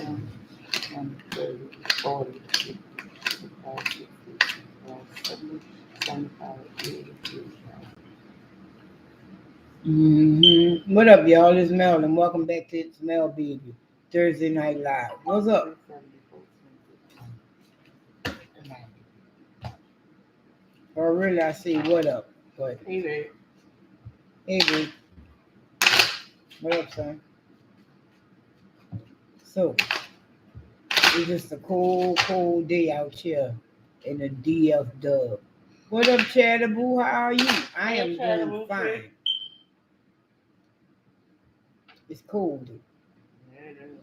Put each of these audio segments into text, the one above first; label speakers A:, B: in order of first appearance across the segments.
A: 20, 30, 40, 50, 55, 60, 65, 70, 75, 80, 85.
B: What up, y'all? It's Mel, and welcome back to It's Mel Baby Thursday Night Live. What's up?
A: 74, 90.
B: Or really, I say what up, but
A: Hey, babe.
B: hey, dude. What up, son? So, it's just a cold day out here in the DF Dub. What up, Chatterboo? How are you? I
A: Hey,
B: am doing
A: Chatterboo,
B: fine.
A: kid.
B: It's cold, dude.
A: Yeah, it is.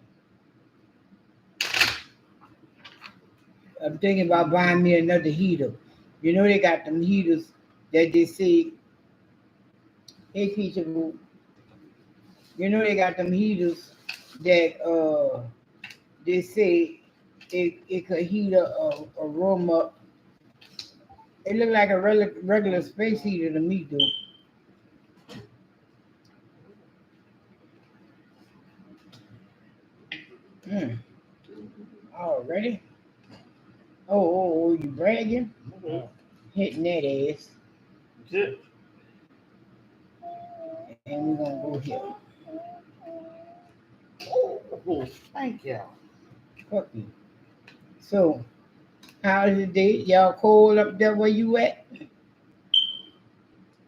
B: I'm thinking about buying me another heater. You know they got them heaters that they say, hey, Peachaboo. You know they got them heaters that they say it could heat a room up. It look like a regular space heater to me, dude. Mm. Already? Oh, you bragging?
A: Okay.
B: Hitting that ass.
A: Good.
B: And we're gonna go here.
A: Oh, thank you.
B: Fuck you. So, how's the day? Y'all cold up there where you at?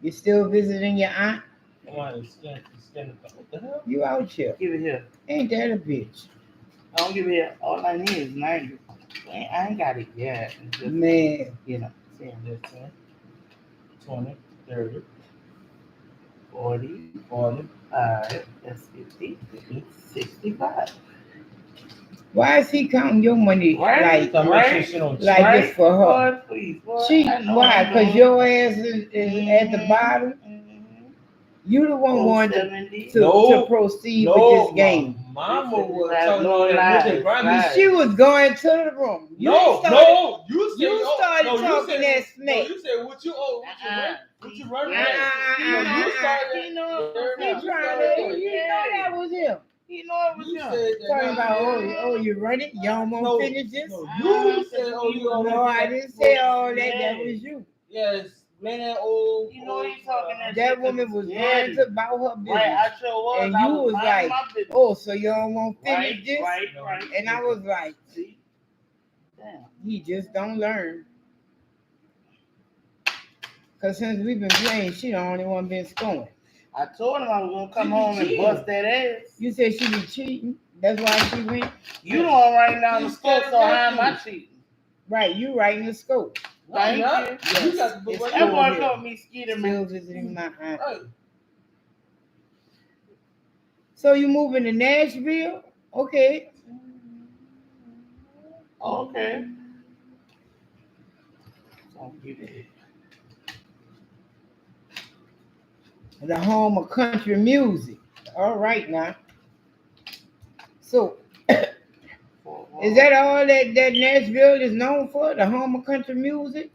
B: You still visiting your aunt?
C: What the hell?
B: You out here.
A: Give it here.
B: Ain't that a bitch?
A: I don't give it here. All I need is 90. I ain't got it yet. It's just,
B: Man,
A: you know, 10,
C: Just 10, 20, 30,
A: 40,
C: 40,
A: 5, that's 50,
C: 50.
A: 65.
B: why is he counting your money
A: Right?
C: So make sure
A: Right?
C: she don't
B: like
A: Right?
B: this for her?
A: Boy, please, boy.
B: She
A: I know
B: why?
A: I'm
B: Cause
A: doing.
B: your ass is at the bottom. You the one wanted
A: 470.
B: to
C: No,
B: proceed with
C: no,
B: this game.
C: my mama was
A: 365,
C: talking
A: no
C: all that
A: lies,
C: with the grimy
A: lies.
B: She was going to the room. You
C: No,
B: started,
C: no, you said
B: you started
C: no,
B: talking that
C: No,
B: smack.
C: you said what you owe, what you running
A: Yeah.
C: at? No, you started.
A: He know
C: There
A: it
B: He
A: was
C: now.
B: trying
A: him.
B: to, you know that was him.
A: He know it was
C: You
A: him.
C: said that.
B: Talking about, oh, you ready? Y'all want to
C: No,
B: finish this?
C: no, you said, oh, you all
B: No, I didn't say all that. That was you.
C: Yes, man, that old.
A: You know he talking that
B: That
A: shit
B: woman was running to about her business.
A: Right, I sure was.
B: And
A: I
B: you was
A: minding
B: like,
A: my business.
B: oh, so you don't want to finish
A: Right,
B: this?
A: right.
B: And I was like,
A: See? Damn.
B: he just don't learn. Because since we've been playing, she the only one been scoring.
A: I told him I was gonna come home and bust that ass.
B: You said she was cheating. That's why she went.
A: You the one writing down the scope, so how am I cheating?
B: Right, you writing the scope.
A: Thank you.
C: You got the
B: It's
C: book
A: That
B: cool.
A: boy
B: here.
A: called me skeeter
B: Still
A: man.
B: visiting my aunt.
C: Right.
B: So you moving to Nashville? Okay.
A: Okay. So give it.
B: The home of country music. All right now. So is that all that Nashville is known for? The home of country music?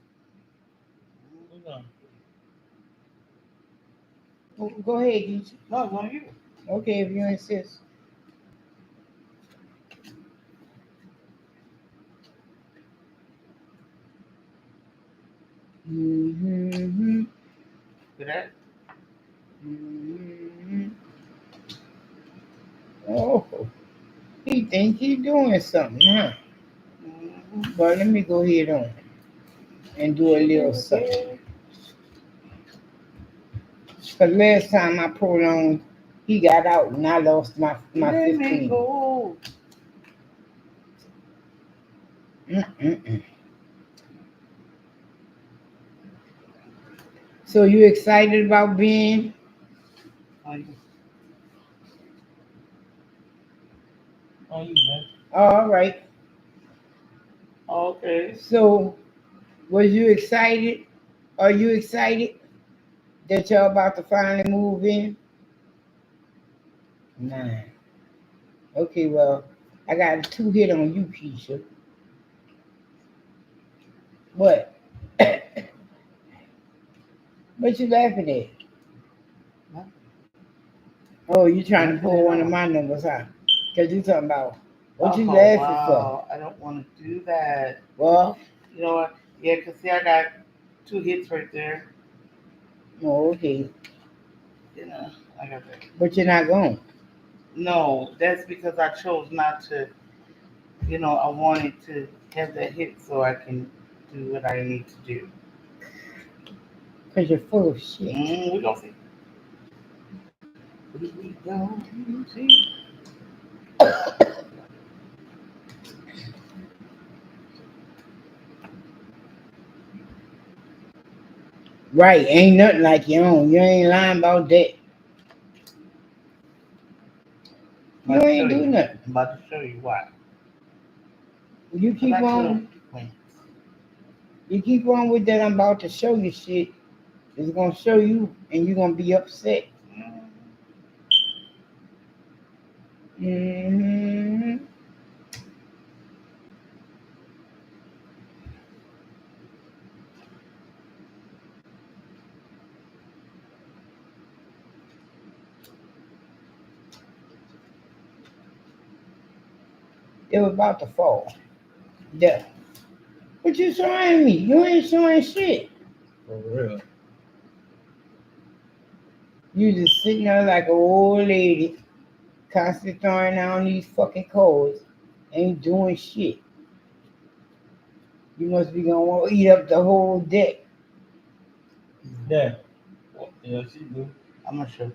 B: Go ahead, Geechee.
A: No, it's on you.
B: Okay, if you insist. Mm-hmm.
A: For that?
B: Mm-hmm. Oh, he think he doing something, huh?
A: Mm-hmm.
B: But let me go ahead on and do a little something. Because last time I prolonged, he got out and I lost my
A: Let
B: 15.
A: me go.
B: Mm-mm-mm. So you excited about being?
C: On you, man.
B: All right.
A: Okay.
B: So was you excited? Are you excited that y'all about to finally move in? Nah. Okay, well, I got a 2 hit on you, Keisha. What? What you laughing at?
A: Huh?
B: Oh, you trying to pull one of my numbers, huh? Because you talking about What you
A: Oh,
B: laughing
A: wow. I don't want to do that.
B: for? Well,
A: You know what? Yeah, because see, I got 2 hits right there.
B: oh, okay.
A: You know, I got that.
B: But you're not going.
A: No, that's because I chose not to. I wanted to have that hit so I can do what I need to do.
B: Because you're full of shit.
A: We gonna see. We gonna see.
B: Right. Ain't nothing like your own. You ain't lying about that.
A: I'm
B: You
A: about to
B: ain't
A: show
B: do
A: you.
B: nothing.
A: I'm about to show you why.
B: You
A: 'Cause
B: keep
A: I could
B: on.
A: have went.
B: You keep on with that. I'm about to show you shit. It's gonna show you, and you're gonna be upset.
A: Mm,
B: Hmm. It was about to fall. There. What you showing me? You ain't showing shit.
C: For real.
B: You just sitting there like an old lady, constantly throwing down these fucking cards, ain't doing shit. You must be gonna want to eat up the whole deck.
C: Yeah. Yeah, she do.
A: I'm gonna show you.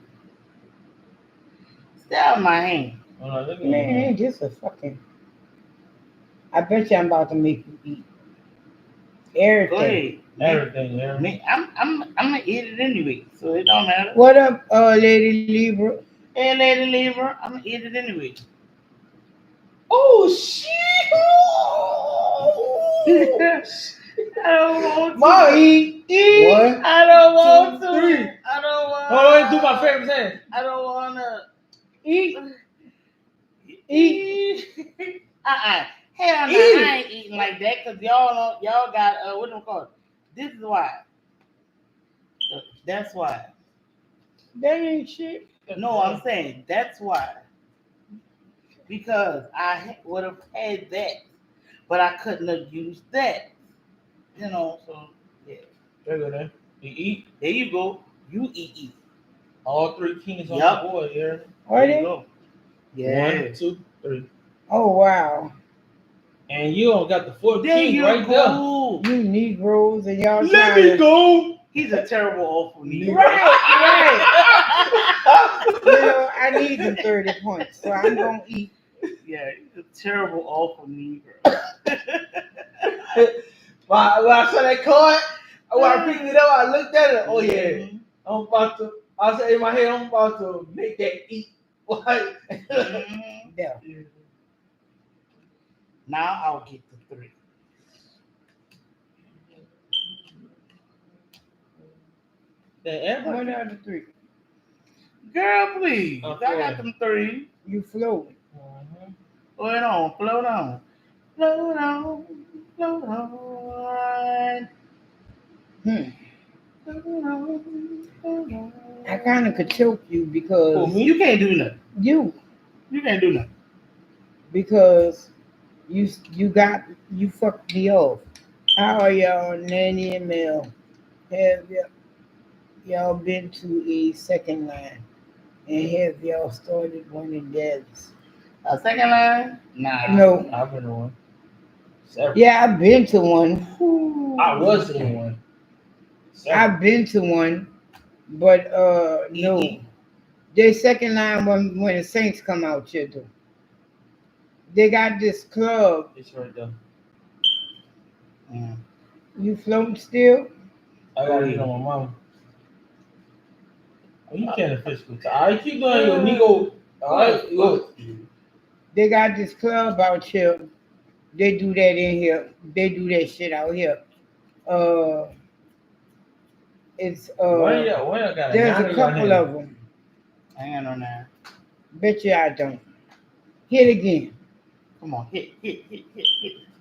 A: Stay out of my hand.
C: Oh, no, look at
B: Man,
C: me.
B: ain't this a fucking? I bet you I'm about to make you eat
A: Go
B: everything.
A: ahead.
C: Everything, yeah.
A: I'm gonna eat it anyway, so it don't matter.
B: What up, Lady Libra?
A: Hey, Lady Libra, I'm gonna eat it anyway.
C: Oh, shit.
A: I don't want to.
C: Ma, eat.
B: What?
A: I don't want
C: 2,
A: to.
C: 3.
A: I don't want.
C: Hold on, do my favorite thing.
A: I don't wanna
B: Eat.
A: eat. Hell no,
C: Eat.
A: I ain't eating like that because y'all got what do you call it? This is why. That's why.
B: That ain't shit.
A: No, I'm saying that's why. Because I would have had that, but I couldn't have used that. So yeah.
C: There you go, there. You eat.
A: There you go. You eat.
C: All 3 kings on
A: Yup.
C: the board here.
B: Are
A: There you
B: they?
A: go. Yeah.
C: 1, 2, 3.
B: Oh wow.
C: And you don't got the 4th
A: There
C: king
A: you
C: right
A: go.
B: You Negroes and y'all
C: there.
B: trying
C: Let me
B: to.
C: go.
A: He's a terrible awful Negro.
B: Right. I need the 30 points, so I'm gonna eat.
A: Yeah, he's a terrible awful Negro.
C: When I saw that card, when I picked it up, I looked at it. Oh yeah,
A: Mhm.
C: I'm about to. I said in my head, I'm about to make that eat. Like,
A: Mhm.
B: Yeah.
A: Now I'll get the 3.
C: that
B: What
C: ever.
B: are the 3?
A: Girl, please.
C: I'm
A: I got
C: floating.
A: them 3.
B: You floating.
C: Mhm.
A: Float on, float on. Float on, float on.
B: Hmm.
A: Float on, float on.
B: I kind of could choke you because
C: me?
A: You can't do nothing.
B: you
A: You can't do nothing.
B: because you fucked me off. How are y'all, Nanny and Mel? Have y'all been to a second line and have y'all started one in Dallas?
A: A second line? Nah.
B: No.
C: I've been on one. Several.
B: Yeah, I've been to one.
C: I was in one. Several.
B: I've been to one, but no. Their second line when the Saints come out here though. They got this club.
C: It's right there.
A: Mm.
B: You floating still?
C: I gotta eat on my mama. Oh, you can't physical time. All right, keep doing your Nigo. All right, look.
B: They got this club out here. They do that in here. They do that shit out here. It's
C: When you got
B: there's
C: nine
B: a
C: in your
B: couple
C: hand?
B: of them.
A: Hang on that.
B: Bet you I don't. Hit again.
A: Come on, hit.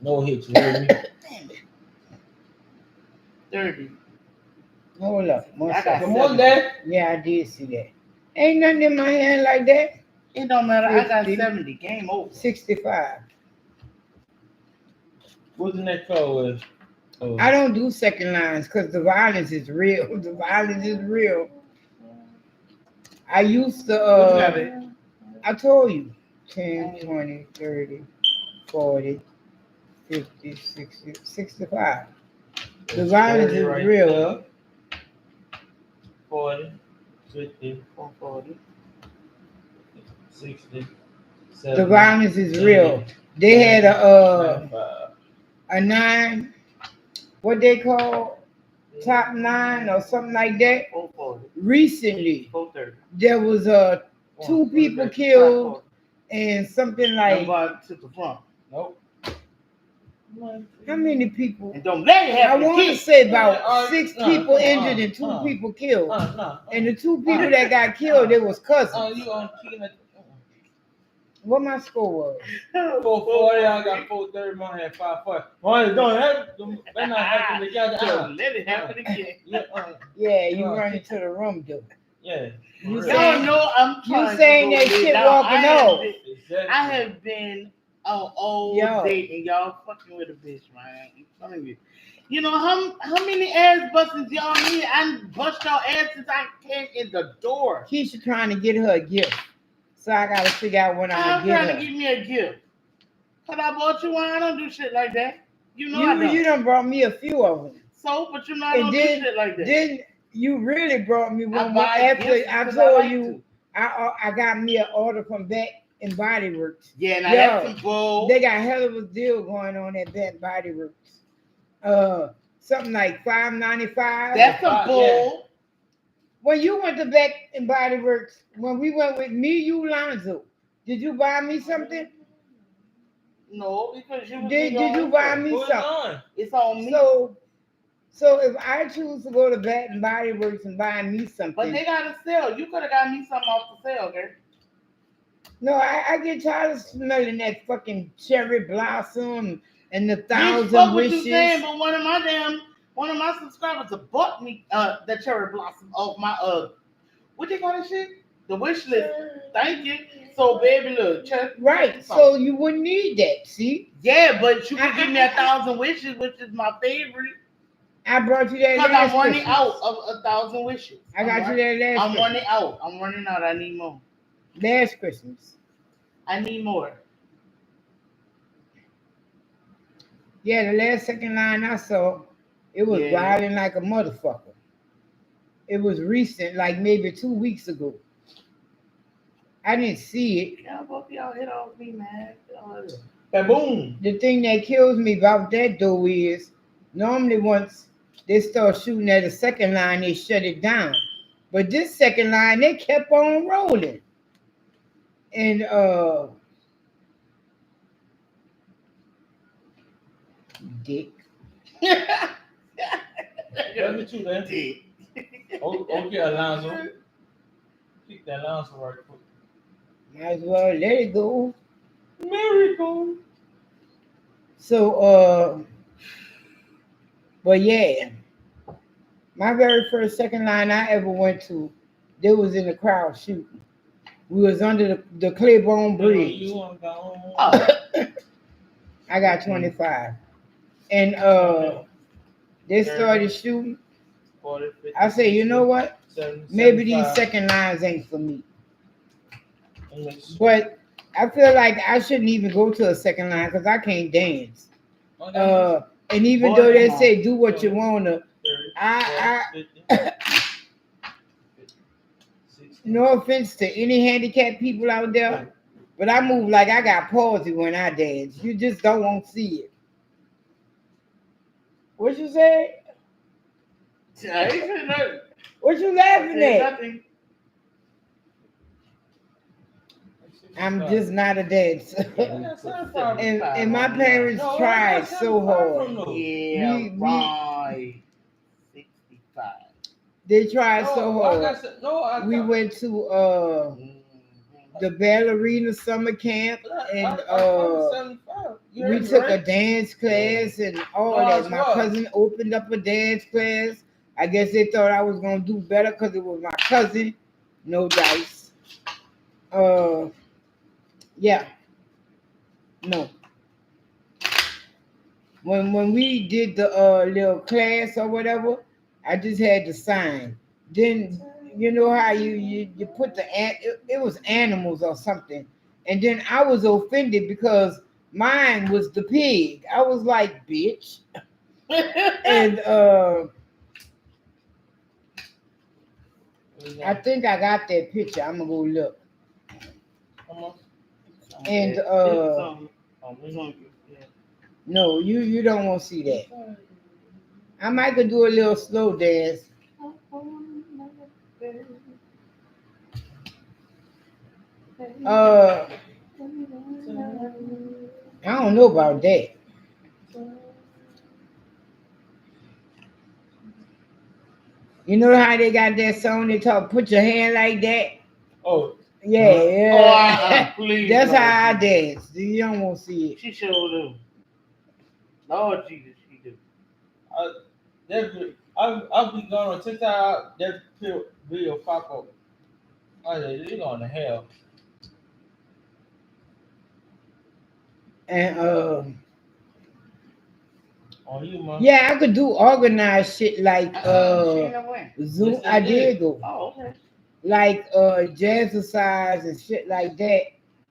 C: No hits, you hear me?
A: Damn it. 30.
B: Hold up. One
A: I got
B: second.
C: Come on, Dad.
B: Yeah, I did see that. Ain't nothing in my hand like that.
A: It don't matter. I got
B: 50.
A: 70. Game over.
B: 65.
C: What's the next call was?
B: I don't do second lines because the violence is real. The violence is real. I used to,
A: What you got it?
B: I told you, 10, 20, 30, 40, 50, 60, 65. The violence is real.
C: 40, 50,
A: 440.
C: 60,
B: The
C: 70.
B: violence is real. They had a 9, what they call top 9 or something like that.
A: 440.
B: Recently,
A: 430.
B: there was 2 people killed and something
A: I'm
B: like,
A: going to the front.
C: Nope.
B: how many people?
A: And don't let it
B: I
A: happen
B: want to
A: again.
B: say about 6 people
C: come
B: injured
C: on,
B: and 2
C: uh.
B: people killed.
C: No.
B: And the 2 people that got killed, they was cousins.
C: You on kicking at
B: What my score was?
C: 440, I got 430, mine had 540. Mine don't have they're not happening together.
A: Don't let it happen again.
B: Yeah, you run into the room, though.
C: Yeah.
B: You
A: Y'all
B: saying-
A: know I'm trying
B: You saying
A: to go
B: that
A: lay
B: shit
A: down.
B: walking off.
C: Exactly.
A: I have been all
B: Yo.
A: day and y'all fucking with a bitch, man. I'm telling you. You know how many ass bustings y'all need? I bust y'all ass since I came in the door.
B: Keisha trying to get her a gift. So I got to figure out what I'm
A: I'm
B: going to
A: trying
B: get
A: to
B: her.
A: give me a gift. Cause I bought you one. I don't do shit like that. You know I don't.
B: You done brought me a few of them.
A: So, but you know I
B: And
A: don't do shit like that.
B: Then you really brought me
A: I
B: one
A: buy
B: after
A: gifts
B: I
A: because
B: told
A: like
B: you
A: to.
B: I got me an order from Bath and Body Works.
A: Yeah, and I
B: Yo,
A: had some bull.
B: They got hell of a deal going on at Bath and Body Works. Something like $5.95.
A: That's some bull.
B: When you went to Bath and Body Works, when we went with me, you, Lonzo, did you buy me something?
A: No, because you was
B: Did you buy me
C: What's
B: something?
C: on?
A: It's on me.
B: So if I choose to go to Bath and Body Works and buy me something,
A: But they got a sale. You could have got me something off the sale, girl.
B: no, I get tired of smelling that fucking cherry blossom and the
A: Bitch,
B: 1,000
A: fuck what you
B: wishes.
A: saying, but one of my subscribers bought me the cherry blossom off my what they call that shit? The wish list. Thank you. So baby, look, check.
B: Right, so you wouldn't need that. See,
A: yeah, but you can give me 1,000 wishes, which is my favorite.
B: I brought you that
A: Because
B: last
A: I'm running
B: Christmas.
A: out of 1,000 wishes.
B: I got you that last
A: I'm
B: Christmas.
A: running out. I'm running out. I need more.
B: Last Christmas.
A: I need more.
B: Yeah, the last second line I saw, it was
A: Yeah.
B: violent like a motherfucker. It was recent, like maybe 2 weeks ago. I didn't see it.
A: Y'all both y'all hit off me, man.
C: Boom.
B: The thing that kills me about that though is normally once they start shooting at a second line, they shut it down. But this second line, they kept on rolling. And dick.
C: That's what you then. Okay, Alonzo. Kick that Alonzo right quick.
B: Might as well let it go.
C: Miracle.
B: So but yeah. My very first second line I ever went to, they was in the crowd shooting. We was under the Claiborne Bridge.
C: You are gone.
A: Oh.
B: I got 25. And they started shooting.
C: 40, 50,
B: I say, you know what?
C: 70,
B: Maybe these
C: 75.
B: second lines ain't for me.
C: English.
B: But I feel like I shouldn't even go to a second line because I can't dance. And even though they say do what you wanna,
C: 30, 40, 50,
B: no offense to any handicapped people out there, but I move like I got palsy when I dance. You just don't want to see it. What you say?
A: I ain't saying nothing.
B: What you laughing
A: Say
B: at?
A: nothing.
B: I'm just not a dancer. and my parents tried so hard.
A: Yeah,
B: We-
A: right. 65.
B: They tried so hard. We
C: went.
B: went to
A: Mhm.
B: the ballerina summer camp and we took a dance class and all
C: No,
B: that. My
C: what?
B: cousin opened up a dance class. I guess they thought I was gonna do better because it was my cousin. No dice. Yeah, no. When we did the little class or whatever, I just had to sign. Then you know how you put it was animals or something, and then I was offended because mine was the pig. I was like, bitch, and I think I got that picture. I'm gonna go look.
C: Come on.
B: And
A: It's on you. Yeah.
B: no, you don't want to see that. I might could do a little slow dance. Uh, I don't know about that. You know how they got that song they talk, put your hand like that?
C: Oh,
B: Yeah, yeah.
A: Please.
B: That's
A: Lord
B: how I
A: Jesus.
B: dance. You don't want to see it.
A: She sure do. Lord Jesus, she do.
C: I'll be going on TikTok. That video pop up. I said, you going to hell.
B: And
C: On you, man.
B: yeah, I could do organized shit like
A: She ain't never went.
B: Zoom.
C: Yes,
B: I
C: they
B: did
C: did.
B: go
A: Oh, okay.
B: like jazzercise and shit like that.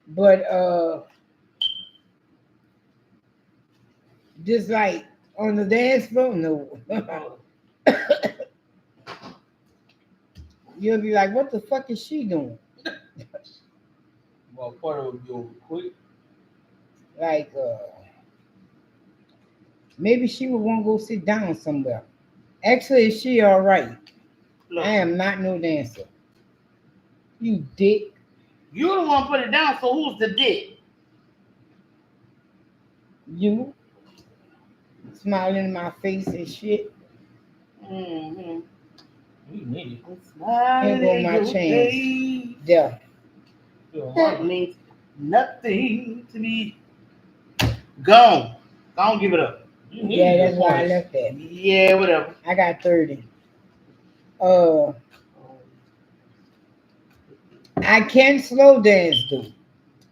B: But just like on the dance floor, no. You'll be like, what the fuck is she doing?
C: Well, part of it would be over quick.
B: Like maybe she would want to go sit down somewhere. Actually, is she all right?
A: Look,
B: I am not no dancer. You dick.
A: you the one put it down, so who's the dick?
B: You smiling in my face and shit.
A: Mm-hmm.
C: You need it.
A: I'm smiling
B: Here go
A: in
B: my
A: your
B: chance.
A: face.
B: There.
A: That means nothing to me. Gone. Don't give it up.
C: You need
B: Yeah,
C: your
B: that's why I
C: points.
B: left that.
A: Yeah, whatever.
B: I got 30. I can slow dance though.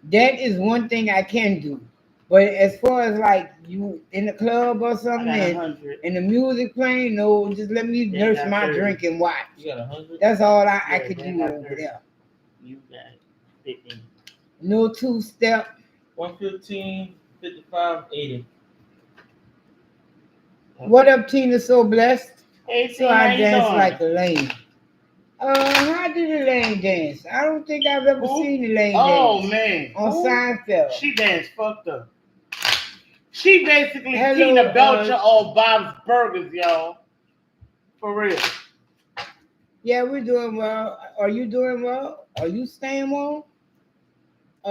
B: That is one thing I can do. But as far as like you in the club or
A: I
B: something
A: got
B: and,
A: 100.
B: and the music playing, no, just let me
A: Yeah,
B: nurse
A: got
B: my
A: 30.
B: drink and watch.
C: You got 100.
B: That's all I
A: Yeah,
B: could
A: they
B: do
A: got
B: over
A: 30.
B: there.
A: You got 15.
B: No two step.
C: 115, 55, 80.
B: What up, Tina? So blessed.
A: 18,
B: So
A: how
B: I
A: you
B: dance
A: doing?
B: like a lane. How did the lane dance? I don't think I've ever
A: Who?
B: seen the lane
A: Oh,
B: dance
A: man.
B: on
A: Who?
B: Seinfeld.
A: She danced fucked up. She basically
B: Hello,
A: Tina Belcher of Bob's Burgers, y'all. For real.
B: Yeah, we're doing well. Are you doing well? Are you staying well?
A: We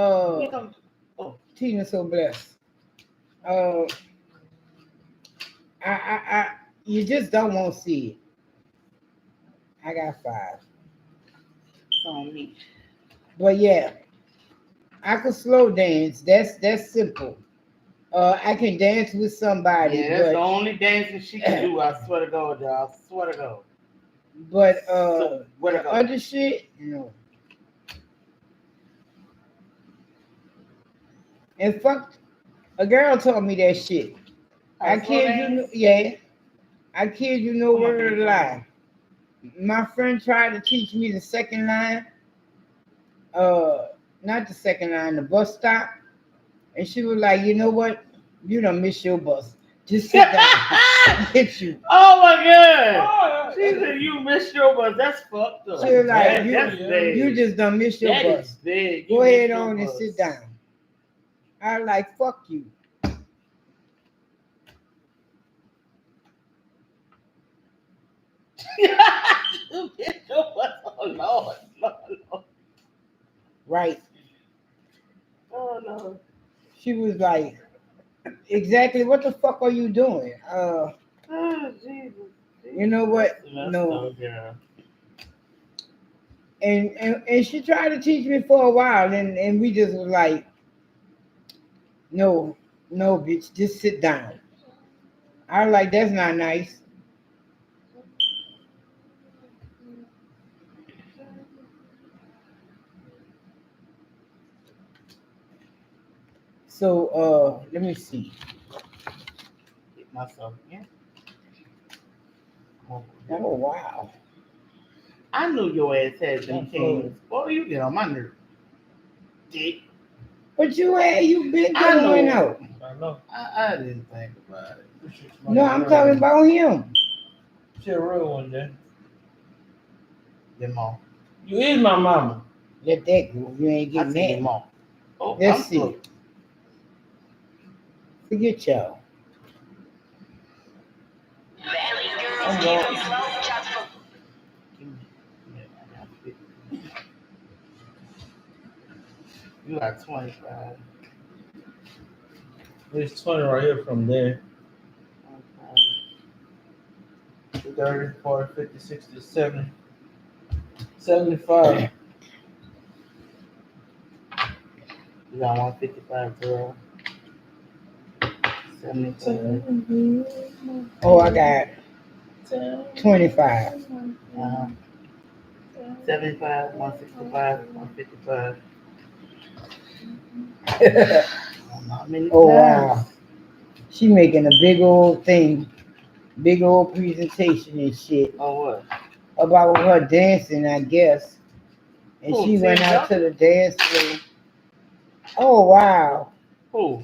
A: talking- Oh,
B: Tina, so blessed. Uh, you just don't want to see it. I got 5,
A: it's on me.
B: but yeah, I could slow dance. That's simple. I can dance with somebody,
A: Yeah, that's the only dancing she can do. I swear to God, y'all. I swear to God.
B: but
A: So, where to
B: the
A: go?
B: other shit, no. And fuck, a girl told me that shit. I
A: Slow
B: kid you,
A: dance?
B: yeah. I kid you no
A: Come on,
B: word of
A: baby.
B: lie. My friend tried to teach me the second line. Not the second line, the bus stop. And she was like, you know what? You done missed your bus. Just sit down. Get you.
A: Oh my God.
C: Oh,
A: She said you missed your bus. That's fucked up.
B: She was like,
A: That's big.
B: you just done missed your
A: That is
B: bus.
A: big.
B: Go
A: You
B: ahead
A: missed your
B: on and
A: bus.
B: sit down. I was like, fuck you.
A: You missed your bus. Oh Lord. Lord.
B: Right.
A: Oh Lord.
B: She was like, exactly what the fuck are you doing?
A: Oh Jesus.
B: You know what?
A: That's
B: No.
A: so girl.
B: And she tried to teach me for a while and we just was like, no, bitch, just sit down. I was like, that's not nice. So let me see.
A: Get myself in.
B: Oh wow.
A: I knew your ass had them
C: I'm
A: kings. Boy, you get on my nerve. Dick.
B: But you been
A: I
B: going
A: know.
B: out.
C: I know.
A: I didn't think about it.
B: No, I'm talking about him.
C: She a real one, then.
A: Your mom.
C: You is my mama.
B: Let that go. You ain't
A: I
B: getting
A: see your
B: mad.
A: mom. Oh,
B: Let's
A: I'm
B: see.
A: slow.
B: Forget y'all.
C: I'm going.
A: Give me- You got 25.
C: There's 20 right here from there. 30, 40, 50, 60, 70, 75.
A: You got 155, girl. 75.
B: Oh, I got 25.
A: 75, 165, 155. Not many
B: Oh,
A: times.
B: wow. She making a big old thing, big old presentation and shit
A: Oh, what?
B: about her dancing, I guess. And
A: Who,
B: she went
A: Tina?
B: out to the dance floor. Oh, wow.
A: Who?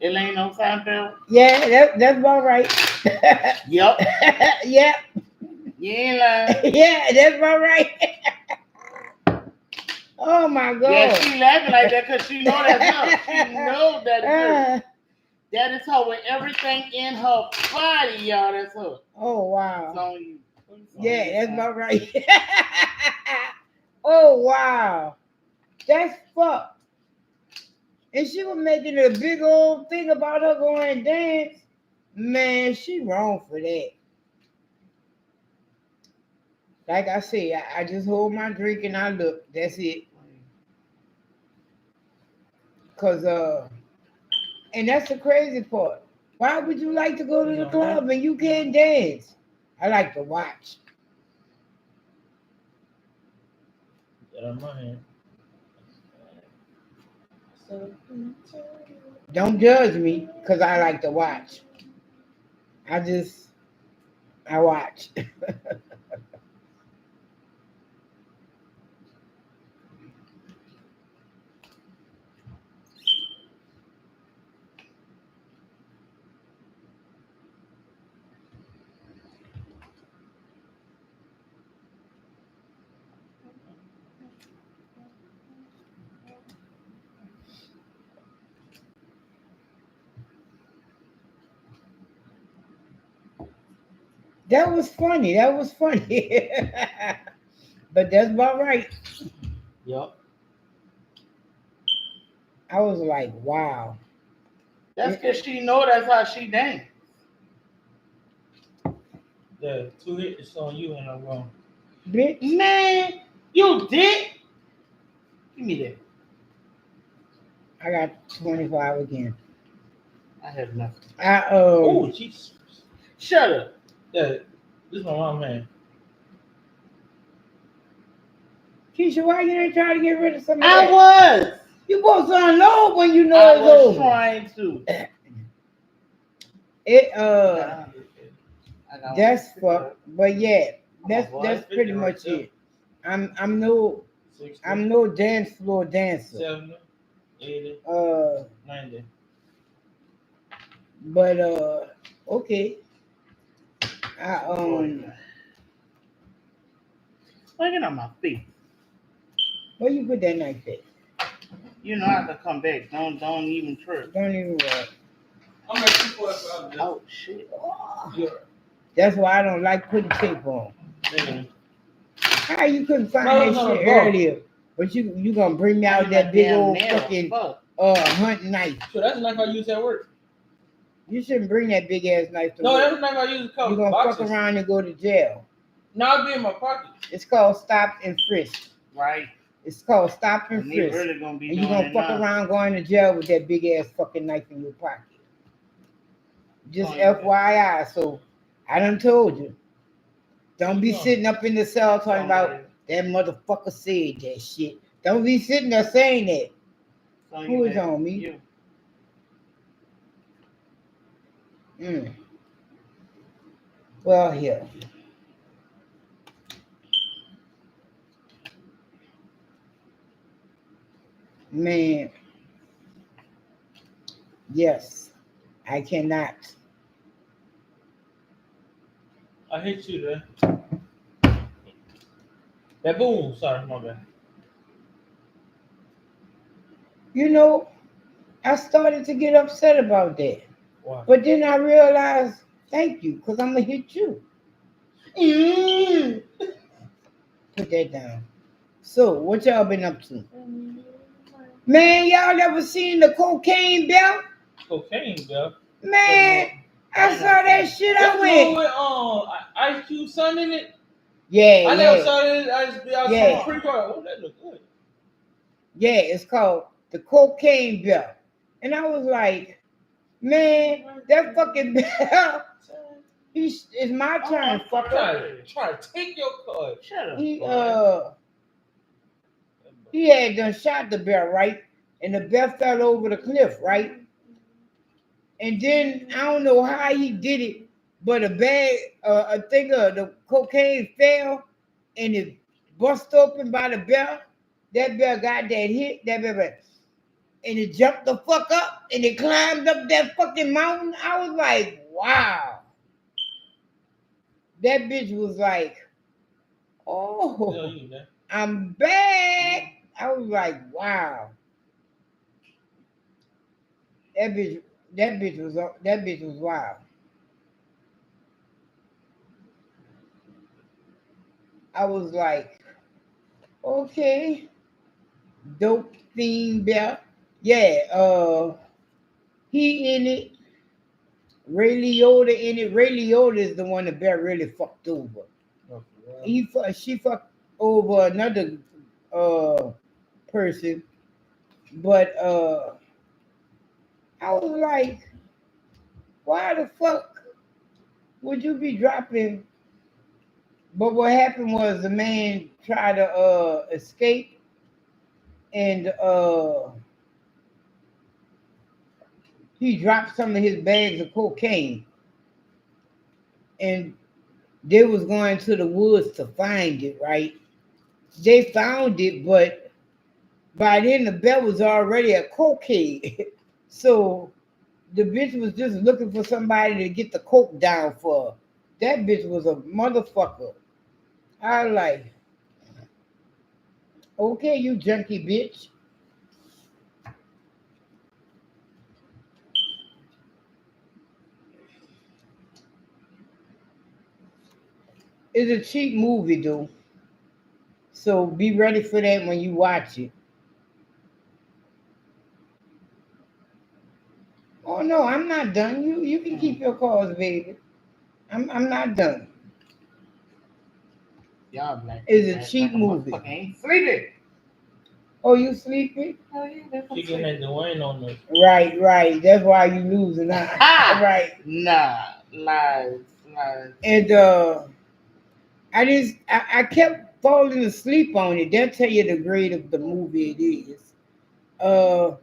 A: Elaine on Seinfeld?
B: Yeah, that's about right.
A: Yep.
B: Yeah,
A: You ain't lying.
B: yeah, that's about right. Oh my God.
A: Yeah, she laughing like that because she know that's her. She know that is her. That is her with everything in her body, y'all. That's her.
B: Oh
A: It's
B: wow.
A: on you. It's on
B: Yeah,
A: you,
B: that's
A: son.
B: about right. Oh wow. That's fucked. And she was making a big old thing about her going and dance. Man, she wrong for that. Like I said, I just hold my drink and I look. That's it. Cause and that's the crazy part. Why would you like to go to the club and you can't dance? I like to watch.
C: Get out of my hand.
B: Don't judge me, cause I like to watch. I watch. That was funny. That was funny. But that's about right.
A: Yep.
B: I was like, wow.
A: That's because she know that's how she dance.
C: Yeah, 2 hits it's on you and I'm wrong.
B: Bitch.
A: Man, you did? Give me that.
B: I got 25 again.
A: I have nothing.
C: Oh, Jesus.
A: Shut up.
C: Yeah, this is my mom, man.
B: Keisha, why you ain't trying to get rid of some of
A: I
B: that?
A: was.
B: You supposed to unload when you know
A: I
B: it's
A: was
B: over.
A: trying to.
B: It
A: I got
B: that's
A: 155.
B: fuck. But yeah,
A: Come on, boy.
B: that's pretty
C: 50 right
B: much
C: there.
B: it. I'm no
C: 60,
B: I'm no dance floor dancer.
C: 70, 80, 90.
B: But okay. I
A: Look at my feet.
B: where you put that knife at?
A: You know I can come back. Don't even trip.
B: Don't even worry.
C: I'm at 245.
A: Oh shit.
C: Yeah.
B: That's why I don't like putting tape on.
C: Nigga.
B: How you couldn't find
C: No,
B: that shit
C: go.
B: earlier? But you gonna bring me out that big old fucking
A: Fuck.
B: hunting knife.
C: So that's the knife I use at work.
B: You shouldn't bring that big ass knife to
C: No,
B: work.
C: that's the knife I use to
B: You're
C: cover
B: gonna
C: boxes.
B: fuck around and go to jail.
C: Now it'll be in my pocket.
B: It's called stop and frisk.
A: Right.
B: It's called stop and
A: And they
B: frisk.
A: really gonna be
B: And
A: doing
B: you're gonna
A: it
B: fuck
A: now.
B: around going to jail with that big ass fucking knife in your pocket. Just
A: Oh, yeah.
B: FYI. So I done told you. Don't be
C: Yeah.
B: sitting up in the cell talking about that motherfucker said that shit. Don't be sitting there saying that.
A: So
B: Who is on me?
A: You.
B: Mm. Well, here, man. Yes, I cannot.
C: I hit you there. Baboon, sorry, my bad.
B: You know, I started to get upset about that,
C: Why?
B: but then I realized, thank you, because I'm gonna hit you.
C: Mm.
B: Put that down. So, what y'all been up to? Man, y'all ever seen the cocaine belt?
C: Cocaine, bro.
B: Man, I saw that shit.
C: That's
B: I
C: the one
B: went,
C: with Ice Cube son in it.
B: yeah,
C: I never
B: yeah,
C: saw it. I saw
B: Yeah.
C: a pre-card. Oh, that look good.
B: yeah. It's called the cocaine belt, and I was like, man, that fucking belt. It's my turn, fucker.
C: Try to take your card.
A: Shut up.
B: He
A: boy.
B: he had done shot the bear, right? And the bear fell over the cliff, right? And then I don't know how he did it, but a thing of the cocaine fell and it bust open by the bear. That bear got that hit, that bear, and it jumped the fuck up and it climbed up that fucking mountain. I was like, wow. That bitch was like, oh,
C: You there.
B: I'm back. I was like, wow. That bitch, that bitch was wild. I was like, okay, dope theme belt. Yeah, he in it. Ray Liotta in it. Ray Liotta is the one that Bear really fucked over. She fucked over another uh person, but I was like, why the fuck would you be dropping? But what happened was the man tried to escape and he dropped some of his bags of cocaine and they was going to the woods to find it, right? They found it, but by then the belt was already a cocaine. So the bitch was just looking for somebody to get the coke down for her. That bitch was a motherfucker. I like, okay, you junkie bitch. It's a cheap movie, though. So be ready for that when you watch it. Oh no, I'm not done. You can keep your calls, baby. I'm not done.
A: Y'all black.
B: It's a
A: ass
B: cheap
A: like
B: movie.
A: motherfucker ain't sleeping.
B: Oh, you sleepy?
A: Oh yeah, that's
C: She can have the wine on us.
B: Right. That's why you losing out.
A: Ha!
B: Right.
A: Nah, lies.
B: And I kept falling asleep on it. They'll tell you the grade of the movie it is. Uh,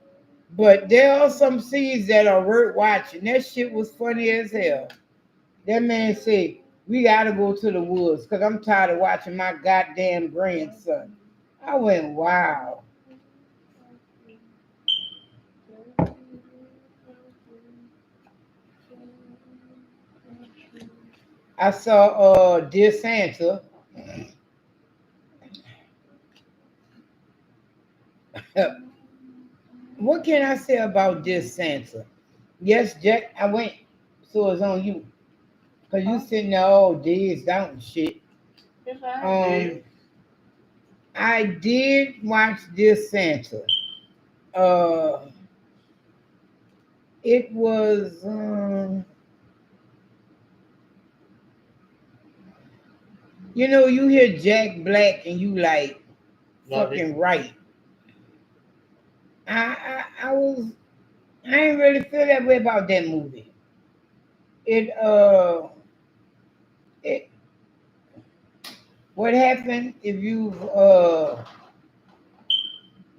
B: but there are some scenes that are worth watching. That shit was funny as hell. That man said, we gotta go to the woods because I'm tired of watching my goddamn grandson. I went, wow. I saw Dear Santa. What can I say about Dear Santa? Yes, Jack, I went. So it's on you. Cause you sitting there all days down and shit.
A: Yes, I did.
B: I did watch Dear Santa. Uh it was you hear Jack Black and you like
A: Love it.
B: fucking right. I was I didn't really feel that way about that movie. It it what happened if you've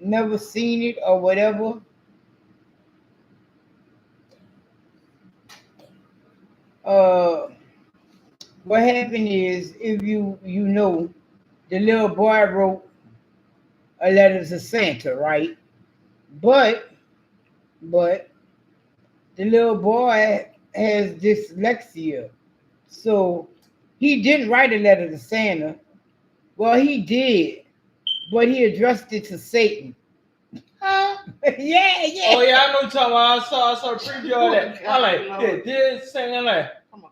B: never seen it or whatever, what happened is if you know the little boy wrote a letter to Santa, right? But but the little boy has dyslexia, so he didn't write a letter to Santa. Well, he did, but he addressed it to Satan.
A: Huh?
B: Yeah, yeah.
C: Oh yeah, I know you're talking about. I saw a preview of that. I like, yeah, did singing like,
A: Come on,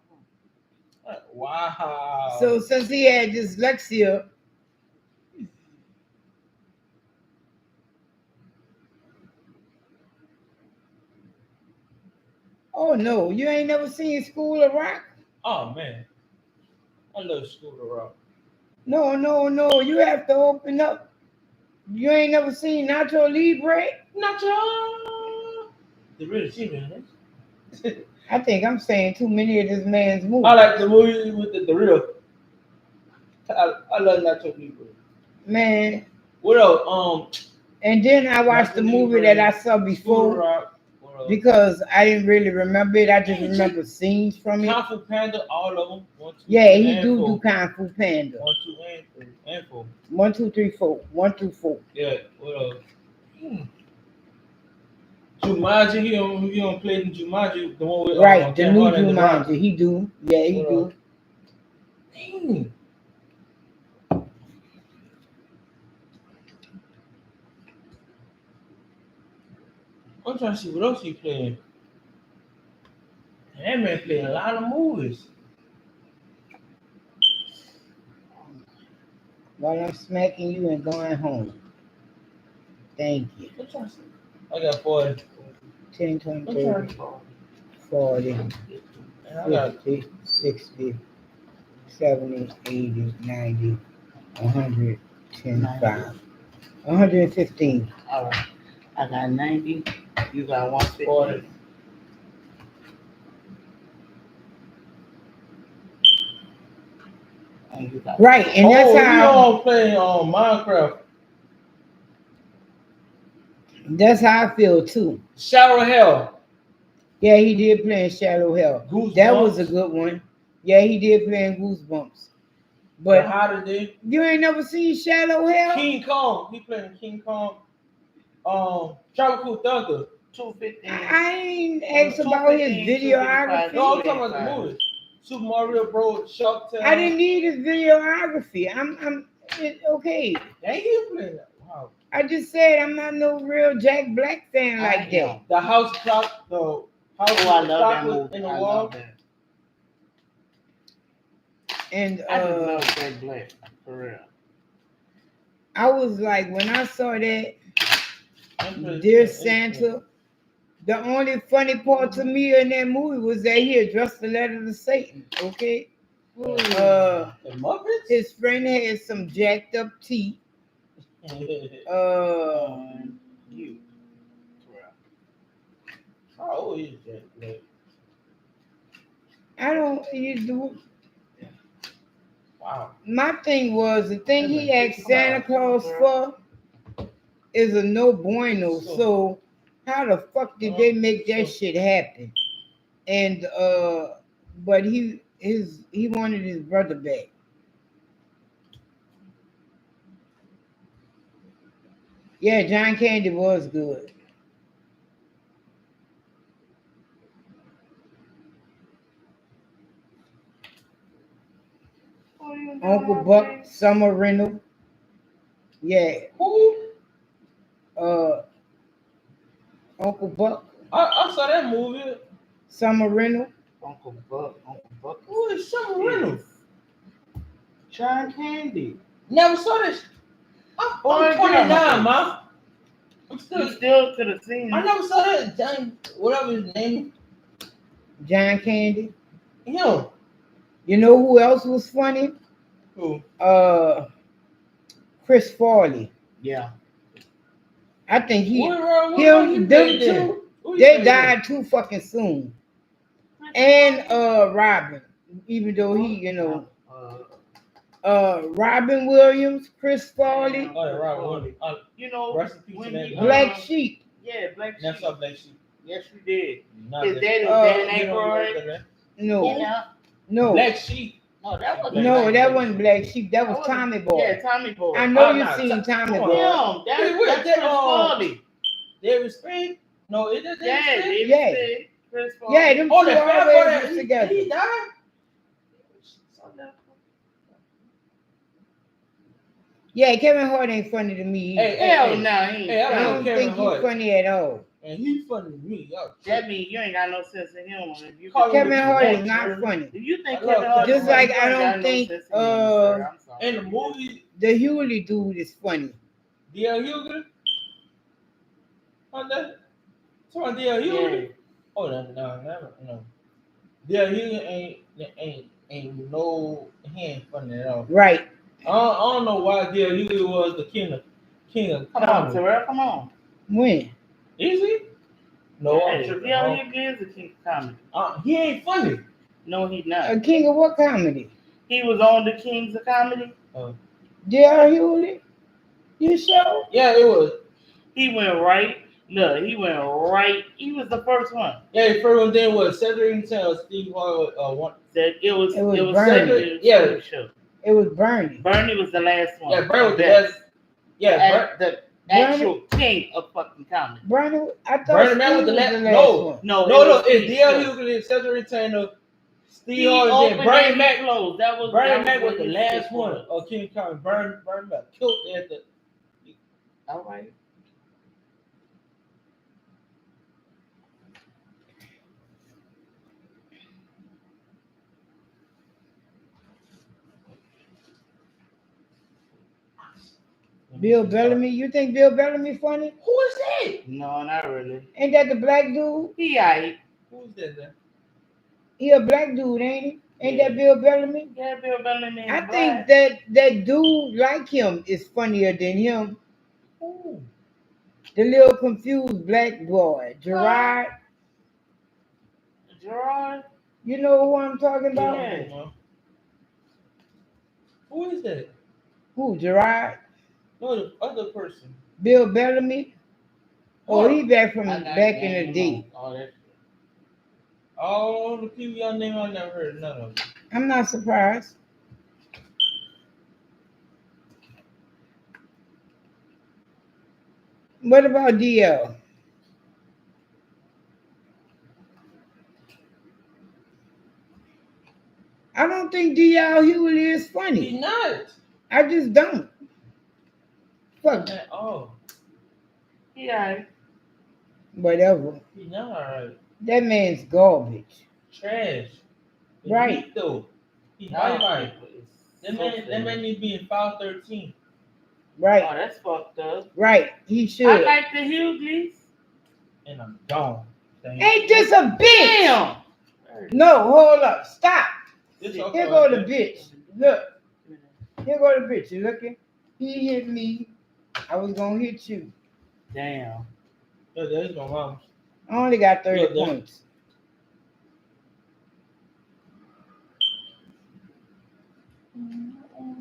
A: come on.
C: wow.
B: So since he had dyslexia, oh no, you ain't never seen School of Rock?
C: Oh man, I love School of Rock.
B: No, no, no. You have to open up. You ain't never seen Nacho Libre?
C: Nacho. The real achievement.
B: I think I'm saying too many of this man's movies.
C: I like the movie with the real. I love Nacho Libre.
B: Man.
C: What else?
B: And then I watched the movie that I saw
C: School of
B: before
C: Rock.
B: because I didn't really remember it. I just remember scenes from it.
C: Kung Fu Panda, all of them. 1, 2,
B: Yeah,
C: 3,
B: he
C: and
B: do
C: 4.
B: do Kung Fu Panda.
C: 1, 2, and 3, and 4.
B: 1, 2, 3, 4. 1 through 4.
C: Yeah. What else? Jumanji, he don't play in Jumanji, the one with
B: Right, the
C: Kevin
B: new
C: Hart and The Rock.
B: Jumanji. He do. Yeah, he
C: What
B: do.
C: else? Dang. I'm trying to see what else he playing. That man playing a lot of movies.
B: While I'm smacking you and going home. Thank you.
C: I'm trying to see. I got 40.
B: 10, 20,
C: I'm
B: 30,
C: trying to
B: 40,
C: I got
B: 50, 60, 70, 80, 90, 100, 10, 5. 115.
A: All right. I got 90. You got 150.
C: 40.
A: And you got
B: Right, and that's
C: we
B: how
C: all playing Minecraft.
B: I feel too.
C: Shower Hell.
B: Yeah, he did play in Shallow Hell.
C: Goosebumps.
B: That was a good one. Yeah, he did play in Goosebumps. But
C: How did they?
B: you ain't never seen Shallow Hell?
C: King Kong. He playing King Kong. Tropical Thunder.
A: 250.
B: I ain't asked about his
A: 215,
B: videography.
C: No, I'm talking about the movies. Super Mario Bros. Shark Tale.
B: I didn't need his videography. Okay.
C: Ain't he playing that? Wow.
B: I just said I'm not no real Jack Black fan like that.
C: The house clock. The house
A: Oh, I love that
C: clock
A: movie.
C: in the
A: I
C: wall.
A: love that.
B: And
A: I just love Jack Black, for real.
B: I was like, when I saw that,
C: I'm
B: Dear Santa, the only funny part to me in that movie was that he addressed the letter to Satan. Okay.
C: The Muppets.
B: His friend had some jacked up teeth.
A: You. For real.
C: How old is Jack Black?
B: I don't. You do.
C: Wow.
B: My thing was the thing he asked Santa Claus for is a no bueno. So how the fuck did they make that shit happen? And but he wanted his brother back. Yeah, John Candy was good. Uncle Buck, Summer Rental. Yeah.
C: Who?
B: Uncle Buck,
C: I saw that movie.
B: Summer Rental.
A: Uncle Buck.
C: Who is Summer Reynolds?
A: John Candy.
C: Never saw this. I'm 29, man. I'm
A: You still could have seen
C: I
A: it.
C: never saw that. John, whatever his name.
B: John Candy.
C: Him.
B: You know who else was funny?
C: Who?
B: Chris Farley.
A: Yeah.
B: I think
C: What
B: them two, they died too fucking soon. And Robin, even though he, Robin Williams, Chris Farley,
C: Oh, yeah, Robin.
A: You know,
C: Rest in peace to
A: when
C: that
A: he,
C: guy.
B: Black Sheep.
A: Yeah, Black
C: Never
A: Sheep.
C: saw Black Sheep.
A: Yes, you did.
C: Not
A: His
C: that-
A: daddy was Dan
C: You know
A: Aykroyd.
C: that.
B: No,
A: You know?
B: no,
C: Black Sheep.
A: No, that wasn't.
B: no,
A: Black
B: that
A: Sheep.
B: wasn't Black Sheep. That was
A: wasn't-
B: Tommy Boy.
A: Yeah, Tommy Boy.
B: I know
C: Oh,
B: you
C: nah,
B: seen Tommy
C: come
B: Boy.
C: on.
A: Him.
C: Wait,
A: That's
C: that,
A: Chris Farley.
C: David Spade? No, is that David
A: Yeah,
C: Spade?
A: David
B: Yeah.
A: Spade, Chris Farley.
B: Yeah, them
C: Oh,
B: two
C: the fat boy
B: always
C: that
B: was
C: he
B: together.
C: died?
B: Yeah, Kevin Hart ain't funny to me.
C: Hey,
B: either.
A: Hell
C: hey,
A: no, he ain't.
C: hey, I
B: I
C: love
B: don't
C: Kevin
B: think he's
C: Hart.
B: funny at all.
C: And he's funny to me. Y'all
A: That means you ain't got no sense of humor. If you,
C: Call him
B: Kevin
C: what you
B: Hart
C: want,
B: is not
C: Jeremy.
B: funny.
A: if you think
C: I love
A: Kevin Hart,
C: Kevin
B: Just
C: Hart.
B: like
A: you
B: I
A: ain't
B: don't
A: got no
B: think,
A: sense of humor, sir. I'm sorry.
C: In the movie,
B: The Hewley dude is funny.
C: D.L. Hughley? Oh, that? Someone D.L.
A: Yeah.
C: Hughley? Oh, no. D.L. Hughley ain't no, he ain't funny at all.
B: Right.
C: I don't know why D.L. Hughley was the king of
A: Come on,
C: comedy.
A: Terrell, come on.
B: When?
C: Is he? No, I'm
A: Hey,
C: tripping.
A: yeah, he is a king of comedy.
C: He ain't funny.
A: No, he's not.
B: A king of what comedy?
A: He was on the Kings of Comedy.
B: J.R. Hewley? You sure?
C: Yeah, it was.
A: He went right. Look, he went right. He was the first one.
C: Yeah, the first one then was Cedric and Steve Harvey. One.
A: That it was
B: Bernie.
A: Cedric,
C: Yeah.
A: show.
B: It was Bernie.
A: Bernie was the last one.
C: Yeah, Bernie was the
A: Best.
C: last. Yeah,
A: The actual king of fucking comedy.
B: Bernie, I thought
C: Bernie
B: Steve
C: Man was the last.
B: last
C: No,
B: one.
C: no. It's
A: Steve
C: D.L.
A: Show.
C: Hughley, Cedric Retainer,
A: He
C: Steve Harvey, then
A: opened
C: Bernie
A: and he
C: Mac.
A: closed. That was
C: Bernie Mac was
A: what
C: the
A: his
C: last
A: shit
C: one
A: was.
C: of King of Comedy. Bernie Mac killed it at the.
A: All right.
B: Bill Bellamy. You think Bill Bellamy funny?
C: Who is that?
A: No, not really.
B: Ain't that the black dude?
A: He aight.
C: Who is that? Then?
B: He a black dude, ain't he? Ain't
A: Yeah.
B: that Bill Bellamy?
A: Yeah, Bill Bellamy.
B: I
A: is
B: think
A: black.
B: that dude like him is funnier than him.
C: Who?
B: The little confused black boy, Gerard.
A: Gerard.
B: You know who I'm talking about?
A: Yeah.
C: Who is that?
B: Who, Gerard?
C: No, the other person.
B: Bill Bellamy? Oh, he back from
A: I got
B: back in the
A: game
B: day.
A: on all that shit.
C: All the people y'all name, I never heard none of them.
B: I'm not surprised. What about DL? I don't think DL Hewley is
C: He's
B: funny.
C: not.
B: I just don't. Fuck,
C: At all.
A: He aight.
B: whatever.
C: He's not alright.
B: That man's garbage.
C: Trash. He's
B: Right.
C: weak, though. He's
A: No,
C: right.
A: it's
C: That
A: so
C: man
A: sad.
C: needs to be in file 13.
B: Right,
A: Oh, that's fucked up.
B: right. He
A: I
B: should.
A: like the Hugleys.
C: And I'm gone. Thank
B: Ain't this a bitch?
A: Damn.
B: No, hold up. Stop.
C: This
B: Here
C: okay,
B: go the
C: man.
B: bitch. Look. Here go the bitch. You looking? He hit me. I was gonna hit you.
A: Damn.
C: Yeah, that's my mom.
B: I only got 30
C: Look, that-
B: points.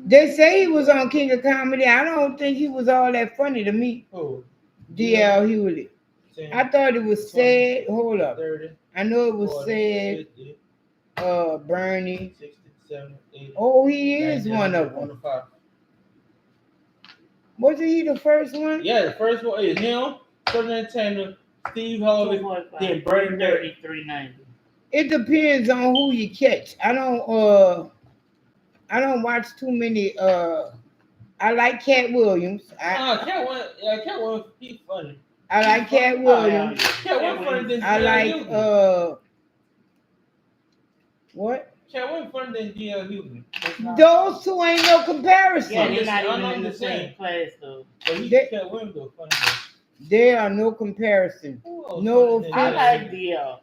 B: They say he was on King of Comedy. I don't think he was all that funny to me.
C: Oh,
B: DL Hewley.
C: 10,
B: I thought it was sad. Hold up.
C: 30,
B: I know it was
C: 40,
B: sad.
C: 50,
B: Bernie.
C: 60, 70, 80.
B: Oh, he is
C: 90,
B: one of them.
C: 105.
B: Wasn't he the first one?
C: Yeah, the first one is him, Cedric Taylor, Steve Harvey, then Bernie Mac.
A: 3390.
B: It depends on who you catch. I don't watch too many I like Cat Williams.
C: Cat Williams, he's funny.
B: I like Cat Williams.
C: Cat Williams funny than
B: I
C: D.L.
B: like
C: Hughley.
B: what?
C: Cat Williams funny than D.L. Hughley.
B: Those two ain't no comparison.
A: Yeah,
C: I'm
A: they're
C: just-
A: not
C: I'm
A: even in the
C: just
A: same
C: saying.
A: class though.
C: But he's
B: They-
C: Cat Williams though, funny though.
B: They are no comparison.
C: Who else
B: No
C: funny than
A: I
C: D.L.
A: like
C: Hughley?
A: DL.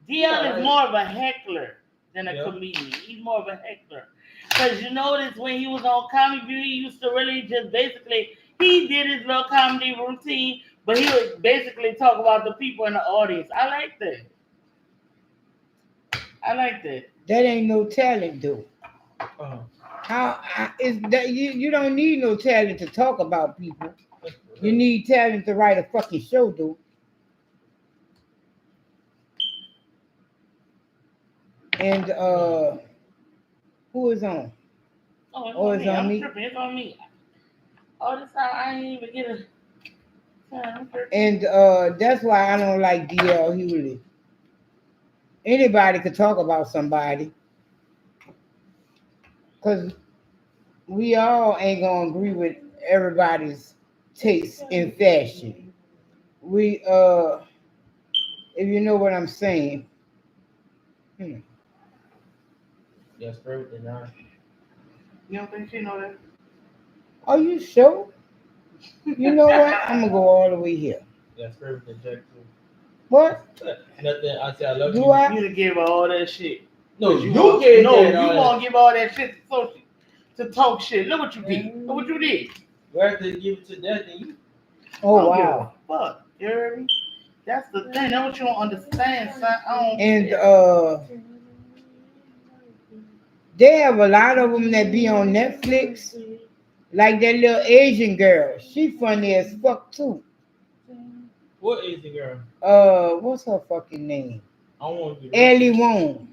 A: DL
C: Yeah,
A: is more of a heckler than a
C: Yeah.
A: comedian. He's more of a heckler. Because you notice when he was on Comedy View, he used to really just basically, he did his little comedy routine, but he would basically talk about the people in the audience. I like that. I like that.
B: That ain't no talent, though.
C: Uh-huh.
B: Is that you don't need no talent to talk about people. You need talent to write a fucking show, though. And who is on?
A: Oh, it's
B: Oh,
A: on
B: it's
A: me.
B: on
A: I'm
B: me?
A: tripping. It's on me. All this time I ain't even get a. I'm tripping.
B: And that's why I don't like DL Hewley. Anybody could talk about somebody, cause we all ain't gonna agree with everybody's taste in fashion. We if you know what I'm saying. Hmm.
C: Yes, birthday now.
A: You don't think she know that?
B: Are you sure? You know what? I'm gonna go all the way here.
C: Yes, birthday Jack too.
B: What?
C: Nothing. I say I love
B: Do
C: you.
B: I?
A: You to give her all that shit.
C: No,
A: You
C: you
A: want,
C: gave
A: no,
C: that
A: you
C: all
A: want to give all that shit to talk shit. Look what you did. Look what you did.
C: Rather give it to that than you.
B: Oh
A: I don't give a
B: wow.
A: fuck. You hear me? That's the thing. That's what you don't understand, son. I don't
B: And
A: care.
B: they have a lot of them that be on Netflix. Like that little Asian girl. She funny as fuck too.
C: What is the girl?
B: What's her fucking name?
C: I don't want to be
B: Ellie
C: racist.
B: Wong.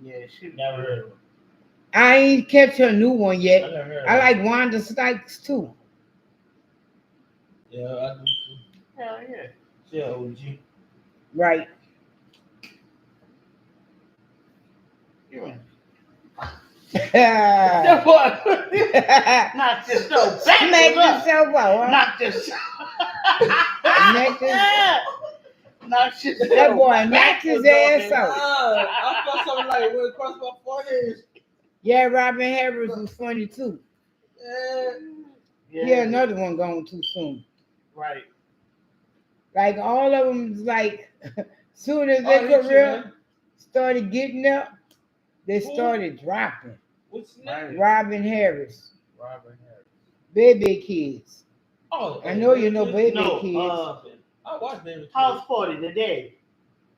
A: Yeah, she
C: Never heard of her.
B: I ain't catch her new one
C: I
B: yet.
C: never heard of
B: I
C: her.
B: like Wanda Sykes too.
C: Yeah, I do too.
A: Hell yeah.
C: She an OG.
B: Right.
A: You in.
B: Knock
A: That boy. Knock yourself back.
B: yourself out.
A: Knock yourself.
B: Knock yourself-
A: Knock yourself.
B: That boy knocked
A: backwards
B: his ass
A: on
B: out.
C: I felt something like went across my forehead.
B: Yeah, Robin Harris was funny too.
C: Yeah.
B: Yeah, another one going too soon.
A: Right.
B: Like all of them, is like soon as
C: Oh,
B: their
C: you
B: career started getting up, they
C: Who?
B: started dropping.
C: What's his
A: Right.
C: name?
B: Robin Harris,
C: Robert Harris.
B: Baby Kids.
C: Oh,
B: I know you know Baby
A: No,
B: Kids.
C: I watched Baby Kids.
A: House Party today.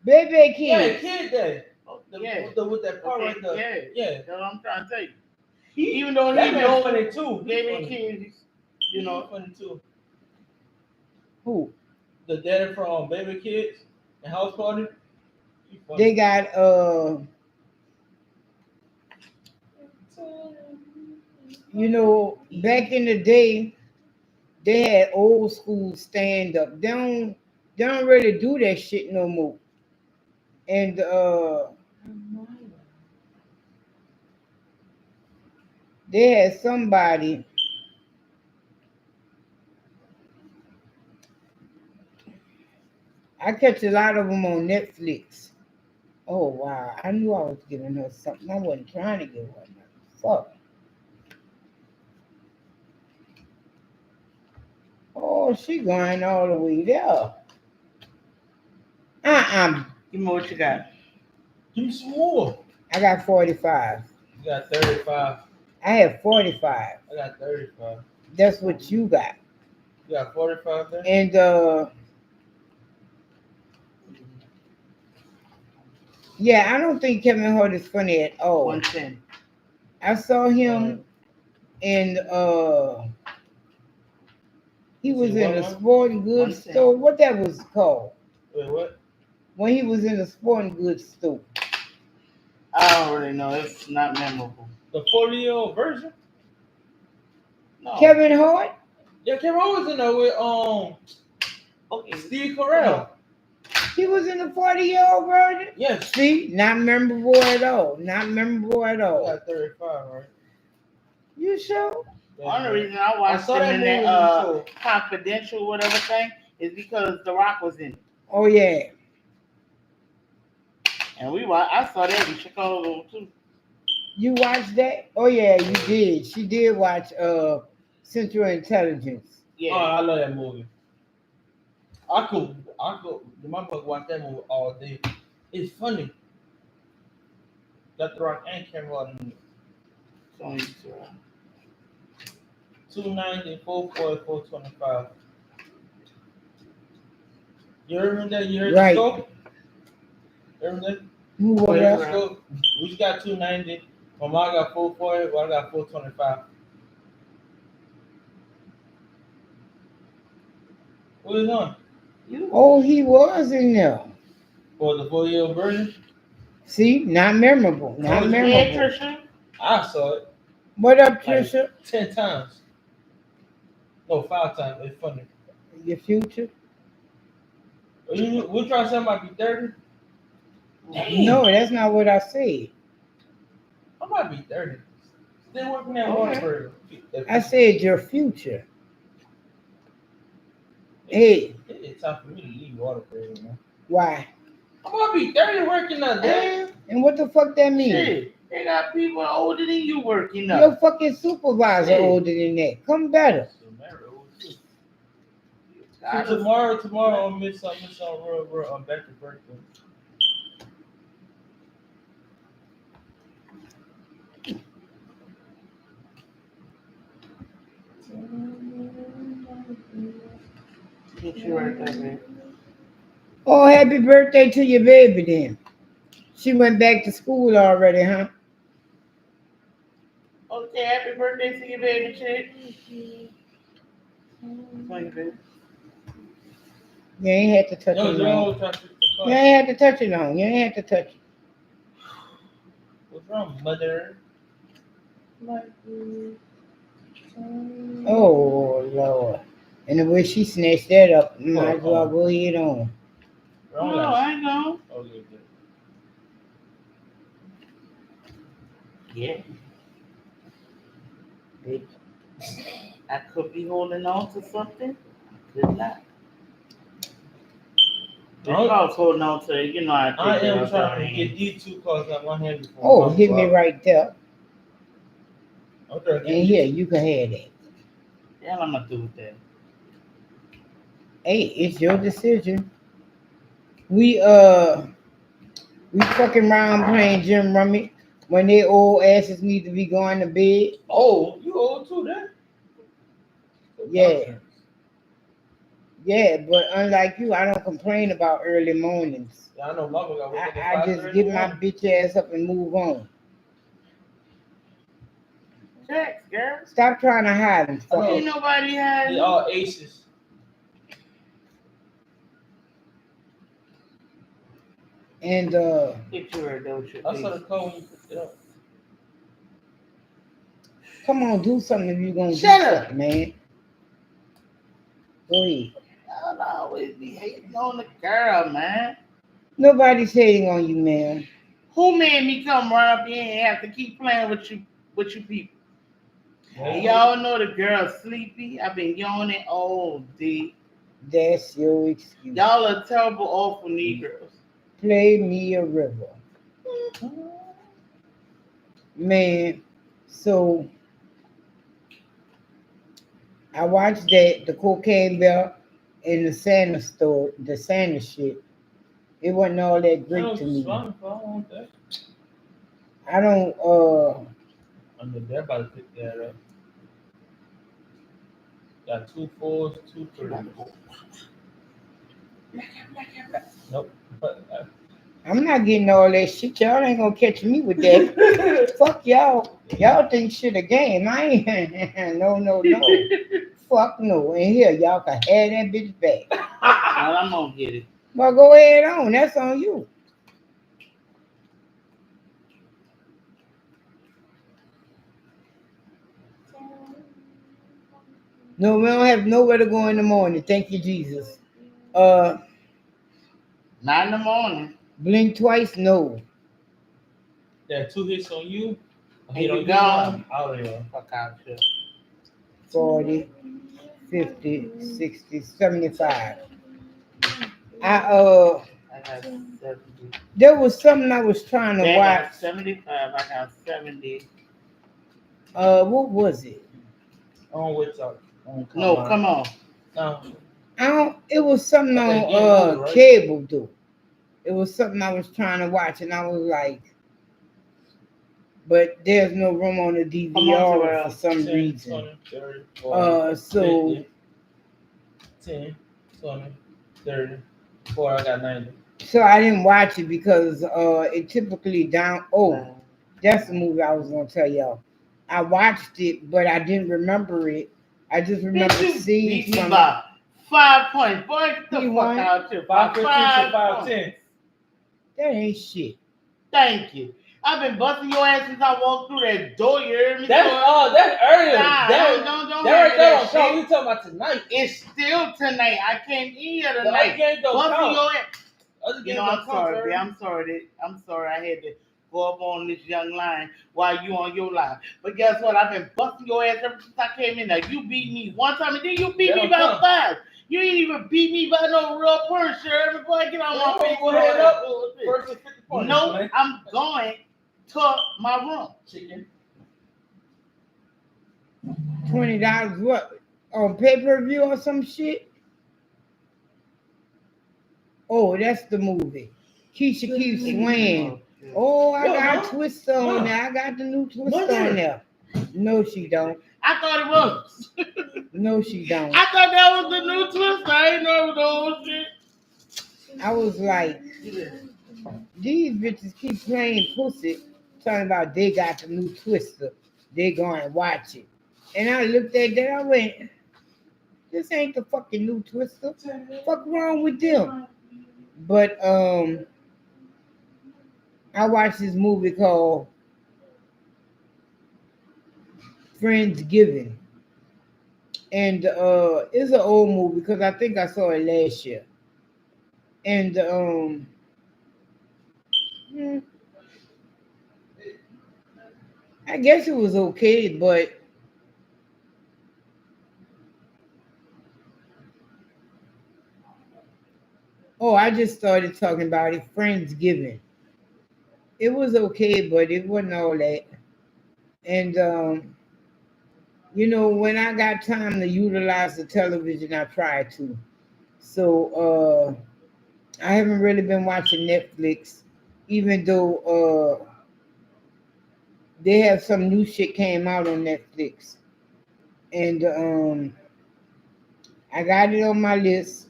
B: Baby
C: Yeah,
B: Kids.
C: Kid Day.
A: Oh,
C: The,
A: yeah.
C: with that part right there.
A: Yeah.
C: Yeah.
A: That's what I'm trying to tell you. Even though
C: That
A: he
C: man
A: knows
C: funny too. He
A: Baby
C: funny.
A: Kids, you know.
C: funny too.
B: Who?
C: The daddy from Baby Kids and House Party. He funny.
B: They got you know, back in the day, they had old school stand up. They don't really do that shit no more. And they had somebody. I catch a lot of them on Netflix. Oh wow! I knew I was giving her something. I wasn't trying to give her nothing. Fuck. Oh, she going all the way there.
A: Give me what you got.
C: Give me some more.
B: I got 45.
C: You got 35.
B: I have 45.
C: I got 35.
B: That's what you got.
C: You got 45 there?
B: And yeah, I don't think Kevin Hart is funny at all.
A: 110.
B: I saw him in he was
C: See,
B: in
C: what
B: a
C: one?
B: sporting goods
A: 110.
B: store. What that was called?
C: Wait, what?
B: When he was in the sporting goods store.
A: I don't really know. It's not memorable.
C: The 40-year-old version?
A: No.
B: Kevin Hart?
C: Yeah, Kevin Hart was in there with
A: Okay.
C: Steve Carell.
B: He was in the 40-year-old version?
C: Yes.
B: See, not memorable at all. Not memorable at
C: I
B: all.
C: got 35, right?
B: You sure?
C: Yeah,
A: Only reason I watched
C: saw
A: him
C: that
A: in
C: movie
A: that
C: before.
A: Confidential whatever thing is because The Rock was in it.
B: Oh yeah.
A: And I saw that in Chicago too.
B: You watched that? Oh yeah, you did. She did watch Central Intelligence.
C: Oh,
A: Yeah.
C: I love that movie. I could, my mother watch that movie all day. It's funny. Got The Rock and Kevin Hart in it.
A: It's only
C: 290, 440, 425. You remember that? You heard
B: Right.
C: the scope? Remember that?
B: Who was
A: Wait,
B: that?
A: right.
C: Scope? We got 290. My mom got 440, but I got 425. What is on?
A: you.
B: Oh, he was in there.
C: For the 4-year version?
B: See, not memorable. Not
C: Oh,
A: Hey,
B: memorable.
A: Trisha.
C: I saw it
B: What up,
C: like
B: Trisha?
C: 10 times. No, 5 times. It's funny.
B: Your future?
C: We're trying to say I might be 30. Dang.
B: No, that's not what I said.
C: I might be 30. Still working at
A: Okay.
C: Whataburger.
B: I said your future. Hey,
C: It's time for me to leave Whataburger, man.
B: why?
C: I might be 30 working that day.
B: And what the fuck that mean?
A: Shit, they got people older than you working up.
B: Your fucking supervisor
A: Shit.
B: older than that. Come better.
C: So tomorrow I'll miss on real Becky's birthday.
A: Get you right there, man.
B: Oh, happy birthday to your baby then. She went back to school already, huh?
A: Okay, happy birthday to your baby chick. Thank you.
B: You ain't had to touch
C: No,
B: it
C: they're
B: long.
C: all trying to fix the
B: You
C: car.
B: ain't had to touch it long. You ain't had to touch it.
C: What's wrong, mother?
B: Oh, Lord. And the way she snatched that up, might as well go ahead on.
C: Wrong
A: No,
C: last.
A: I ain't going.
C: Oh, good.
A: Yeah. Bitch. I could be holding on to something. I could not. If I was holding on to it, you know, I
C: I
A: take it
C: am
A: out
C: trying
A: your
C: to get
A: hand.
C: these 2 cars out my hand before.
B: Oh,
C: my
B: hit me
C: car.
B: right there.
C: I'm trying to get
B: And
C: these
B: here, you can have that.
A: The hell I'm gonna do with that?
B: Hey, it's your decision. We fucking around playing Jim Rummy when their old asses need to be going to bed.
C: Oh, you old too, then?
B: Yeah. Yeah, but unlike you, I don't complain about early mornings.
C: Yeah, I know mama got wake up at
B: I just
C: 5:30
B: get
C: in the
B: my
C: morning.
B: bitch ass up and move on.
A: Checks, girl.
B: Stop trying to hide them.
C: I know.
A: Ain't nobody had.
C: They all aces.
B: And
A: Get you right there with your
C: I saw the
A: face.
C: car when you picked it up.
B: come on, do something if you're gonna
A: Shut
B: do
A: up.
B: something, man. Go ahead.
A: I'll always be hating on the girl, man.
B: Nobody's hating on you, man.
A: Who made me come run up here and have to keep playing with you people? And
C: Yeah.
A: y'all know the girl sleepy. I've been yawning all day.
B: That's your excuse.
A: Y'all are terrible, awful Negroes.
B: Play me a river. Man, so I watched the Cocaine Bell and the Santa store, the Santa shit. It wasn't all that great to me. I don't
C: I know they're about to pick that up. Got 2 4s, 2 3s. Nope.
B: I'm not getting all that shit. Y'all ain't gonna catch me with that. Fuck y'all. Y'all think shit a game. I ain't no. Fuck no. And here, y'all can have that bitch back.
A: Well, I'm gonna get it.
B: Well, go ahead on. That's on you. No, we don't have nowhere to go in the morning. Thank you, Jesus.
A: Not in the morning.
B: Blink twice? No.
C: Yeah, 2 hits on you. A
A: And
C: hit
A: you
C: on you.
A: gone.
C: I'm out of here.
A: Fuck out here.
B: 40, 50, 60, 75. I
A: I got 70.
B: there was something I was trying to
A: They
B: watch.
A: got 75. I got 70.
B: What was it?
C: On what's up?
A: No, come on.
C: No.
B: I don't. It was something
C: Okay,
B: on
C: yeah, right.
B: cable though. It was something I was trying to watch, and I was like, but there's no room on the
A: Come on,
B: DVR
A: Terrell.
B: for some
C: 10,
B: reason.
C: 20, 30, 40,
B: So
C: 50, 10, 20, 30, 4, I got 90.
B: so I didn't watch it because it typically down. Oh, that's the movie I was gonna tell y'all. I watched it, but I didn't remember it. I just remember
A: Bitch, you
B: scenes
A: beat me
B: from it.
A: by 5 points. Boy, get the
B: He
A: fuck
B: won.
A: out here.
C: 5 15 to 5
A: points.
C: 10.
B: That ain't shit.
A: Thank you. I've been busting your ass since I walked through that door. You hear me?
C: That's earlier.
A: Nah,
C: that
A: don't
C: that right
A: handle
C: there
A: that
C: don't count.
A: shit.
C: We talking about tonight.
A: It's still tonight. I came in here
C: The
A: tonight.
C: other game don't
A: Busting
C: count.
A: your ass.
C: Other
A: You
C: games
A: know,
C: don't
A: I'm
C: count,
A: sorry,
C: sir.
A: babe. I'm sorry. I had to go up on this young line while you on your line. But guess what? I've been busting your ass ever since I came in. Now you beat me one time, and then you beat
C: That
A: me
C: don't
A: about
C: count.
A: 5. You ain't even beat me by no real point, sure. Before I get on my face,
C: Go
A: and all
C: ahead
A: that
C: up.
A: bullshit.
C: First and 50 points.
A: No,
C: man.
A: I'm going to my room.
C: Chicken.
B: $20 what? On pay-per-view or some shit? Oh, that's the movie. Keisha keeps swaying. Oh, I
C: What,
B: got
C: Mom?
B: Twist on
C: Mom?
B: there. I got the new Twist
C: Mother?
B: on there. No, she don't.
A: I thought it was.
B: No, she don't.
A: I thought that was the new twist. I ain't know the old shit.
B: I was like, these bitches keep playing pussy, talking about they got the new Twister. They going to watch it. And I looked at that, I went, this ain't the fucking new Twister. Fuck wrong with them? But I watched this movie called Friendsgiving. And it's an old movie because I think I saw it last year. And I guess it was okay, but I just started talking about it, Friendsgiving. It was okay, but it wasn't all that. And when I got time to utilize the television, I try to. So I haven't really been watching Netflix, even though they have some new shit came out on Netflix. And I got it on my list,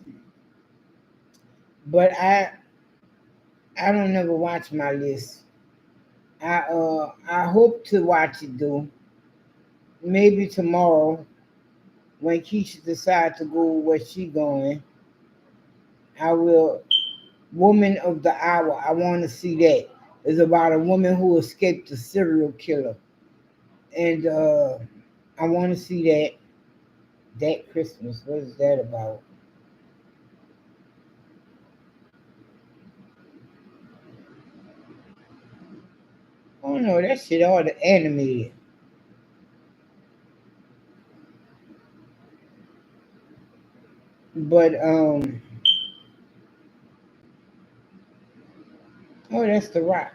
B: but I don't never watch my list. I hope to watch it though. Maybe tomorrow when Keisha decides to go where she going, I will. Woman of the Hour. I want to see that. It's about a woman who escaped a serial killer, and I want to see that. That Christmas. What is that about? Oh no, that shit all the animated. But oh, that's The Rock.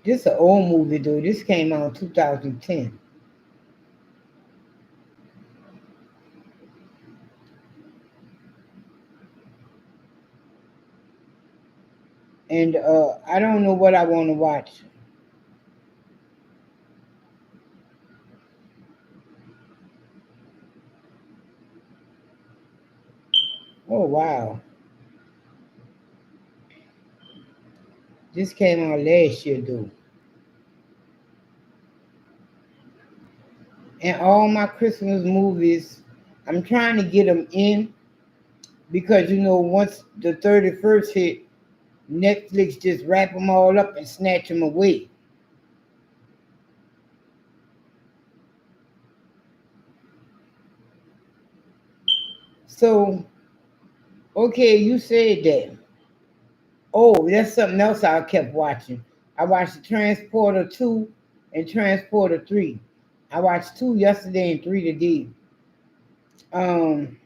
B: This an old movie though. This came out in 2010. And I don't know what I want to watch. Oh wow, this came out last year though. And all my Christmas movies, I'm trying to get them in because once the 31st hit, Netflix just wrap them all up and snatch them away. So, okay, you said that. Oh, that's something else I kept watching. I watched Transporter 2 and Transporter 3. I watched 2 yesterday and 3 today. Um,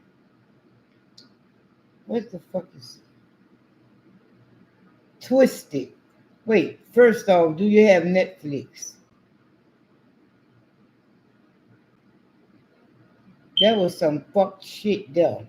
B: what the fuck is Twisted? Wait, first off, do you have Netflix? That was some fuck shit there.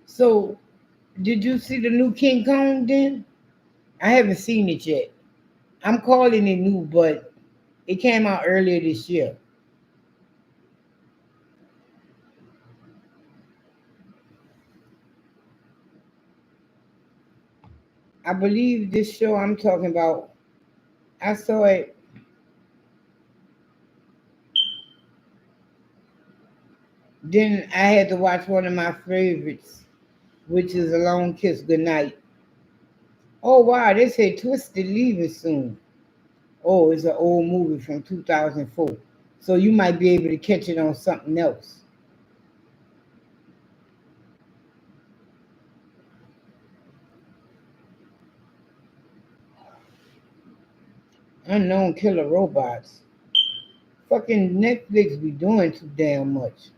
B: So, did you see the new King Kong then? I haven't seen it yet. I'm calling it new, but it came out earlier this year. I believe this show I'm talking about, I saw it, then I had to watch one of my favorites, which is A Long Kiss Goodnight. Oh wow, they say Twisted leaving soon. Oh, it's an old movie from 2004. So you might be able to catch it on something else. Unknown Killer Robots. Fucking Netflix be doing too damn much.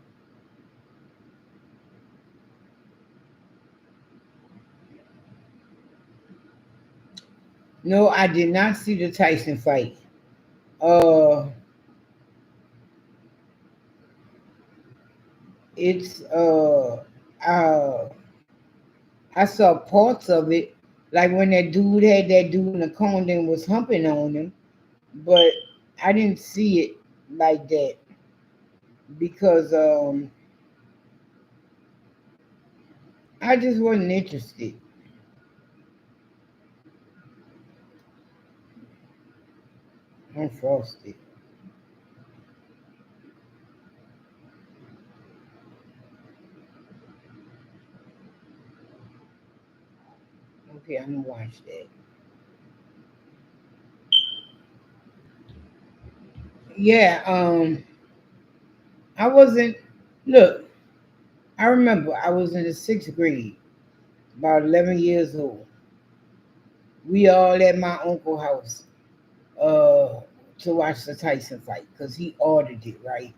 B: No, I did not see the Tyson fight. Uh, it's I saw parts of it, like when that dude had that dude in the cone and was humping on him, but I didn't see it like that because I just wasn't interested. I'm frosted. Okay, I'm gonna watch that. Yeah, I wasn't. Look, I remember I was in the sixth grade, about 11 years old. We all at my uncle's house uh, to watch the Tyson fight because he ordered it, right?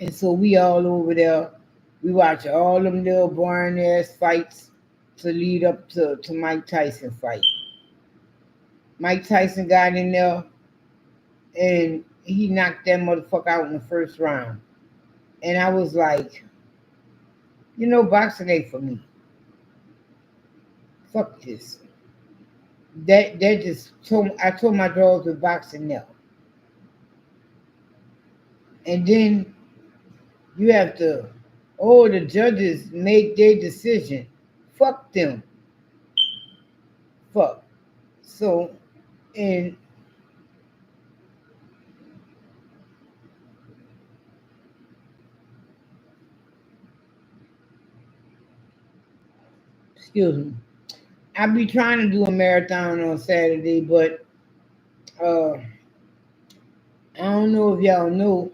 B: And so we all over there. We watch all them little boring ass fights to lead up to Mike Tyson fight. Mike Tyson got in there and he knocked that motherfucker out in the first round. And I was like, boxing ain't for me. Fuck this. That just told I told my drawers with boxing now. And then you have to, oh, the judges make their decision. Fuck them. Fuck. So, and excuse me, I be trying to do a marathon on Saturday, but uh, I don't know if y'all know.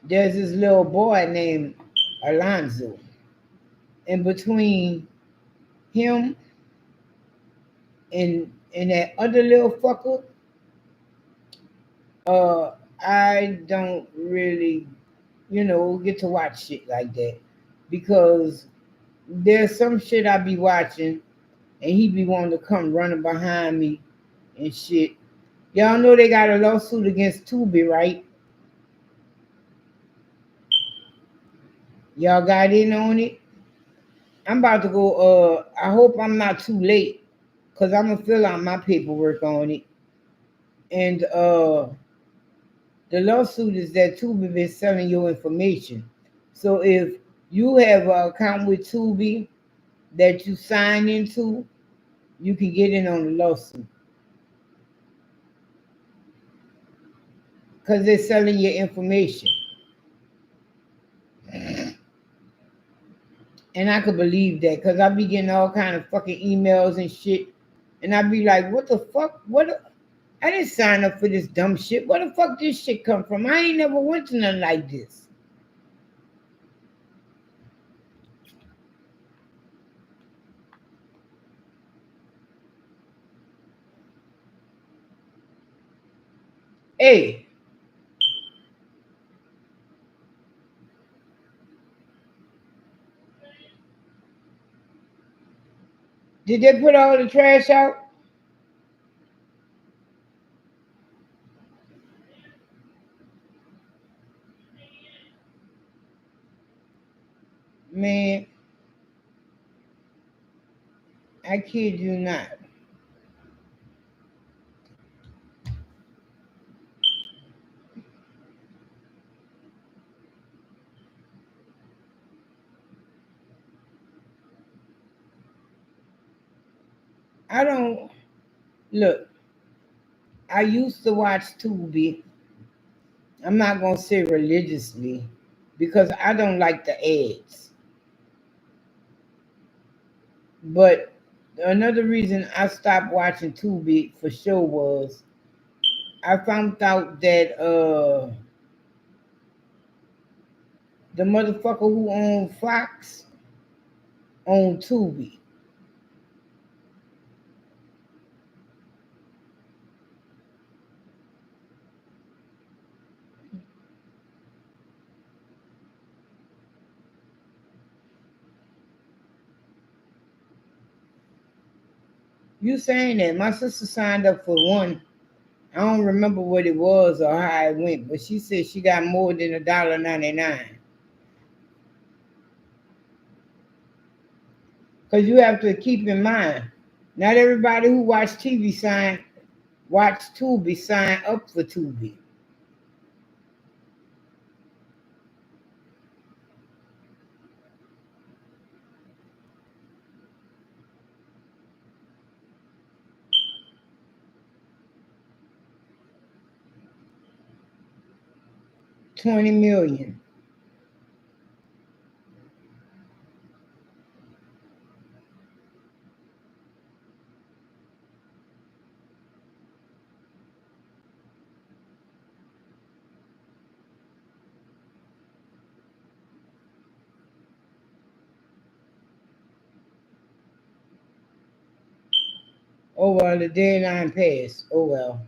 B: There's this little boy named Alonzo, and between him and that other little fucker, I don't really, get to watch shit like that because there's some shit I be watching and he be wanting to come running behind me and shit. Y'all know they got a lawsuit against Tubi, right? Y'all got in on it. I'm about to go. I hope I'm not too late, cause I'm gonna fill out my paperwork on it. And the lawsuit is that Tubi been selling your information. So if you have an account with Tubi that you sign into, you can get in on the lawsuit, cause they're selling your information. And I could believe that, cause I be getting all kind of fucking emails and shit, and I be like, what the fuck? I didn't sign up for this dumb shit. Where the fuck this shit come from? I ain't never went to nothing like this. Hey, did they put all the trash out? Man, I kid you not. I don't look. I used to watch Tubi. I'm not gonna say religiously because I don't like the ads. But another reason I stopped watching Tubi for sure was I found out that the motherfucker who owned Fox owned Tubi. You saying that my sister signed up for one. I don't remember what it was or how it went, but she said she got more than $1.99. Because you have to keep in mind, not everybody who watch Tubi sign up for Tubi. 20 million. Oh well, the deadline passed. Oh well.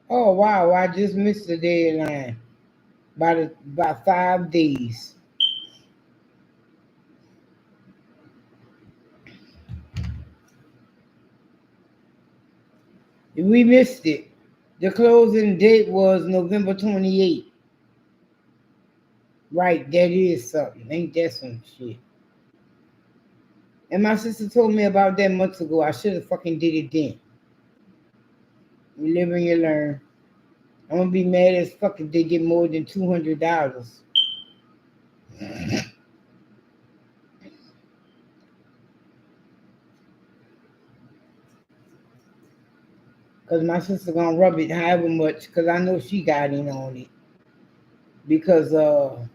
B: Oh wow, I just missed the deadline by 5 days. We missed it. The closing date was November 28th. Right, that is something. Ain't that some shit? And my sister told me about that months ago. I should have fucking did it then. You live and you learn. I'm gonna be mad as fuck if they get more than $200. Cause my sister gonna rub it however much. Cause I know she got in on it. Because no,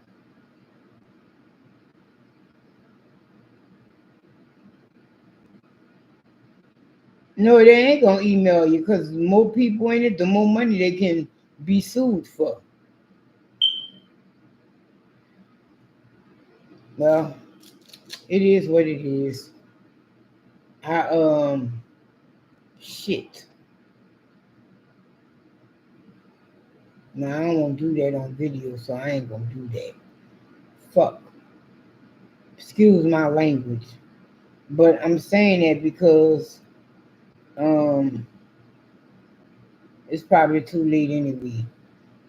B: they ain't gonna email you. Cause the more people in it, the more money they can be sued for. Well, it is what it is. I shit. Now I don't want to do that on video, so I ain't gonna do that. Fuck. Excuse my language, but I'm saying that because um it's probably too late anyway.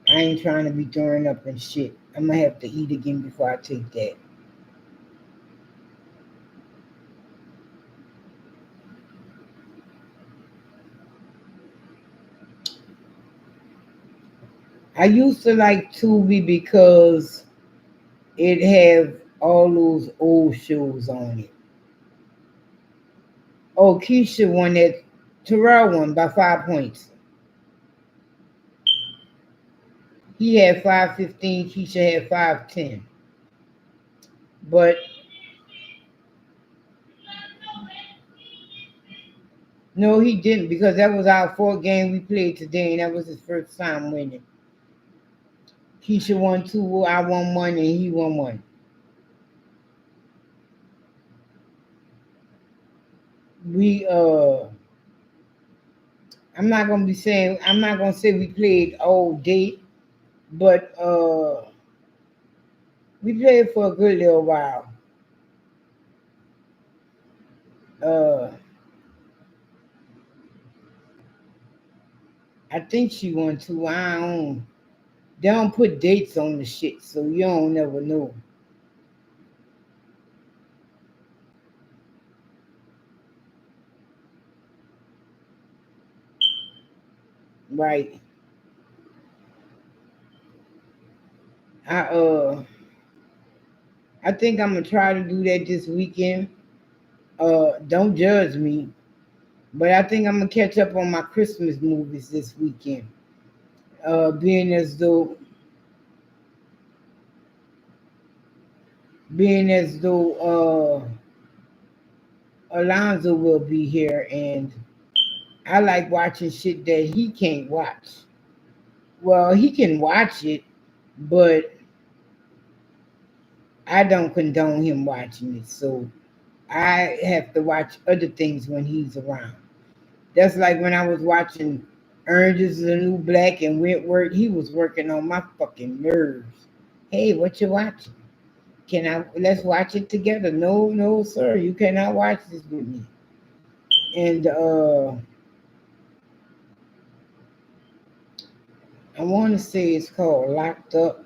B: I ain't trying to be throwing up and shit. I'm gonna have to eat again before I take that. I used to like Tubi because it have all those old shows on it. Oh, Keisha won that. Terrell won by 5 points. He had 515. Keisha had 510. But no, he didn't because that was our fourth game we played today, and that was his first time winning. Keisha won two, I won one, and he won one. We I'm not gonna say we played all day, but We played for a good little while. Uh, I think she won too. I don't. They don't put dates on the shit, so you don't never know. Right. I uh I think I'm gonna try to do that this weekend. Don't judge me, but I think I'm gonna catch up on my Christmas movies this weekend. Being as though Alonzo will be here, and I like watching shit that he can't watch. Well, he can watch it, but I don't condone him watching it. So I have to watch other things when he's around. That's like when I was watching Orange is the New Black and Wentworth. He was working on my fucking nerves. Hey, what you watching? Can I let's watch it together? No, no, sir. You cannot watch this with me. And I want to say it's called Locked Up.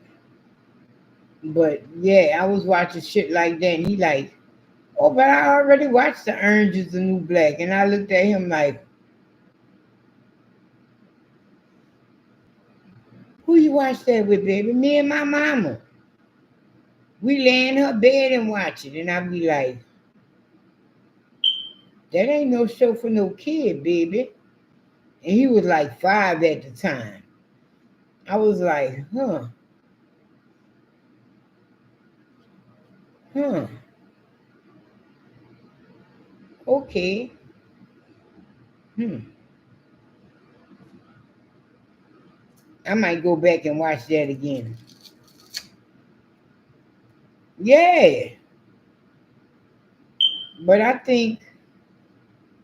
B: But yeah, I was watching shit like that, and he like, oh, but I already watched the Orange is the New Black, and I looked at him like, who you watch that with, baby? Me and my mama. We lay in her bed and watch it, and I be like, that ain't no show for no kid, baby. And he was like 5 at the time. I was like, huh, okay, hmm. I might go back and watch that again. Yeah, but I think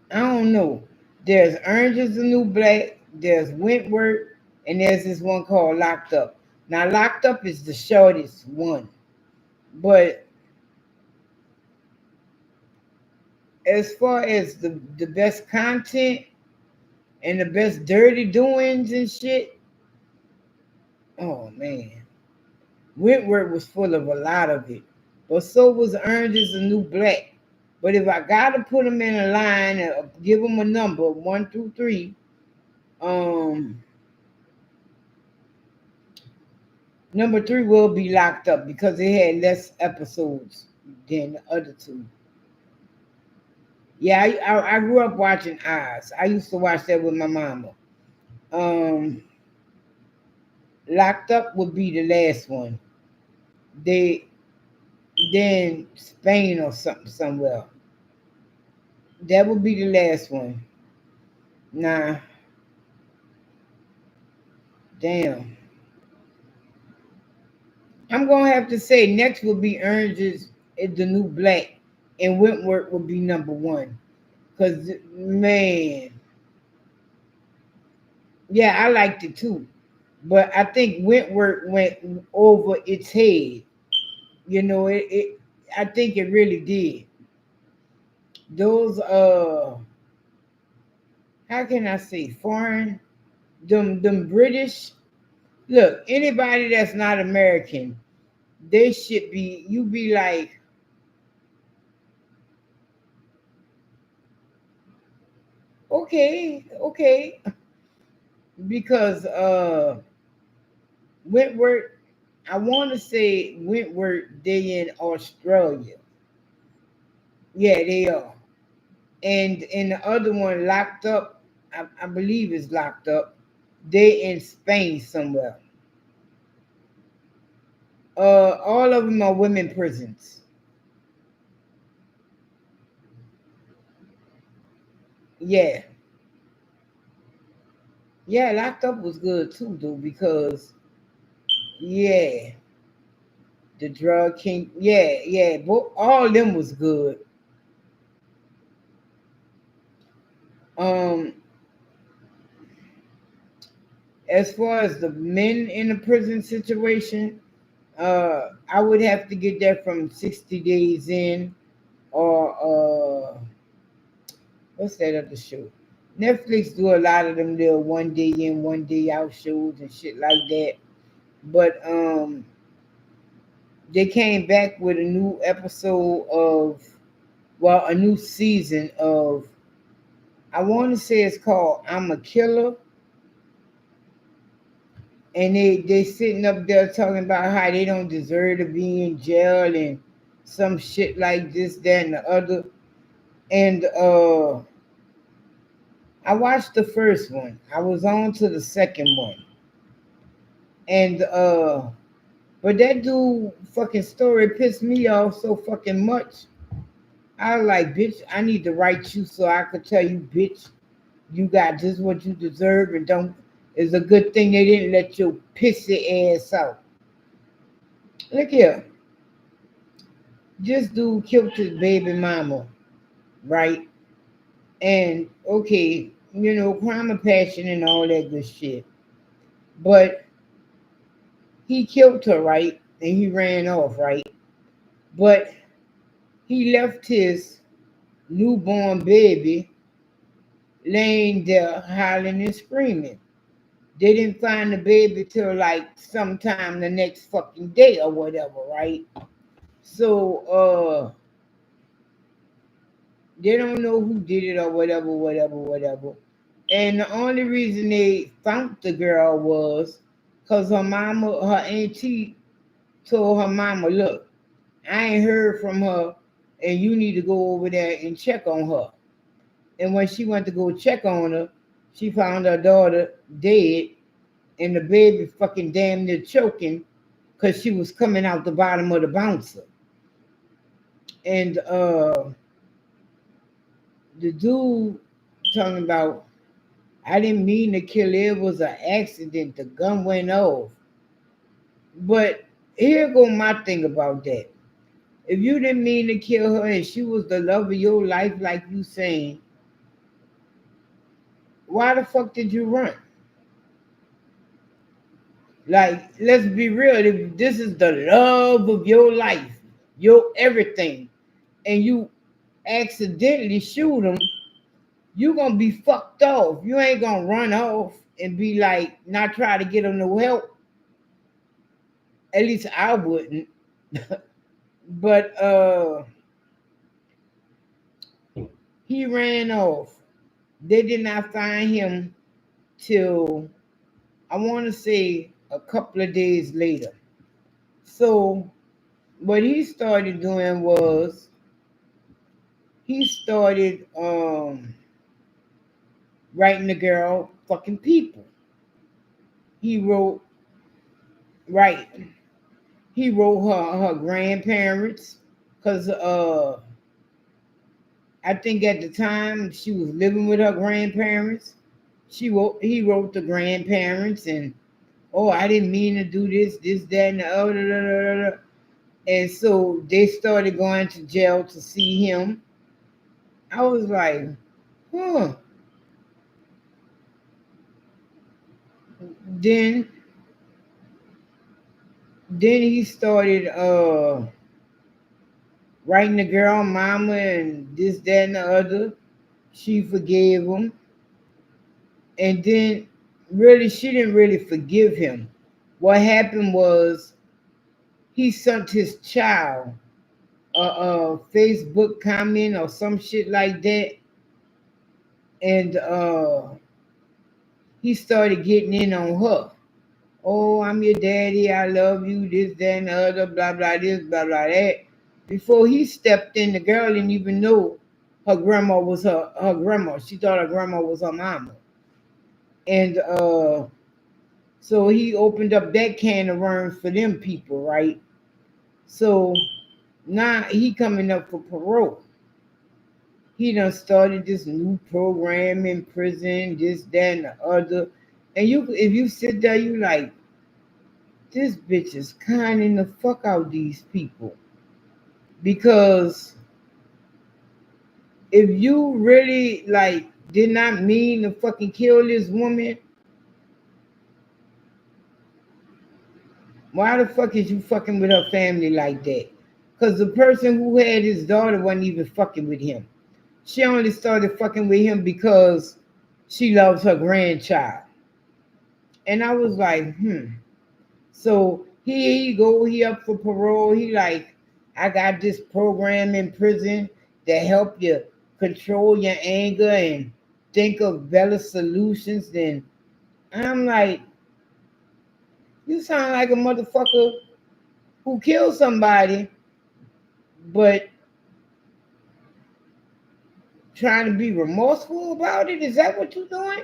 B: I don't know. There's Orange is the New Black, there's Wentworth, and there's this one called Locked Up. Now, Locked Up is the shortest one, but as far as the best content and the best dirty doings and shit, oh man, Wentworth was full of a lot of it, but so was Orange is the New Black. But if I gotta put them in a line, give them a number 1 through 3, um, number 3 will be Locked Up because it had less episodes than the other two. Yeah, I grew up watching Oz. I used to watch that with my mama. Um, Locked Up would be the last one. They then Spain or something somewhere. That would be the last one. Nah, damn. I'm gonna have to say next will be Orange is the New Black, and Wentworth will be number 1. Cause man, yeah, I liked it too. But I think Wentworth went over its head. It I think it really did. Those how can I say foreign? Them British. Look, anybody that's not American, they should be you be like, okay, okay. Because Wentworth, I wanna say Wentworth, they in Australia. Yeah, they are. And the other one Locked Up, I believe is Locked Up. They in Spain somewhere. All of them are women prisons. Yeah, yeah. Locked Up was good too, though, because yeah, the drug king. Yeah, yeah. But all of them was good. Um, as far as the men in the prison situation, I would have to get that from 60 Days In or what's that other show? Netflix do a lot of them little 1 day in, 1 day out shows and shit like that. But they came back with a new episode of, well, a new season of, I want to say it's called I'm a Killer. And they sitting up there talking about how they don't deserve to be in jail and some shit like this, that, and the other. And I watched the first one. I was on to the second one. And but that dude fucking story pissed me off so fucking much. I was like, bitch, I need to write you so I could tell you, bitch, you got just what you deserve, and don't. It's a good thing they didn't let your pissy ass out. Look here, this dude killed his baby mama, right? And okay, you know, crime of passion and all that good shit. But he killed her, right? And he ran off, right? But he left his newborn baby laying there hollering and screaming. They didn't find the baby till like sometime the next fucking day or whatever, right? So they don't know who did it or whatever, whatever, whatever. And the only reason they found the girl was because her mama, her auntie told her mama, look, I ain't heard from her and you need to go over there and check on her. And when she went to go check on her, she found her daughter dead and the baby fucking damn near choking because she was coming out the bottom of the bouncer. And the dude talking about, I didn't mean to kill her, it was an accident, the gun went off. But here go my thing about that. If you didn't mean to kill her and she was the love of your life, like you saying, why the fuck did you run? Like, let's be real. If this is the love of your life, your everything, and you accidentally shoot him, you gonna be fucked off. You ain't gonna run off and be like, not try to get him no help. At least I wouldn't. But he ran off. They did not find him till, I want to say, a couple of days later. So what he started doing was he started writing the girl fucking people. He wrote, right, he wrote her grandparents, because I think at the time she was living with her grandparents. He wrote the grandparents and, oh, I didn't mean to do this, that, and the other. Da, da, da, da. And so they started going to jail to see him. I was like, huh. Then he started writing the girl mama and this, that, and the other. She forgave him. And then really she didn't really forgive him. What happened was he sent his child a Facebook comment or some shit like that. And he started getting in on her. Oh, I'm your daddy, I love you, this, that, and the other, blah, blah, this, blah, blah, that. Before he stepped in, the girl didn't even know her grandma was her grandma. She thought her grandma was her mama. And so he opened up that can of worms for them people, right? So now he coming up for parole. He done started this new program in prison, this, that, and the other. And if you sit there, you like, this bitch is conning the fuck out these people. Because if you really like did not mean to fucking kill this woman, Why the fuck is you fucking with her family like that? Because the person who had his daughter wasn't even fucking with him. She only started fucking with him because she loves her grandchild. And I was like, So here he go, he up for parole. He like, I got this program in prison that help you control your anger and think of better solutions. Then I'm like, you sound like a motherfucker who killed somebody, but trying to be remorseful about it. Is that what you're doing?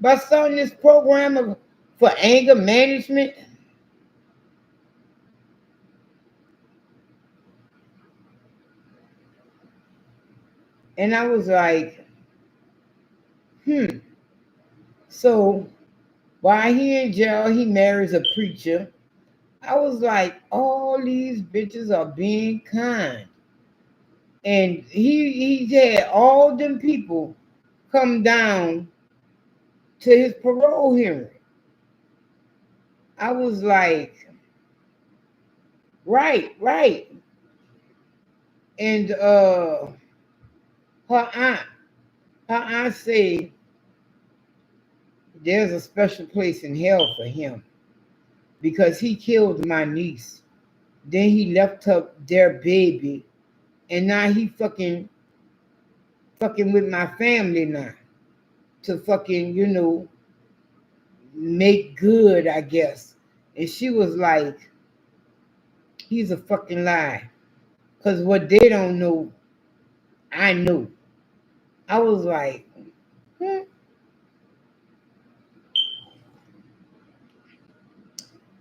B: By starting this program for anger management? And I was like, So while he in jail, he marries a preacher. I was like, all these bitches are being kind. And he had all them people come down to his parole hearing. I was like, right. And her aunt, her aunt said there's a special place in hell for him because he killed my niece. Then he left her their baby, and now he fucking with my family now to fucking, make good, I guess. And she was like, he's a fucking lie. Because what they don't know, I know. I was like, hmm.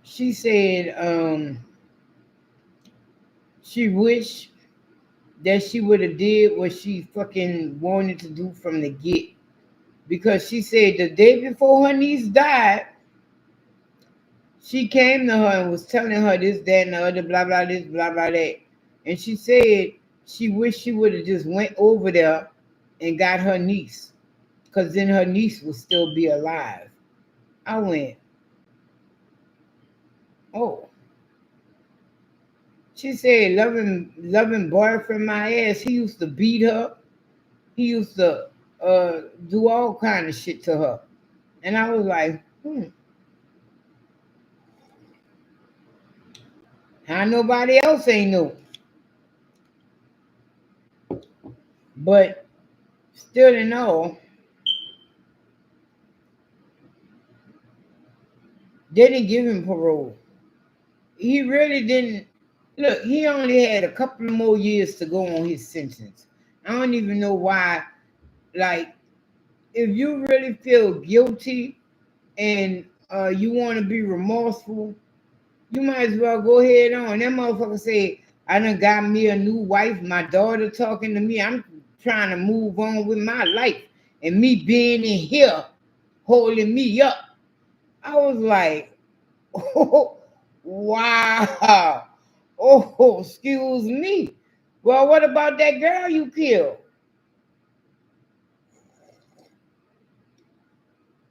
B: She said she wished that she would have did what she fucking wanted to do from the get. Because she said the day before her niece died, she came to her and was telling her this, that, and the other, blah, blah, this, blah, blah, that. And she said she wished she would have just went over there and got her niece. Because then her niece would still be alive. I went, oh. She said, loving boyfriend my ass. He used to beat her. He used to do all kind of shit to her. And I was like, how nobody else ain't know. But still in all, they didn't give him parole. He really didn't. Look, he only had a couple more years to go on his sentence. I don't even know why. Like, if you really feel guilty and you want to be remorseful, you might as well go ahead on. That motherfucker say, I done got me a new wife, my daughter talking to me. I'm trying to move on with my life. And me being in here holding me up. I was like, oh, wow. Oh, excuse me. Well, what about that girl you killed?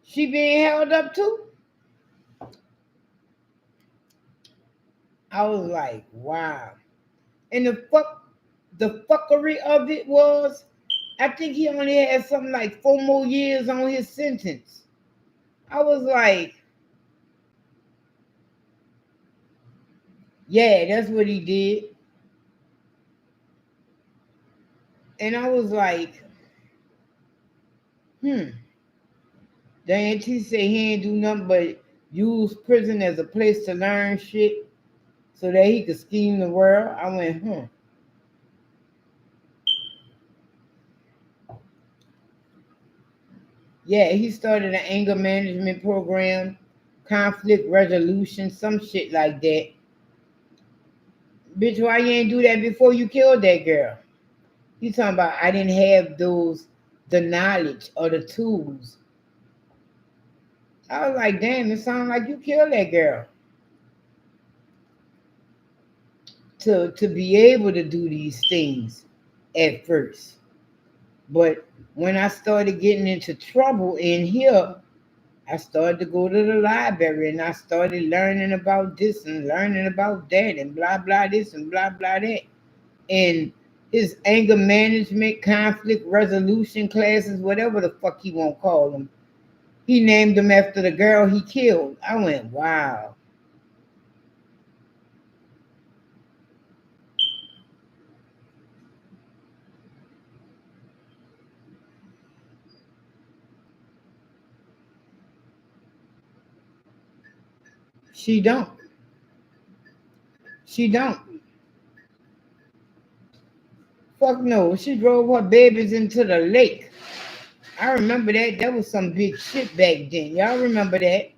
B: She being held up too? I was like, wow. And the fuckery of it was, I think he only had something like 4 more years on his sentence. I was like, yeah, that's what he did. And I was like, the auntie said he ain't do nothing but use prison as a place to learn shit so that he could scheme the world. I went, Yeah, he started an anger management program, conflict resolution, some shit like that. Bitch, why you ain't do that before you killed that girl? He talking about I didn't have the knowledge or the tools. I was like, damn, it sounds like you killed that girl. To be able to do these things at first. But when I started getting into trouble in here, I started to go to the library and I started learning about this and learning about that and blah blah this and blah blah that. And his anger management, conflict resolution classes, whatever the fuck he won't call them. He named them after the girl he killed. I went, wow. She don't. She don't. Fuck no. She drove her babies into the lake. I remember that. That was some big shit back then. Y'all remember that?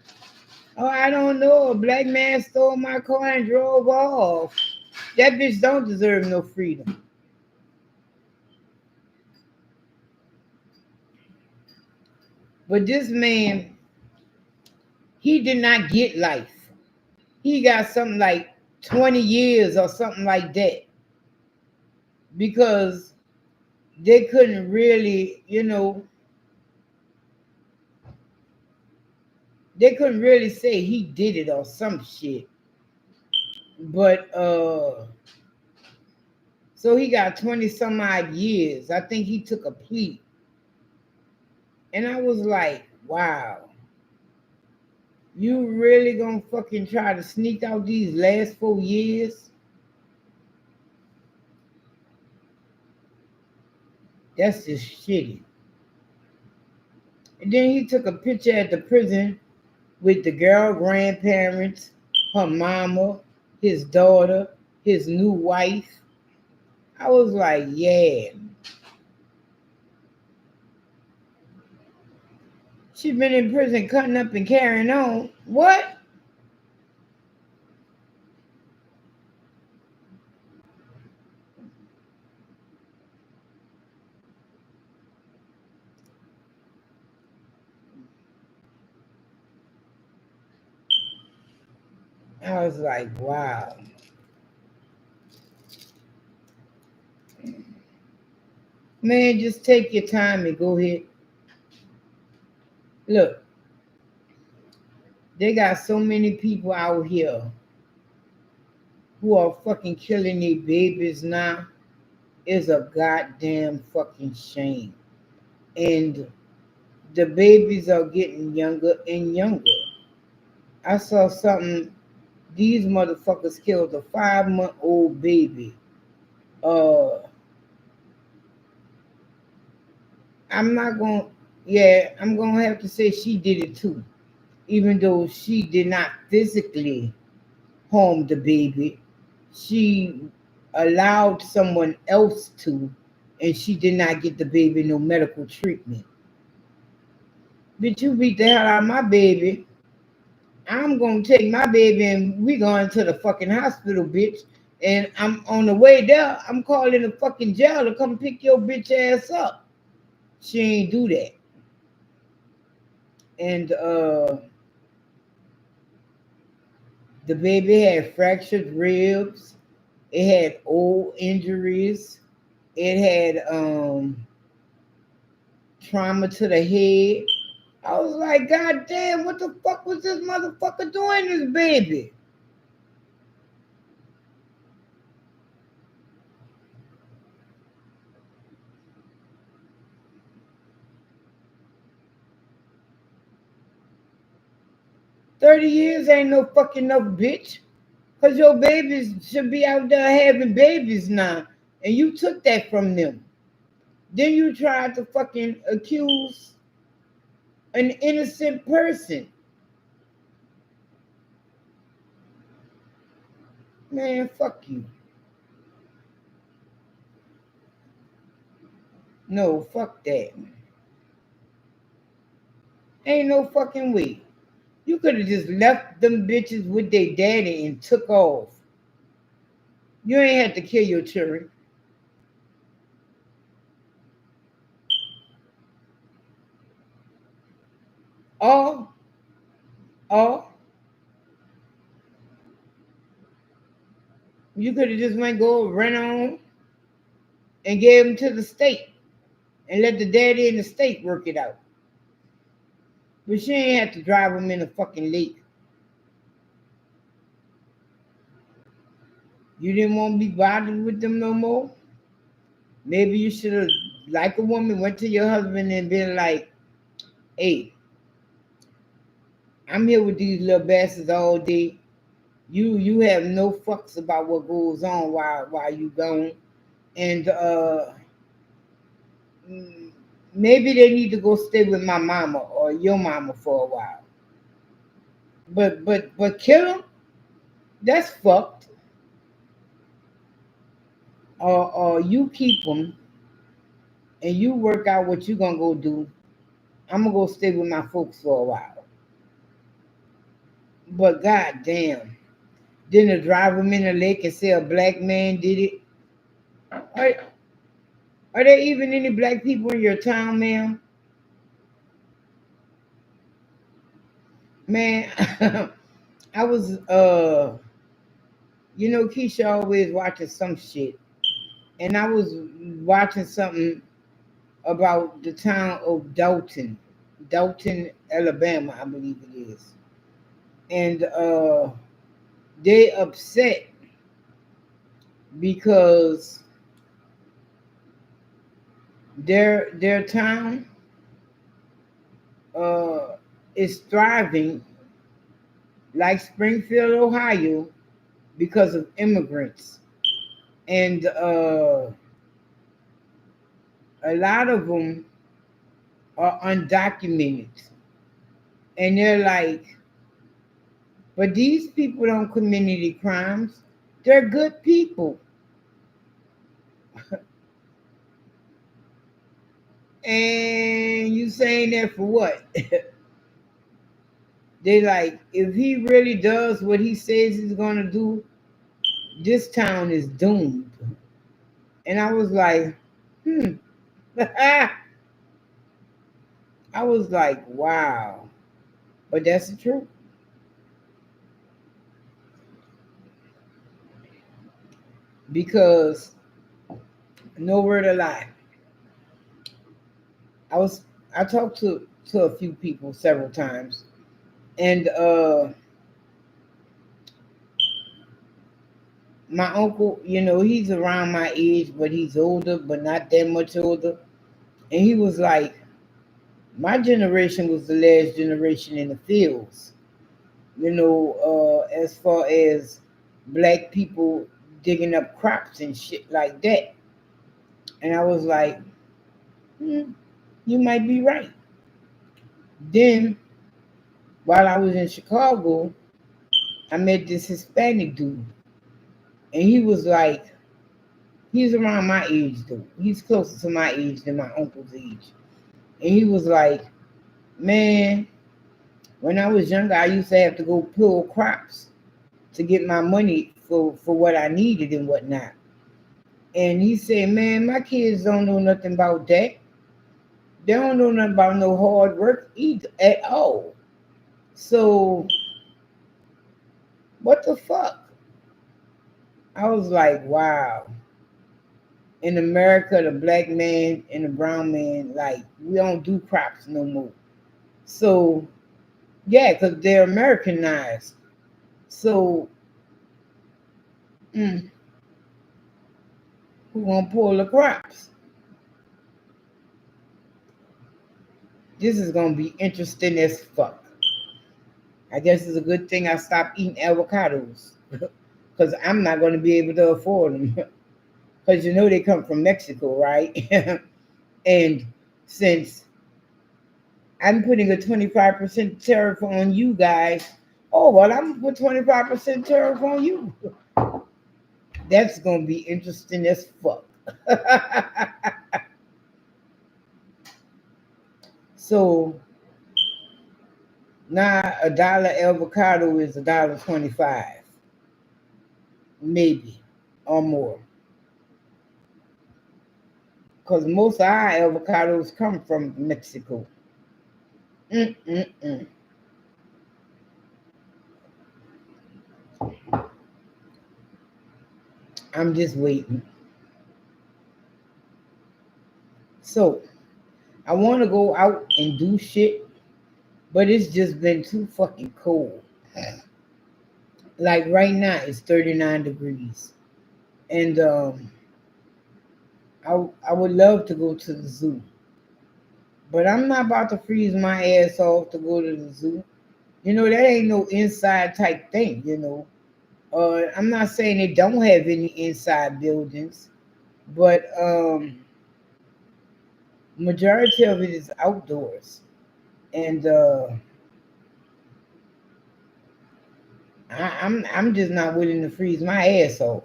B: Oh, I don't know. A black man stole my car and drove off. That bitch don't deserve no freedom. But this man, he did not get life. He got something like 20 years or something like that. Because they couldn't really, they couldn't really say he did it or some shit. But so he got 20 some odd years. I think he took a plea. And I was like, wow. You really gonna fucking try to sneak out these last 4 years? That's just shitty. And then he took a picture at the prison with the girl grandparents, her mama, his daughter, his new wife. I was like, yeah. She been in prison cutting up and carrying on. What? I was like, wow. Man, just take your time and go ahead. Look, they got so many people out here who are fucking killing their babies now. It's a goddamn fucking shame. And the babies are getting younger and younger. I saw something, these motherfuckers killed a 5-month-old baby. I'm not going to, yeah, I'm going to have to say she did it too. Even though she did not physically harm the baby, she allowed someone else to, and she did not get the baby no medical treatment. Bitch, you beat the hell out of my baby. I'm going to take my baby and we going to the fucking hospital, bitch. And I'm on the way there, I'm calling the fucking jail to come pick your bitch ass up. She ain't do that. And the baby had fractured ribs. It had old injuries. It had trauma to the head. I was like, God damn, what the fuck was this motherfucker doing to this baby? $30 ain't no fucking no bitch. Because your babies should be out there having babies now. And you took that from them. Then you tried to fucking accuse an innocent person. Man, fuck you. No, fuck that. Ain't no fucking way. You could have just left them bitches with their daddy and took off. You ain't had to kill your children. Or you could have just went go run on and gave them to the state and let the daddy and the state work it out. But she ain't have to drive them in a fucking lake. You didn't want to be bothered with them no more? Maybe you should have, like a woman, went to your husband and been like, hey, I'm here with these little bastards all day. You have no fucks about what goes on while you gone. And mm, maybe they need to go stay with my mama or your mama for a while. But kill them? That's fucked. Or you keep them and you work out what you gonna go do. I'm gonna go stay with my folks for a while. But goddamn, didn't drive them in the lake and say a black man did it? Are, are there even any black people in your town, ma'am? Man, I was Keisha always watching some shit. And I was watching something about the town of Dalton, Alabama, I believe it is. And they upset because their town uh, is thriving like Springfield, Ohio, because of immigrants, and a lot of them are undocumented, and they're like, but these people don't commit any crimes. They're good people. And you saying that for what? They like, if he really does what he says he's gonna do, this town is doomed. And I was like, hmm. I was like, wow. But that's the truth. Because nowhere to lie. I talked to a few people several times, and my uncle, he's around my age, but he's older, but not that much older. And he was like, my generation was the last generation in the fields, as far as black people digging up crops and shit like that. And I was like, hmm, you might be right. Then, while I was in Chicago, I met this Hispanic dude, and he was like, he's around my age though. He's closer to my age than my uncle's age. And he was like, man, when I was younger, I used to have to go pull crops to get my money for what I needed and whatnot. And he said, man, my kids don't know nothing about that. They don't know nothing about no hard work either at all. So what the fuck? I was like, wow. In America, the black man and the brown man, like, we don't do crops no more. So yeah, because they're Americanized. So who gonna pull the crops? This is gonna be interesting as fuck. I guess it's a good thing I stopped eating avocados because I'm not gonna be able to afford them. Because they come from Mexico, right? And since I'm putting a 25% tariff on you guys, oh well, I'm gonna put 25% tariff on you. That's gonna be interesting as fuck. So now a dollar avocado is $1.25, maybe, or more. Because most of our avocados come from Mexico. Mm-mm-mm. I'm just waiting. So I want to go out and do shit, but it's just been too fucking cold. Like right now, it's 39 degrees, and I would love to go to the zoo, but I'm not about to freeze my ass off to go to the zoo. You know, that ain't no inside type thing, you know. I'm not saying they don't have any inside buildings, but majority of it is outdoors. And I'm just not willing to freeze my ass off.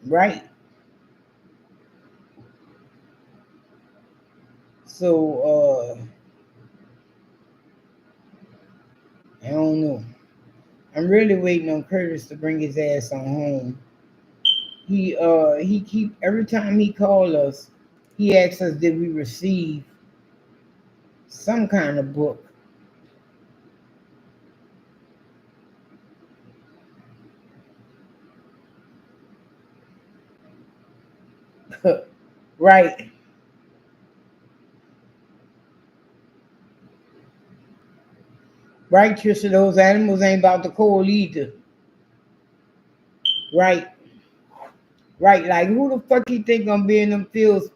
B: Right. So I don't know. I'm really waiting on Curtis to bring his ass on home. He keep every time he call us, he asks us did we receive some kind of book. Right. Right, Trisha, those animals ain't about the cold either. Right. Right. Like who the fuck you think gonna be in them fields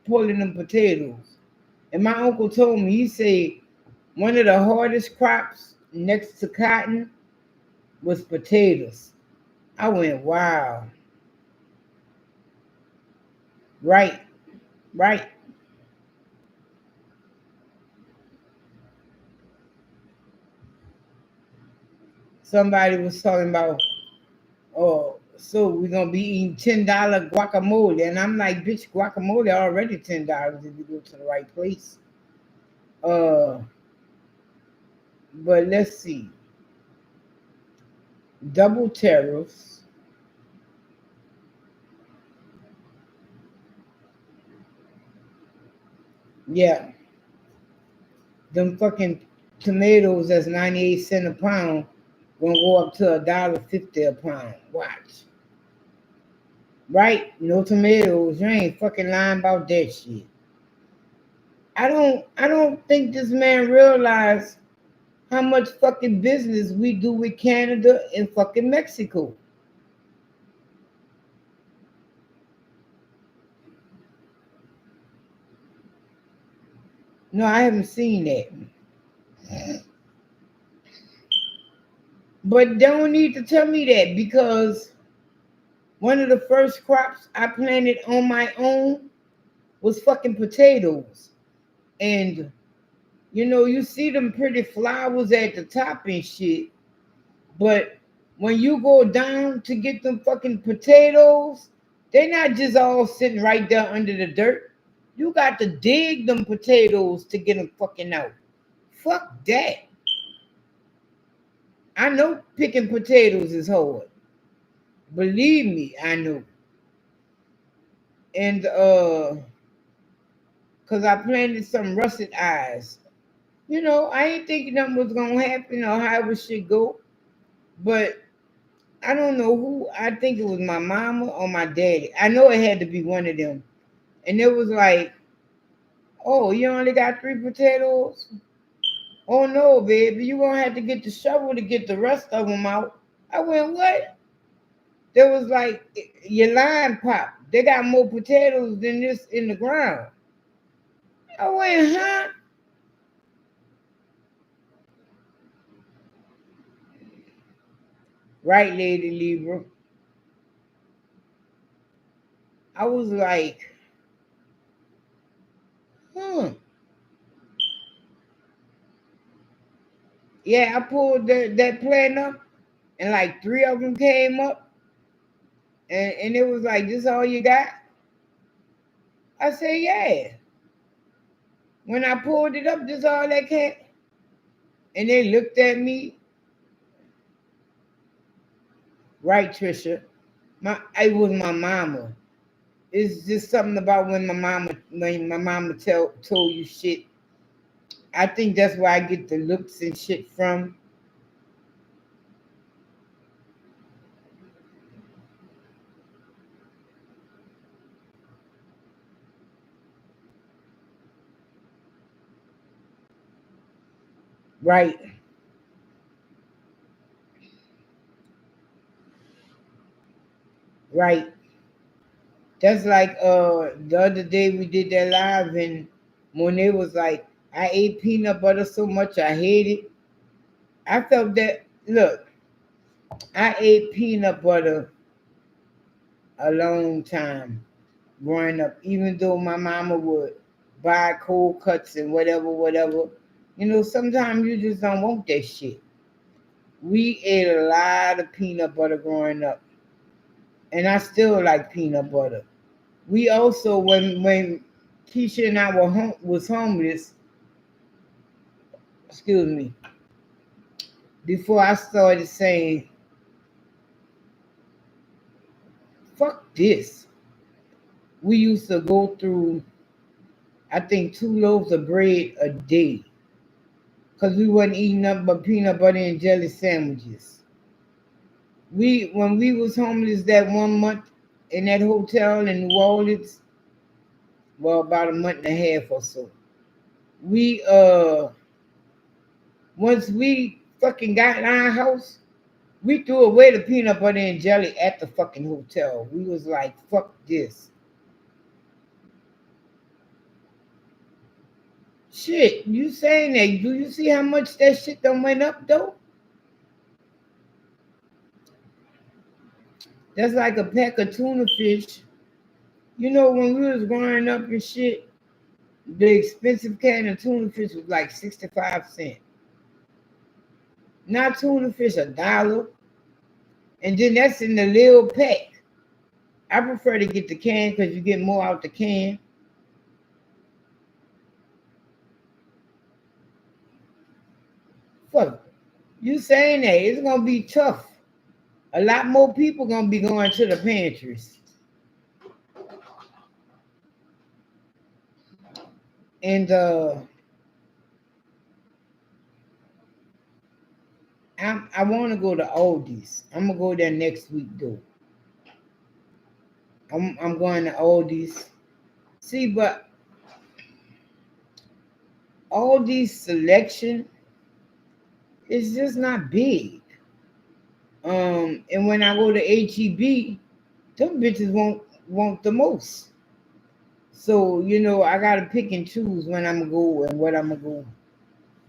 B: pulling them potatoes? And my uncle told me, he said one of the hardest crops next to cotton was potatoes. I went, wow. Right, right. Somebody was talking about, oh, so we're gonna be eating $10 guacamole. And I'm like, bitch, guacamole already $10 if you go to the right place. Uh but let's see. Double tariffs. Yeah. Them fucking tomatoes that's 98 cents a pound gonna go up to $1.50 a pound. Watch. Right? No tomatoes. You ain't fucking lying about that shit. I don't think this man realized how much fucking business we do with Canada and fucking Mexico. No, I haven't seen that. But they don't need to tell me that because one of the first crops I planted on my own was fucking potatoes. And you know, you see them pretty flowers at the top and shit, but when you go down to get them fucking potatoes, they're not just all sitting right there under the dirt. You got to dig them potatoes to get them fucking out. Fuck that. I know picking potatoes is hard. Believe me, I know. And cause I planted some russet eyes. You know, I ain't thinking nothing was gonna happen or how it should go. But I don't know who. I think it was my mama or my daddy. I know it had to be one of them. And it was like, oh, you only got 3 potatoes? Oh no, baby, you gonna have to get the shovel to get the rest of them out. I went, what? There was like your line pop. They got more potatoes than this in the ground. I went, huh? Right, Lady Libra. I was like, hmm. Yeah, I pulled that plant up, and like three of them came up, and it was like, this all you got? I said, yeah. When I pulled it up, this all that came. And they looked at me, right, Trisha? It was my mama. It's just something about when my mama told you shit. I think that's where I get the looks and shit from. Right, right. That's like the other day we did that live and Monet was like, I ate peanut butter so much I hate it. I felt that look, I ate peanut butter a long time growing up, even though my mama would buy cold cuts and whatever, whatever. You know, sometimes you just don't want that shit. We ate a lot of peanut butter growing up, and I still like peanut butter. We also, when Keisha and I was homeless, excuse me, before I started saying, fuck this, we used to go through, I think, 2 loaves of bread a day because we wasn't eating nothing but peanut butter and jelly sandwiches. When we was homeless that 1 month in that hotel in New Orleans, well, about a month and a half or so, we once we fucking got in our house, we threw away the peanut butter and jelly at the fucking hotel. We was like, fuck this. Shit, you saying that? Do you see how much that shit done went up though? That's like a pack of tuna fish. You know, when we was growing up and shit, the expensive can of tuna fish was like 65 cents. Now tuna fish $1, and then that's in the little pack. I prefer to get the can because you get more out the can. Fuck, you saying that it's gonna be tough. A lot more people gonna be going to the pantries, and I want to go to Aldi's. I'm gonna go there next week though. I'm going to Aldi's. See, but Aldi's selection is just not big. And when I go to HEB, them bitches want the most. So you know, I gotta pick and choose when I'm gonna go and what I'm gonna go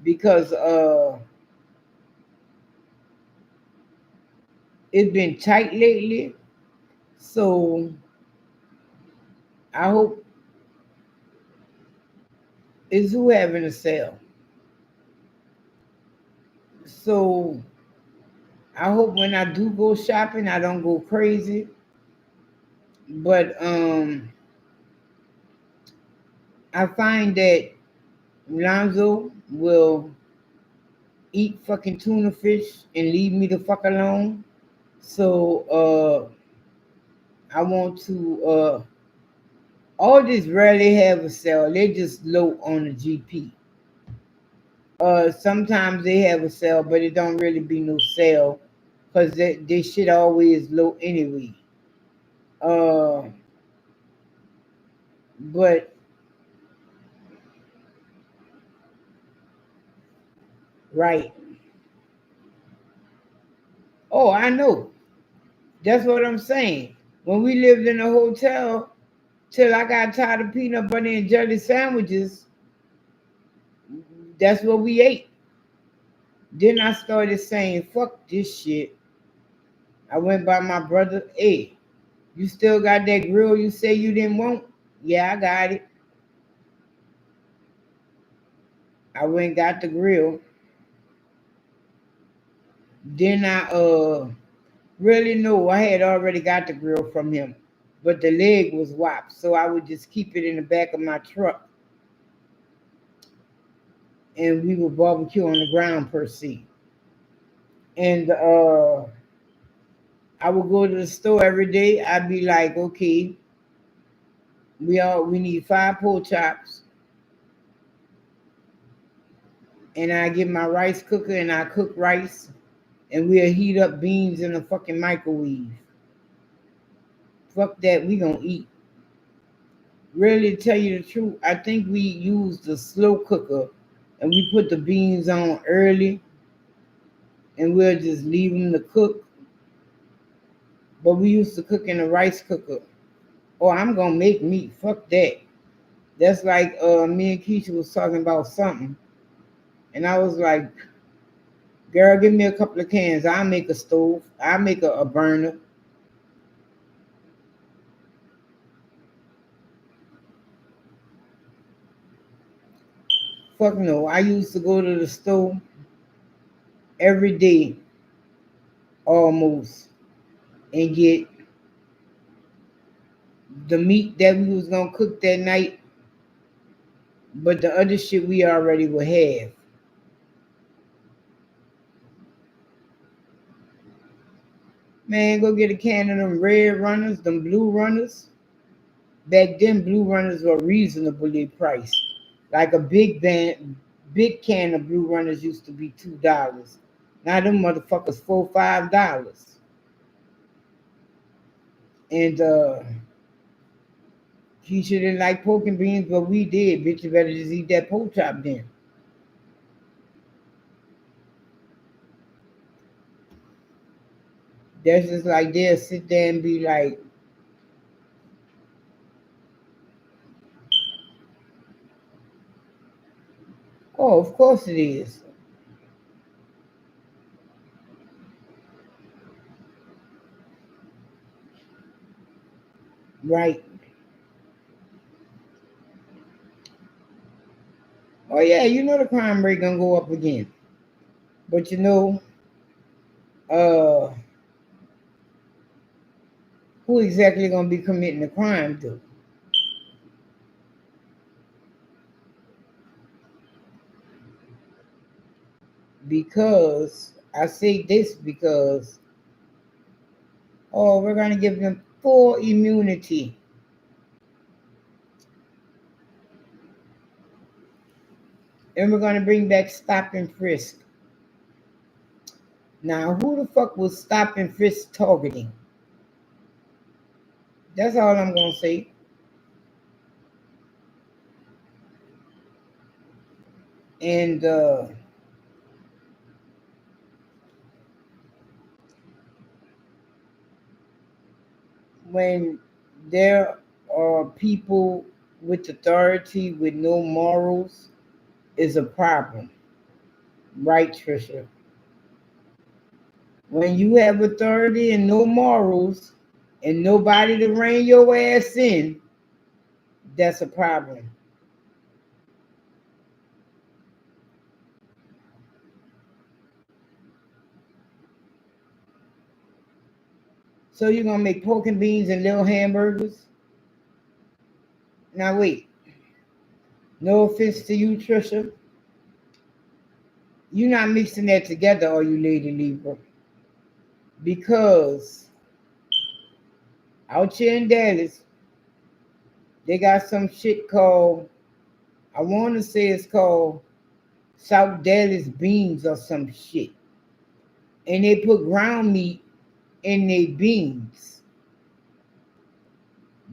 B: because it's been tight lately. So I hope it's who having a sale. So I hope when I do go shopping, I don't go crazy. But I find that Lonzo will eat fucking tuna fish and leave me the fuck alone. So I want to all this rarely have a sale. They just low on the GP. Sometimes they have a sale, but it don't really be no sale because they shit always low anyway. Uh, but right. Oh, I know. That's what I'm saying. When we lived in a hotel, till I got tired of peanut butter and jelly sandwiches, that's what we ate. Then I started saying, fuck this shit. I went by my brother, hey, you still got that grill you say you didn't want? Yeah, I got it. I went and got the grill. Then I really know I had already got the grill from him, but the leg was whopped, so I would just keep it in the back of my truck, and we would barbecue on the ground per se. And I would go to the store every day. I'd be like, okay, we need 5 pork chops, and I get my rice cooker and I cook rice, and we'll heat up beans in the fucking microwave. Fuck that, we gonna eat. Really, to tell you the truth, I think we used the slow cooker and we put the beans on early, and we'll just leave them to cook. But we used to cook in a rice cooker. Oh, I'm gonna make meat. Fuck that. That's like me and Keisha was talking about something, and I was like, "Girl, give me a couple of cans. I'll make a stove. I'll make a burner." Fuck no. I used to go to the store every day almost and get the meat that we was gonna cook that night, but the other shit we already would have. Man, go get a can of them red runners, them blue runners. Back then, blue runners were reasonably priced. Like a big can of blue runners used to be $2. Now them motherfuckers $4, $5. And Keisha didn't like pork and beans, but we did. Bitch, you better just eat that pork chop then. That's just like they'll sit there and be like, oh, of course it is. Right. Oh yeah, you know the crime rate gonna go up again. But you know, uh who exactly gonna be committing the crime though? Because I say this because oh, we're gonna give them full immunity. And we're gonna bring back stop and frisk. Now who the fuck was stop and frisk targeting? That's all I'm gonna say. And when there are people with authority with no morals is a problem. Right, Trisha? When you have authority and no morals and nobody to rein your ass in, that's a problem. So you're gonna make pork and beans and little hamburgers? Now wait, no offense to you, Trisha. You're not mixing that together, are you, Lady Libra? Because out here in Dallas, they got some shit called, I want to say it's called South Dallas beans or some shit. And they put ground meat in their beans.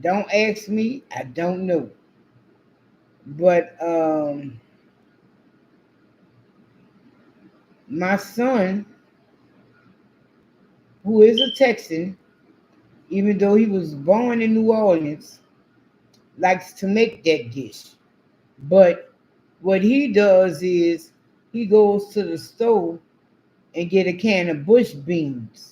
B: Don't ask me, I don't know. But my son, who is a Texan, even though he was born in New Orleans, likes to make that dish. But what he does is he goes to the store and get a can of bush beans.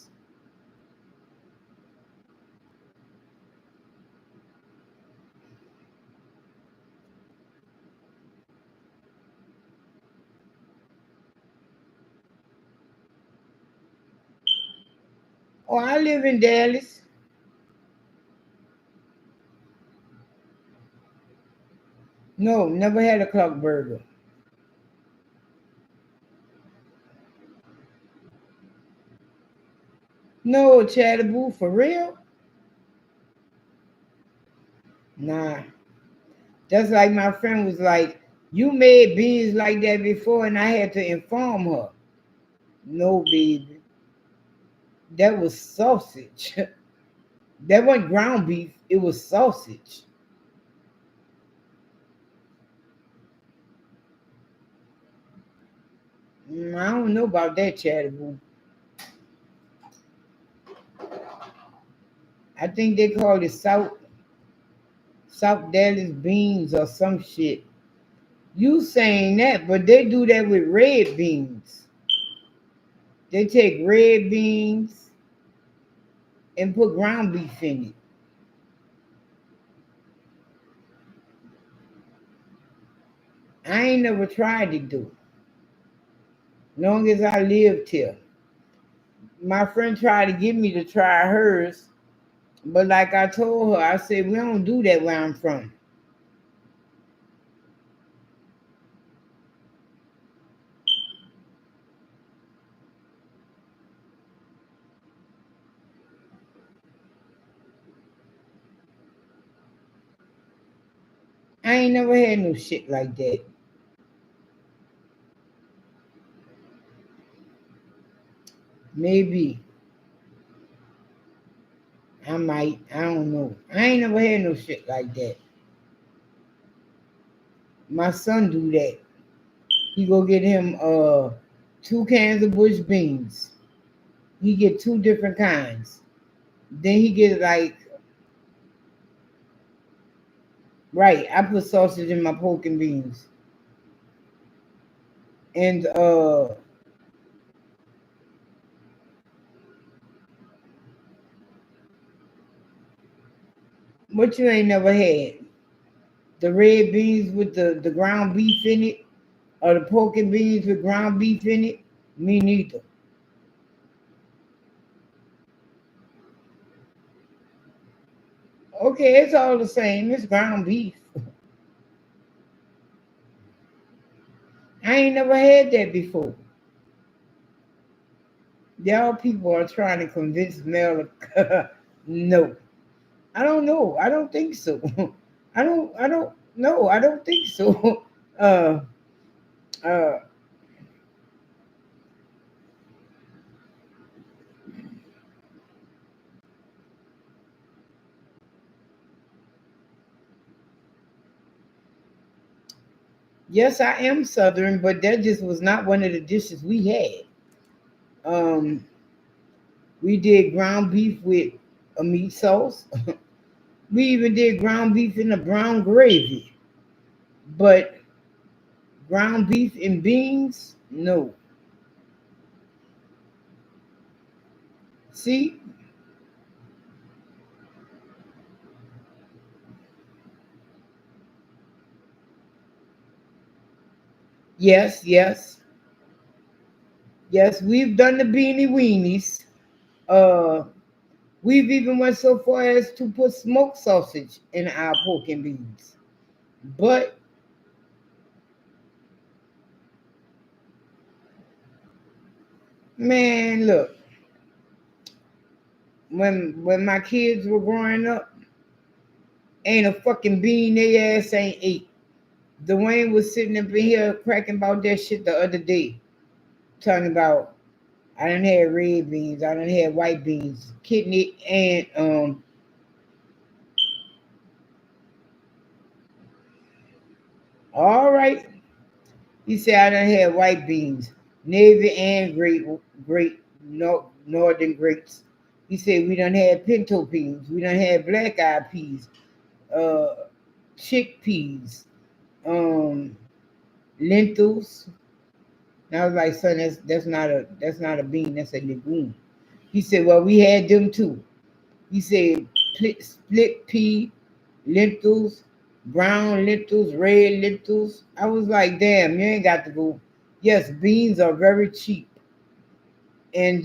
B: Oh, I live in Dallas. No, never had a clock burger. No, Chattaboo, for real? Nah. Just like my friend was like, you made beans like that before, and I had to inform her. No, baby. That was sausage. That wasn't ground beef, it was sausage. I don't know about that, Chatterboo. I think they call it South Dallas beans or some shit. You saying that, but they do that with red beans. They take red beans and put ground beef in it. I ain't never tried it though. Long as I lived here. My friend tried to get me to try hers, but like I told her, I said we don't do that where I'm from. I ain't never had no shit like that. Maybe I might. I don't know. I ain't never had no shit like that. My son do that. He go get him 2 cans of bush beans. He get 2 different kinds. Then he get like right. I put sausage in my pork and beans. And what you ain't never had? The red beans with the ground beef in it, or the pork and beans with ground beef in it? Me neither. Okay, it's all the same. It's ground beef. I ain't never had that before. Y'all people are trying to convince Mel. No, I don't know. I don't think so. I don't. No, I don't think so. Uh. Uh. Yes, I am Southern, but that just was not one of the dishes we had. Um. We did ground beef with a meat sauce. We even did ground beef in a brown gravy. But ground beef and beans, no. See, yes, yes, yes. We've done the beanie weenies. Uh, we've even went so far as to put smoked sausage in our pork and beans. But man, look, when my kids were growing up, ain't a fucking bean they ass ain't ate. Dwayne was sitting up in here cracking about that shit the other day, talking about I done had red beans, I done had white beans, kidney, and all right. He said I done had white beans, navy and great northern grapes. He said we done had pinto beans, we done had black eyed peas, uh, chickpeas, um, lentils. And I was like, son, that's not a bean, that's a legume. He said, well, we had them too. He said split pea, lentils, brown lentils, red lentils. I was like, damn, you ain't got to go. Yes, beans are very cheap. And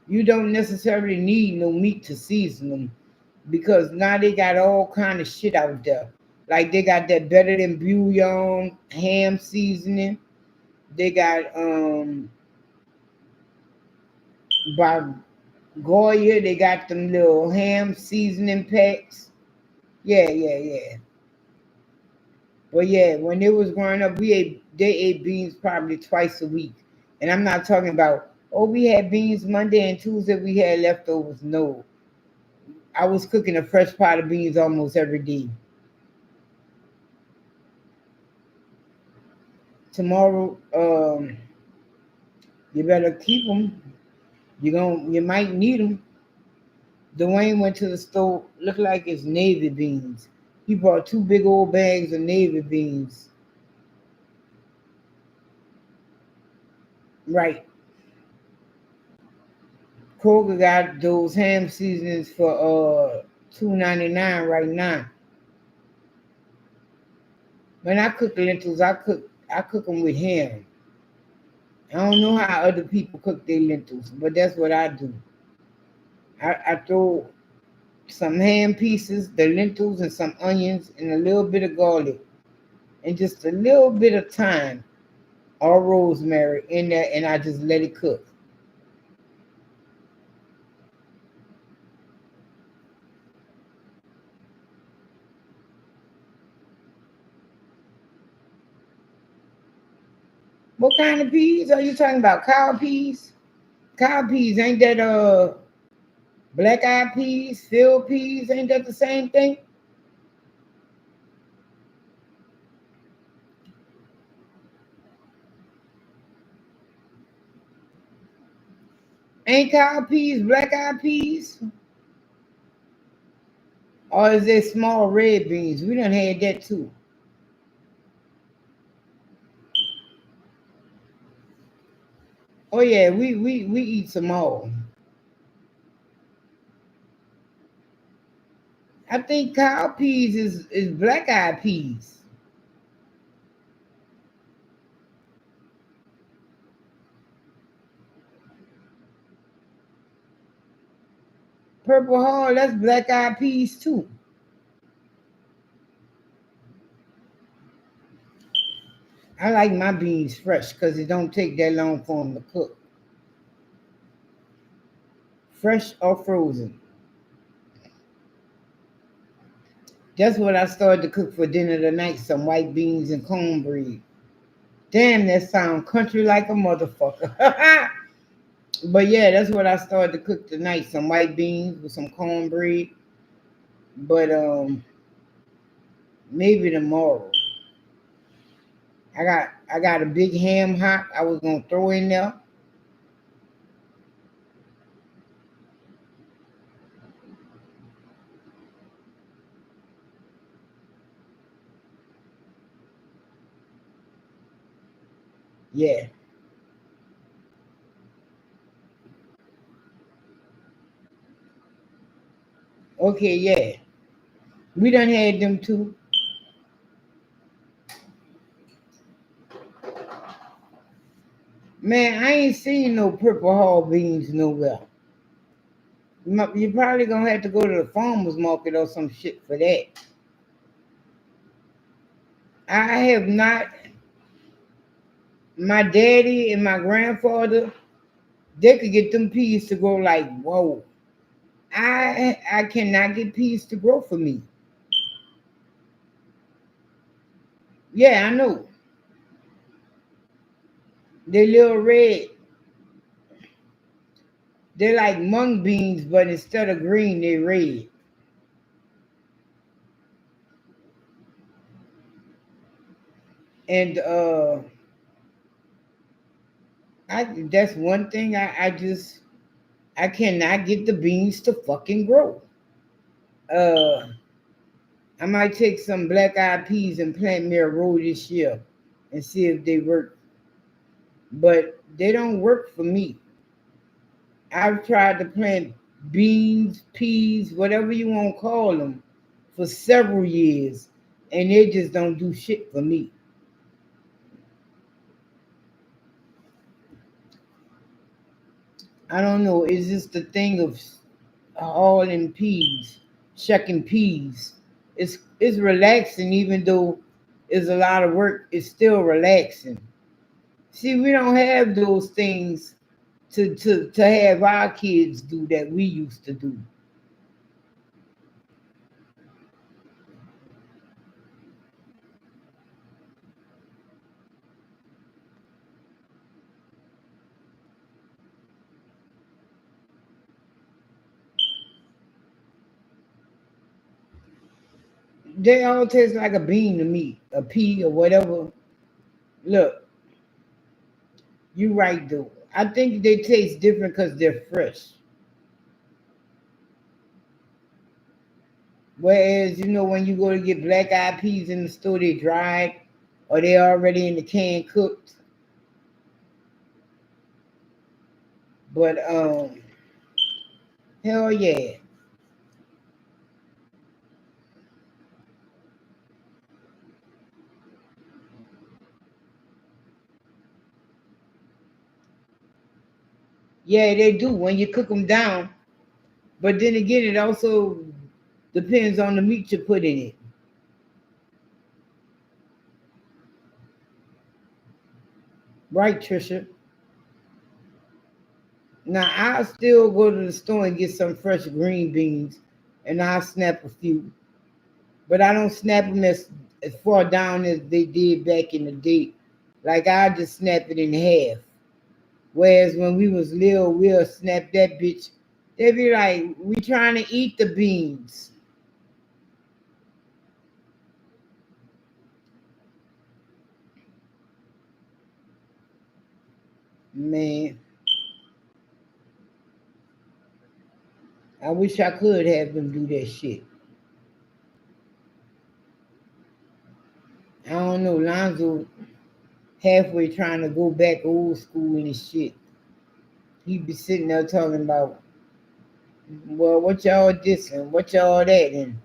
B: you don't necessarily need no meat to season them because now they got all kind of shit out there. Like they got that better than bouillon ham seasoning. They got by Goya, they got them little ham seasoning packs. Yeah, yeah, yeah. But yeah, when they was growing up, they ate beans probably twice a week. And I'm not talking about, oh, we had beans Monday and Tuesday, we had leftovers. No. I was cooking a fresh pot of beans almost every day. tomorrow. You better keep them. You might need them. Dwayne went to the store. Looked like it's navy beans. He bought two big old bags of navy beans. Right. Kroger got those ham seasonings for $2.99 right now. When I cook lentils, I cook them with ham. I don't know how other people cook their lentils, but that's what I do. I throw some ham pieces, the lentils, and some onions, and a little bit of garlic, and just a little bit of thyme or rosemary in there, and I just let it cook. What kind of peas are you talking about? Cow peas? Cow peas, ain't that black eyed peas, field peas, ain't that the same thing? Ain't cow peas black eyed peas? Or is it small red beans? We done had that too. Oh yeah, we eat some all. I think cow peas is black eyed peas. Purple Heart, that's black eyed peas too. I like my beans fresh because it don't take that long for them to cook. Fresh or frozen. That's what I started to cook for dinner tonight, some white beans and cornbread. Damn, that sound country like a motherfucker. But yeah, that's what I started to cook tonight, some white beans with some cornbread. But maybe tomorrow. I got a big ham hock I was gonna throw in there. Yeah. Okay, yeah. We done had them too. Man, I ain't seen no purple hall beans nowhere. You probably gonna have to go to the farmer's market or some shit for that. I have not. My daddy and my grandfather, they could get them peas to grow like whoa. I cannot get peas to grow for me. Yeah, I know. They little red. They're like mung beans, but instead of green, they're red. And I that's one thing I cannot get the beans to fucking grow. Uh I might take some black eyed peas and plant me a row this year and see if they work. But they don't work for me. I've tried to plant beans, peas, whatever you want to call them, for several years, and they just don't do shit for me. I don't know. It's just the thing of hauling peas, shucking peas. It's relaxing, even though it's a lot of work. It's still relaxing. See, we don't have those things to have our kids do that we used to do. They all taste like a bean to me, a pea or whatever. Look, You right though. I think they taste different because they're fresh. Whereas, when you go to get black eyed peas in the store, they dried or they already in the can cooked. But hell yeah. Yeah, they do when you cook them down. But then again, it also depends on the meat you put in it. Right, Trisha? Now, I'll still go to the store and get some fresh green beans and I'll snap a few. But I don't snap them as far down as they did back in the day. Like, I just snap it in half. Whereas when we was little, we'll snap that bitch. They be like, we trying to eat the beans. Man, I wish I could have them do that shit. I don't know, Lonzo halfway trying to go back old school and his shit. He be sitting there talking about, well, what y'all this and what y'all that, and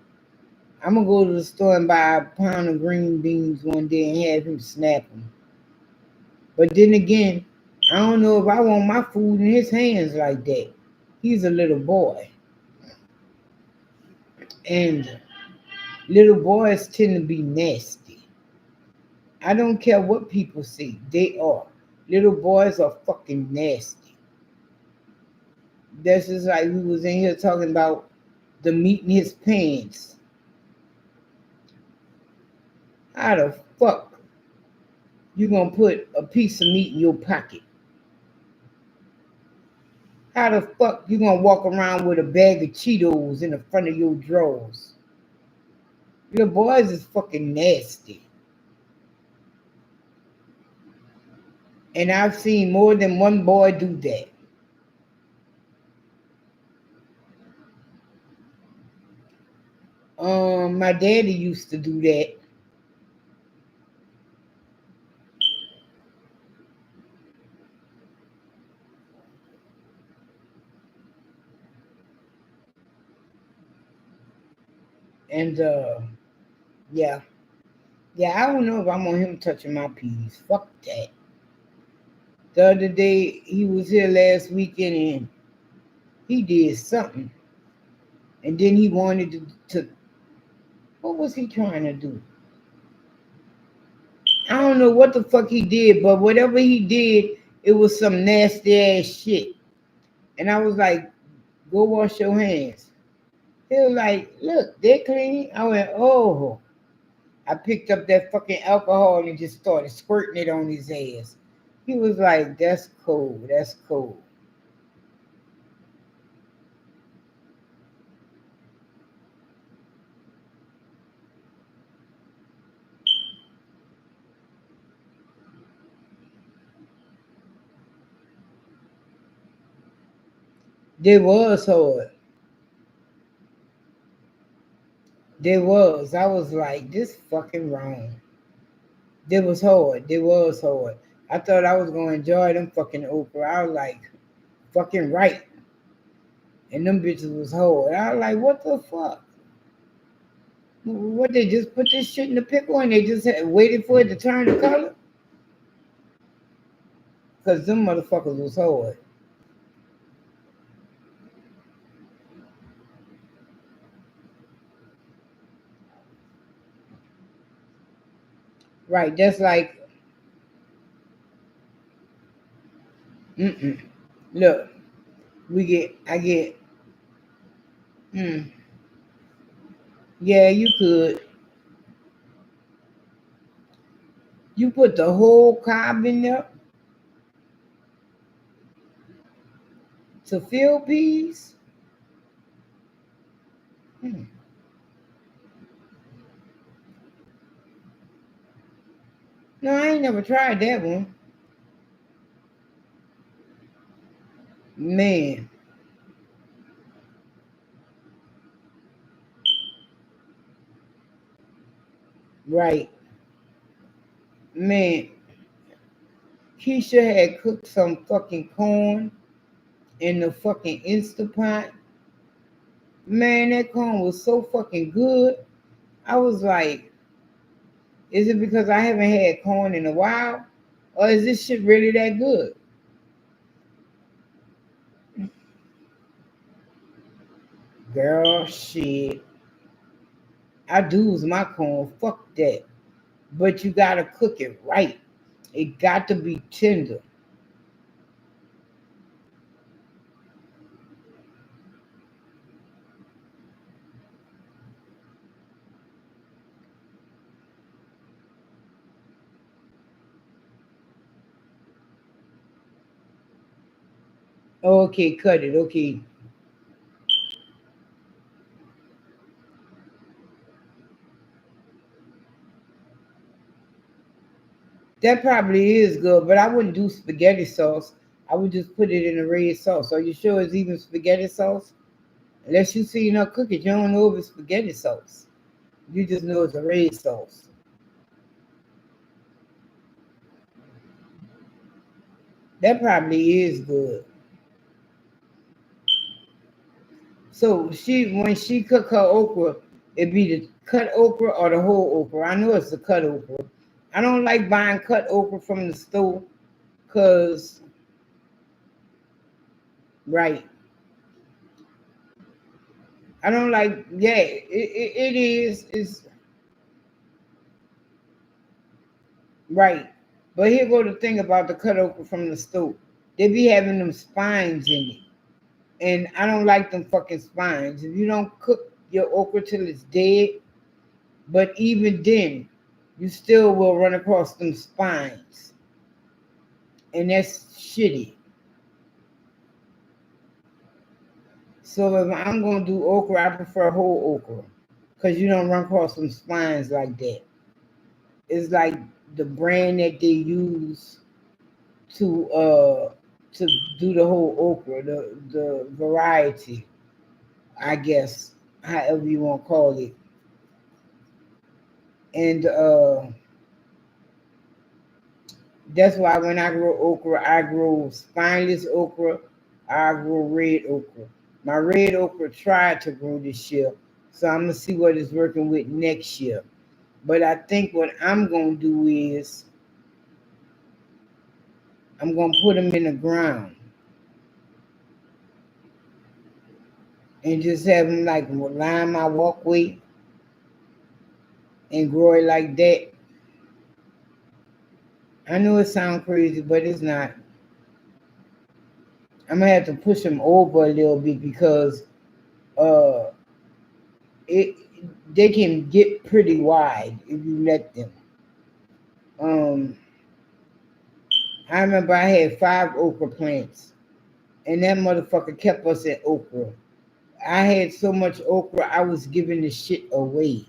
B: I'm gonna go to the store and buy a pound of green beans one day and have him snap them. But then again, I don't know if I want my food in his hands like that. He's a little boy, and little boys tend to be nasty. I don't care what people say, they are. Little boys are fucking nasty. That's just like we was in here talking about the meat in his pants. How the fuck you gonna put a piece of meat in your pocket? How the fuck you gonna walk around with a bag of Cheetos in the front of your drawers? Your boys is fucking nasty. And I've seen more than one boy do that. My daddy used to do that. And yeah. Yeah, I don't know if I want him touching my peas. Fuck that. The other day he was here last weekend and he did something. And then he wanted to what was he trying to do? I don't know what the fuck he did, but whatever he did, it was some nasty ass shit. And I was like, go wash your hands. He was like, look, they're clean. I went, oh. I picked up that fucking alcohol and just started squirting it on his ass. He was like, that's cool. That's cool. They was hard. They was. I was like, this fucking wrong. They was hard. They was hard. I thought I was gonna enjoy them fucking Oprah. I was like, fucking right. And them bitches was hard. I was like, what the fuck? What, they just put this shit in the pickle and they just waited for it to turn the color? Because them motherfuckers was hard. Right, that's like, mm-mm. Look, I get, mm, yeah, you could. You put the whole cob in there to fill peas? Hmm. No, I ain't never tried that one. Man, right. Man, Keisha had cooked some fucking corn in the fucking Instapot. Man, that corn was so fucking good. I was like, is it because I haven't had corn in a while? Or is this shit really that good? Girl, shit. I do's my corn. Fuck that. But you gotta cook it right. It got to be tender. Okay, cut it. Okay. That probably is good, but I wouldn't do spaghetti sauce. I would just put it in a red sauce. Are you sure it's even spaghetti sauce? Unless you see her cook it, you don't know if it's spaghetti sauce. You just know it's a red sauce. That probably is good. So she when she cook her okra, it be the cut okra or the whole okra. I know it's the cut okra. I don't like buying cut okra from the store because right. I don't like it is it's right. But here go the thing about the cut okra from the store. They be having them spines in it. And I don't like them fucking spines. If you don't cook your okra till it's dead, but even then, you still will run across them spines. And that's shitty. So if I'm gonna do okra, I prefer whole okra. Cause you don't run across some spines like that. It's like the brand that they use to to do the whole okra, the variety, I guess, however you want to call it. And that's why when I grow okra, I grow spineless okra, I grow red okra. My red okra tried to grow this year, so I'm gonna see what it's working with next year. But I think what I'm gonna do is I'm gonna put them in the ground and just have them like line my walkway and grow it like that. I know it sounds crazy, but it's not. I'm gonna have to push them over a little bit because uh it they can get pretty wide if you let them. Um, I remember I had 5 okra plants, and that motherfucker kept us at okra. I had so much okra, I was giving the shit away.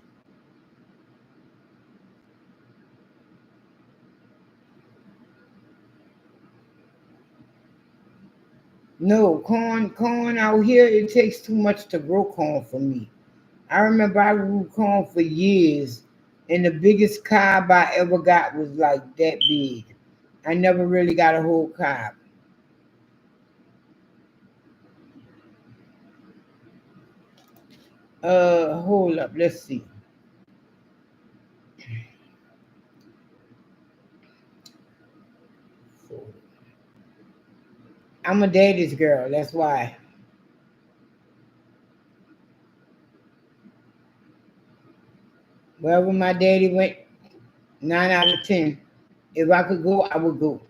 B: No, corn out here, it takes too much to grow corn for me. I remember I grew corn for years, and the biggest cob I ever got was like that big. I never really got a whole cob. Hold up, let's see. I'm a daddy's girl, that's why. Wherever my daddy went, 9 out of 10. If I could go, I would go.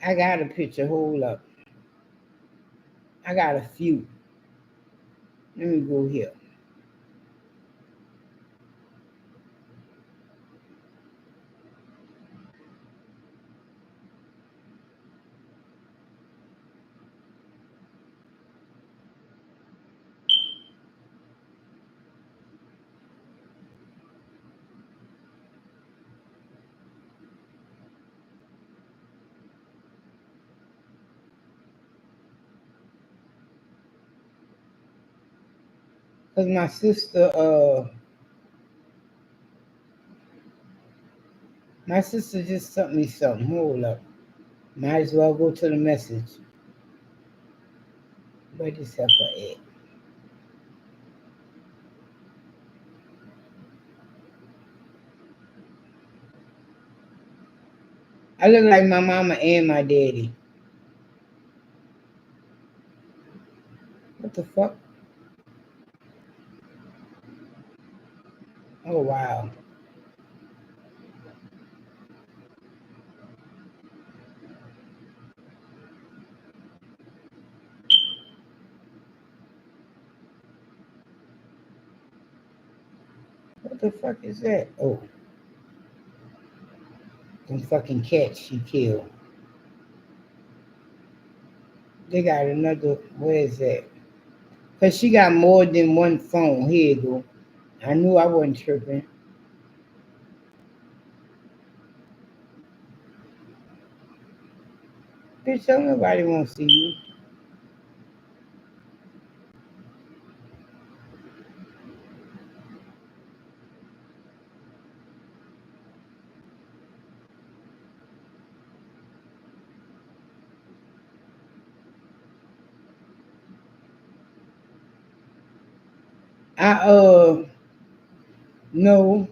B: I got a picture, hold up. I got a few. Let me go here. Cause my sister just sent me something. Hold up. Might as well go to the message. Where this heifer at? I look like my mama and my daddy. What the fuck? Oh wow. What the fuck is that? Oh, them fucking cats she killed. They got another. Where is that? Cause she got more than one phone. Here you go. I knew I wasn't tripping. Bitch, don't nobody want to see you. I no,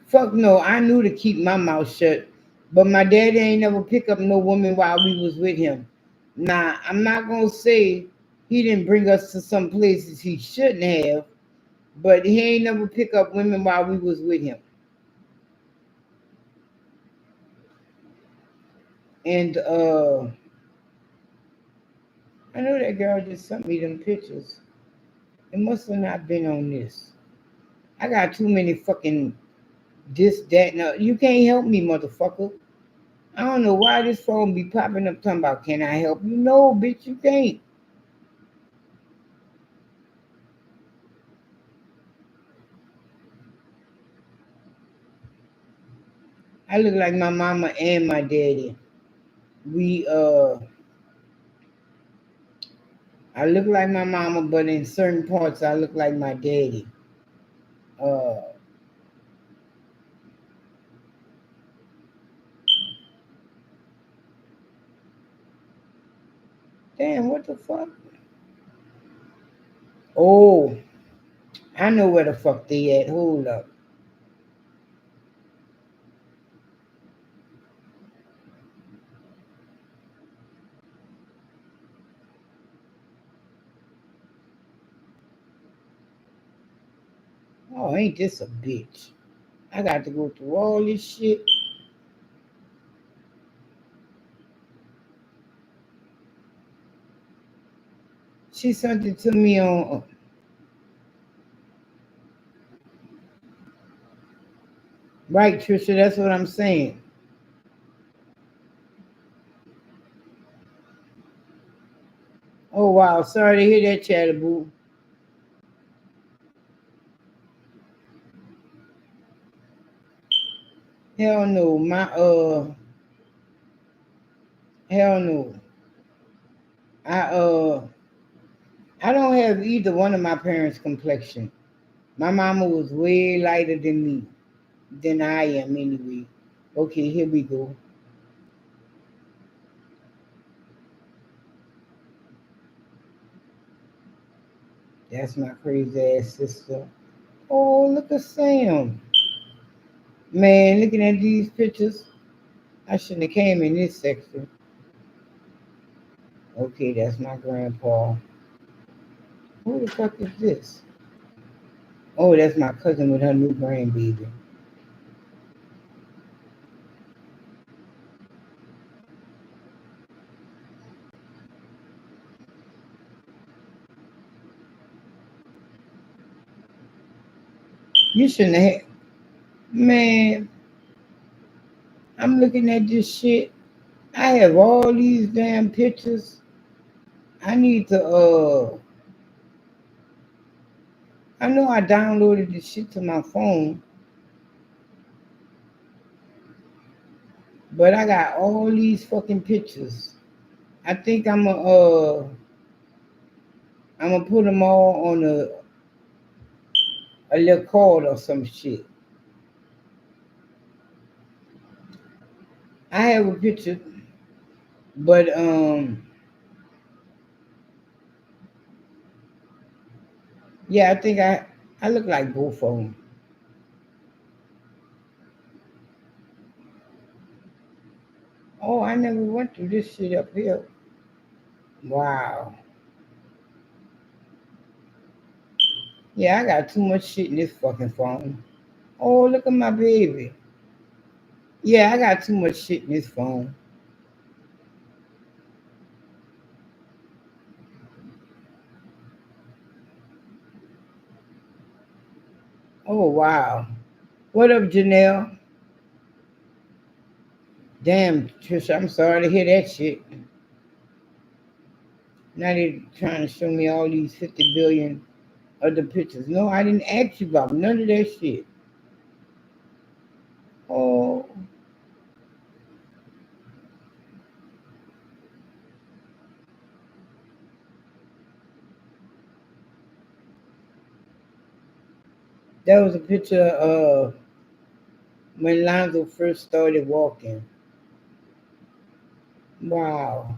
B: fuck no. I knew to keep my mouth shut, but my daddy ain't never pick up no woman while we was with him. Now I'm not gonna say he didn't bring us to some places he shouldn't have, but he ain't never pick up women while we was with him. And I know that girl just sent me them pictures. It must have not been on this. I got too many fucking this, that, no. You can't help me, motherfucker. I don't know why this phone be popping up talking about, can I help you? No, bitch, you can't. I look like my mama and my daddy. We I look like my mama, but in certain parts I look like my daddy. Uh damn, what the fuck? Oh, I know where the fuck they at. Hold up. Oh, ain't this a bitch? I got to go through all this shit. She sent it to me on right, Trisha. That's what I'm saying. Oh wow, sorry to hear that, Chatterboo. Hell no, hell no. I uh, I don't have either one of my parents' complexion. My mama was way lighter than I am anyway. Okay, here we go. That's my crazy ass sister. Oh, look at Sam. Man, looking at these pictures, I shouldn't have came in this section. Okay, that's my grandpa. Who the fuck is this? Oh, that's my cousin with her new grandbaby. You shouldn't have. Man, I'm looking at this shit. I have all these damn pictures. I need to I know I downloaded this shit to my phone, but I got all these fucking pictures. I think I'm gonna put them all on a little cord or some shit. I have a picture, but yeah, I think I look like both of them. Oh, I never went through this shit up here. Wow. Yeah, I got too much shit in this fucking phone. Oh, look at my baby. Yeah, I got too much shit in this phone. Oh wow. What up, Janelle? Damn, Trisha, I'm sorry to hear that shit. Now they trying to show me all these 50 billion other pictures. No, I didn't ask you about none of that shit. Oh, that was a picture of when Lonzo first started walking. Wow.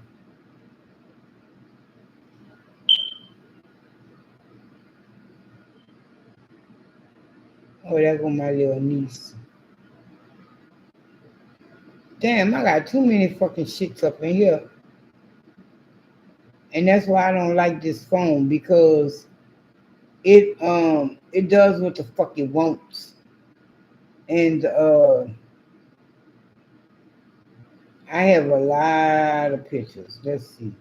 B: Oh, there go my little niece. Damn, I got too many fucking shits up in here. And that's why I don't like this phone because it does what the fuck it wants. And I have a lot of pictures. Let's see.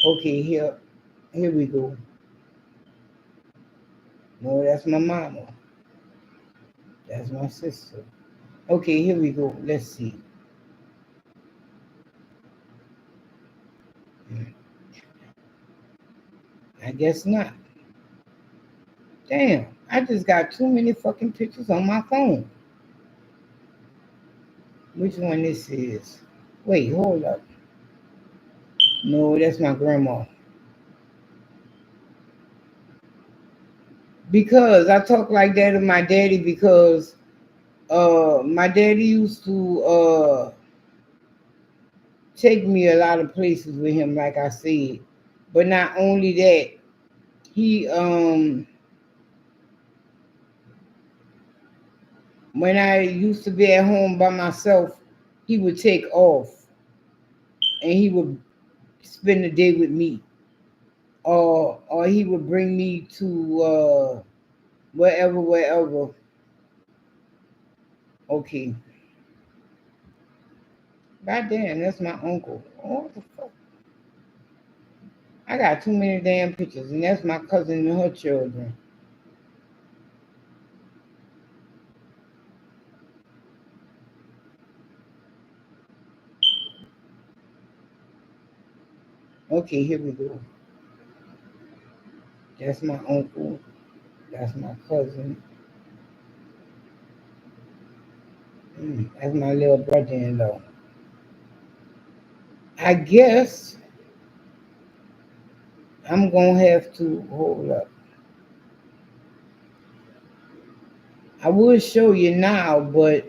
B: Okay, here we go. No, that's my mama. That's my sister. Okay, here we go. Let's see. I guess not. Damn, I just got too many fucking pictures on my phone. Which one this is? Wait, hold up. No, that's my grandma. Because I talk like that to my daddy because my daddy used to take me a lot of places with him, like I said. But not only that, he when I used to be at home by myself, he would take off and he would spend the day with me. Or he would bring me to wherever. Okay. God damn, that's my uncle. Oh, what the fuck? I got too many damn pictures, and that's my cousin and her children. Okay, here we go. That's my uncle. That's my cousin. That's my little brother-in-law. I guess I'm gonna have to hold up. I would show you now, but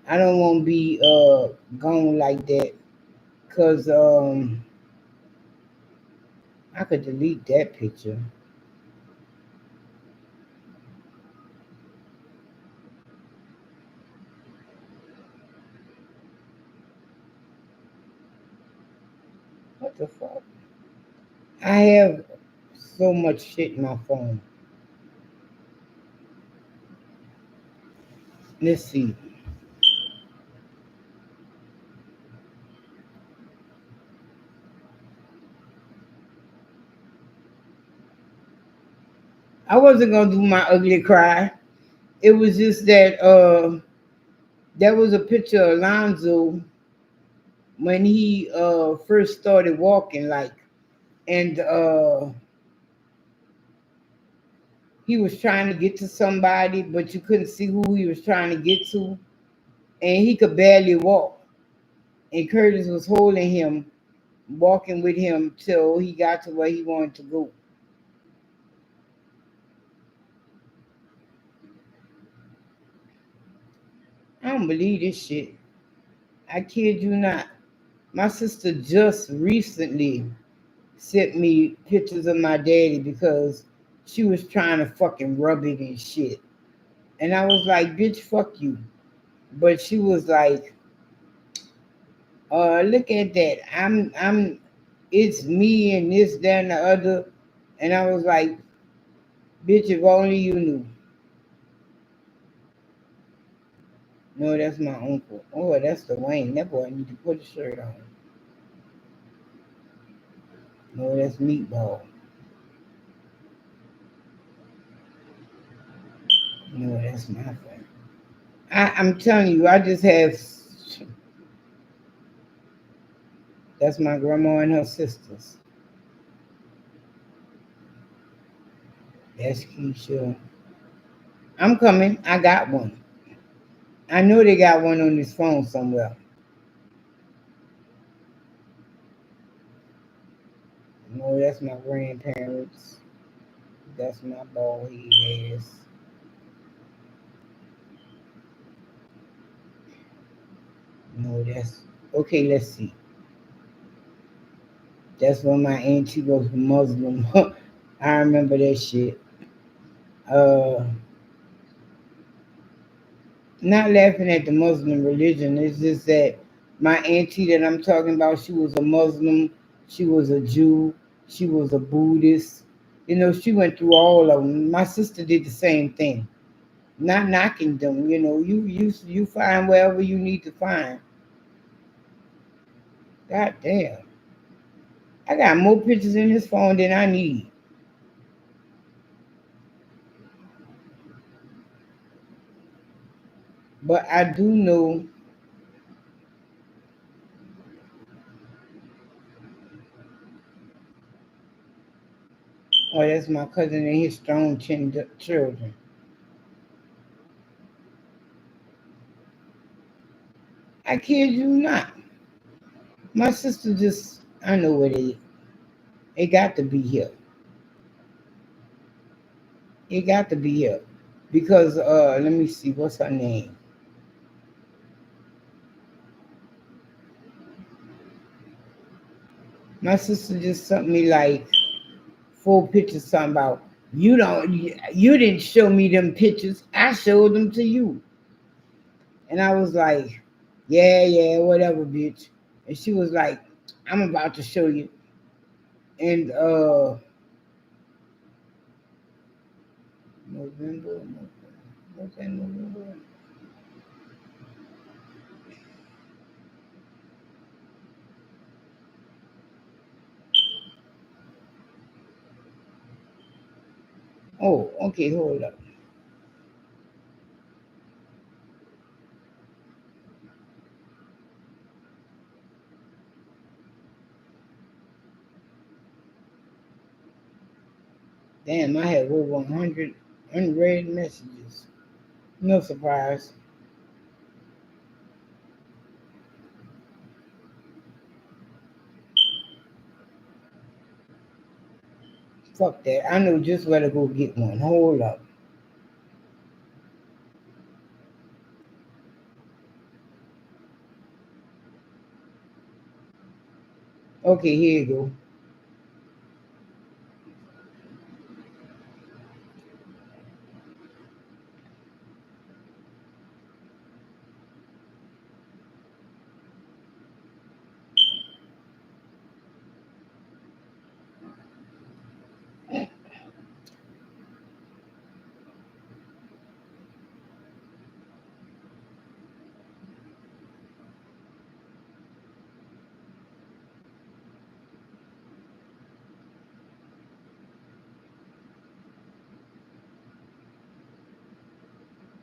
B: I don't want to be gone like that, cause I could delete that picture. What the fuck? I have so much shit in my phone. Let's see. I wasn't gonna do my ugly cry. It was just that that was a picture of Alonzo when he first started walking, like, and he was trying to get to somebody, but you couldn't see who he was trying to get to, and he could barely walk. And Curtis was holding him, walking with him till he got to where he wanted to go. don't believe this shit. I kid you not. My sister just recently sent me pictures of my daddy because she was trying to fucking rub it and shit. And I was like, bitch, fuck you. But she was like, look at that. It's me and this, that, and the other. And I was like, bitch, if only you knew. No, that's my uncle. Oh, that's the Wayne. That boy need to put a shirt on. No, that's Meatball. No, that's my friend. I'm telling you, I just have. That's my grandma and her sisters. That's Keisha. I'm coming. I got one. I know they got one on this phone somewhere. No, that's my grandparents. That's my bald head ass. No, that's okay. Let's see. That's when my auntie was Muslim. I remember that shit. Uh, Not laughing at the Muslim religion. It's just that my auntie that I'm talking about, she was a Muslim, she was a Jew, she was a Buddhist. You know, she went through all of them. My sister did the same thing. Not knocking them. You know, you find wherever you need to find. God damn, I got more pictures in this phone than I need. But I do know. Oh, that's my cousin and his strong children. I kid you not. My sister just, I know where they got to be here. It got to be here. Because, let me see, what's her name? My sister just sent me like 4 pictures talking about, you didn't show me them pictures. I showed them to you. And I was like, yeah, whatever, bitch. And she was like, I'm about to show you. And November, what's that November? Oh, okay, hold up. Damn, I have over 100 unread messages. No surprise. Fuck that. I know just where to go get one. Hold up. Okay, here you go.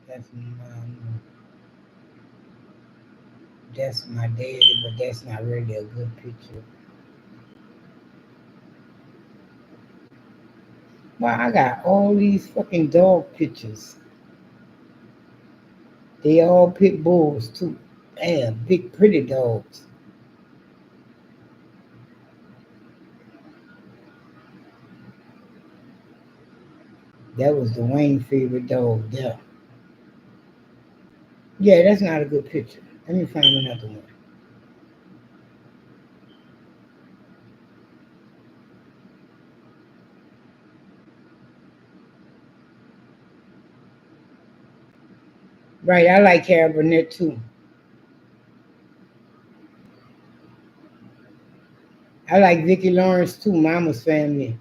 B: That's that's my daddy, but that's not really a good picture. Well, I got all these fucking dog pictures. They all pit bulls too. Damn, big pretty dogs. That was the Wayne favorite dog there. Yeah, that's not a good picture. Let me find another one. Right, I like Carol Burnett too. I like Vicki Lawrence too, Mama's Family.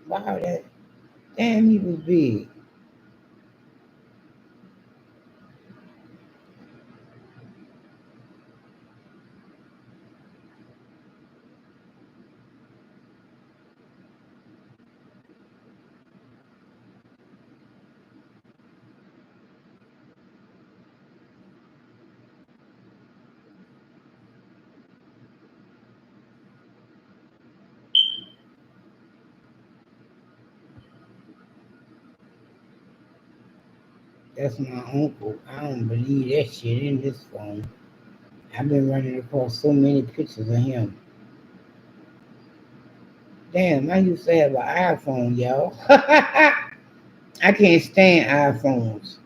B: Wow, that damn he was big. That's my uncle. I don't believe that shit in this phone. I've been running across so many pictures of him. Damn, I used to have an iPhone, y'all. I can't stand iPhones.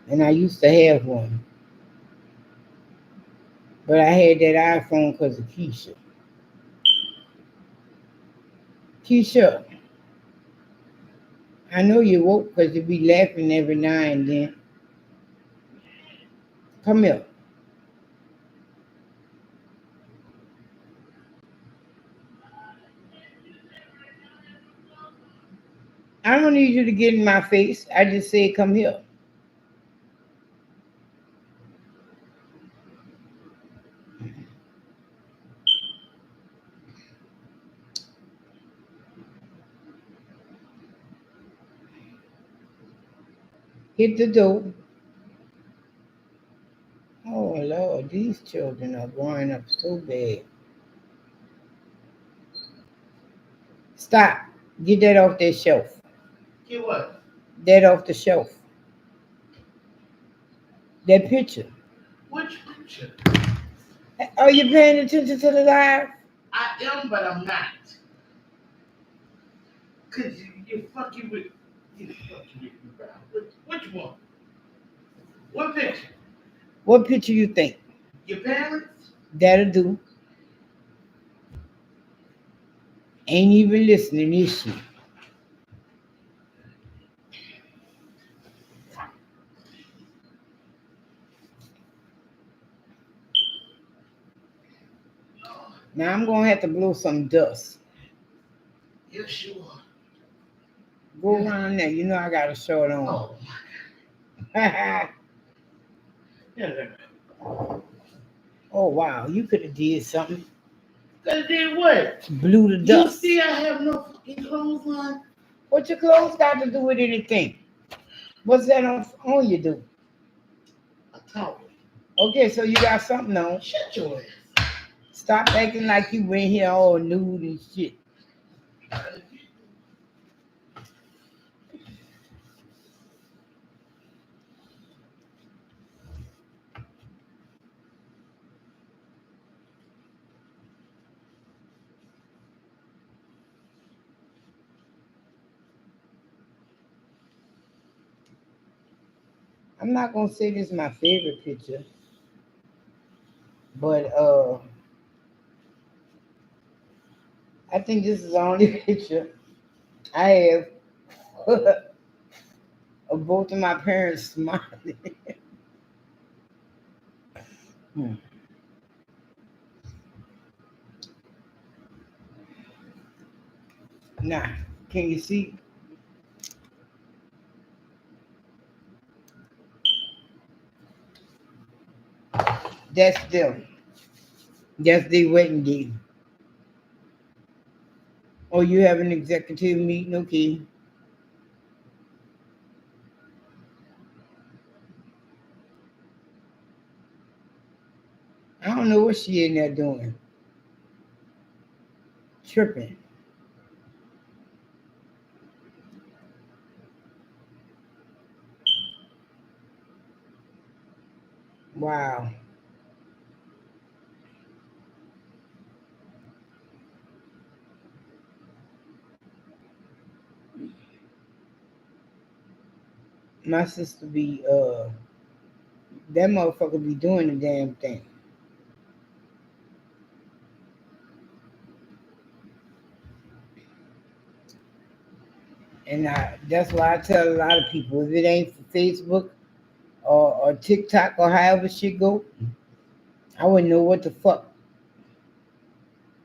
B: And I used to have one. But I had that iPhone because of Keisha. Keisha, I know you woke because you be laughing every now and then. Come here. I don't need you to get in my face. I just said come here. Hit the door. Oh Lord, these children are growing up so bad. Stop. Get that off that shelf.
C: Get what?
B: That off the shelf. That picture.
C: Which picture?
B: Are you paying attention to the live?
C: I am, but I'm not. Cause you fucking with me, bro. Which one? What picture?
B: What picture you think?
C: Your parents?
B: That'll do. Ain't even listening, is she? Now I'm gonna have to blow some dust.
C: Yes, you are.
B: Go around there. You know I got a shirt on.
C: Oh, yeah.
B: Oh wow, you could have did something.
C: Cause then what?
B: Blew the
C: You
B: dust.
C: see, I have no fucking clothes on.
B: What your clothes got to do with anything? What's that on you do?
C: A towel.
B: Okay, so you got something on.
C: Shut your ass.
B: Stop acting like you went here all nude and shit. I'm not gonna say this is my favorite picture, but I think this is the only picture I have of both of my parents smiling. Hmm. Nah, can you see? That's them. That's the wedding day. Oh, you have an executive meeting? Okay. I don't know what she in there doing. Tripping. Wow. my sister be that motherfucker be doing the damn thing. And that's why I tell a lot of people if it ain't for Facebook or TikTok or however shit go, I wouldn't know what the fuck.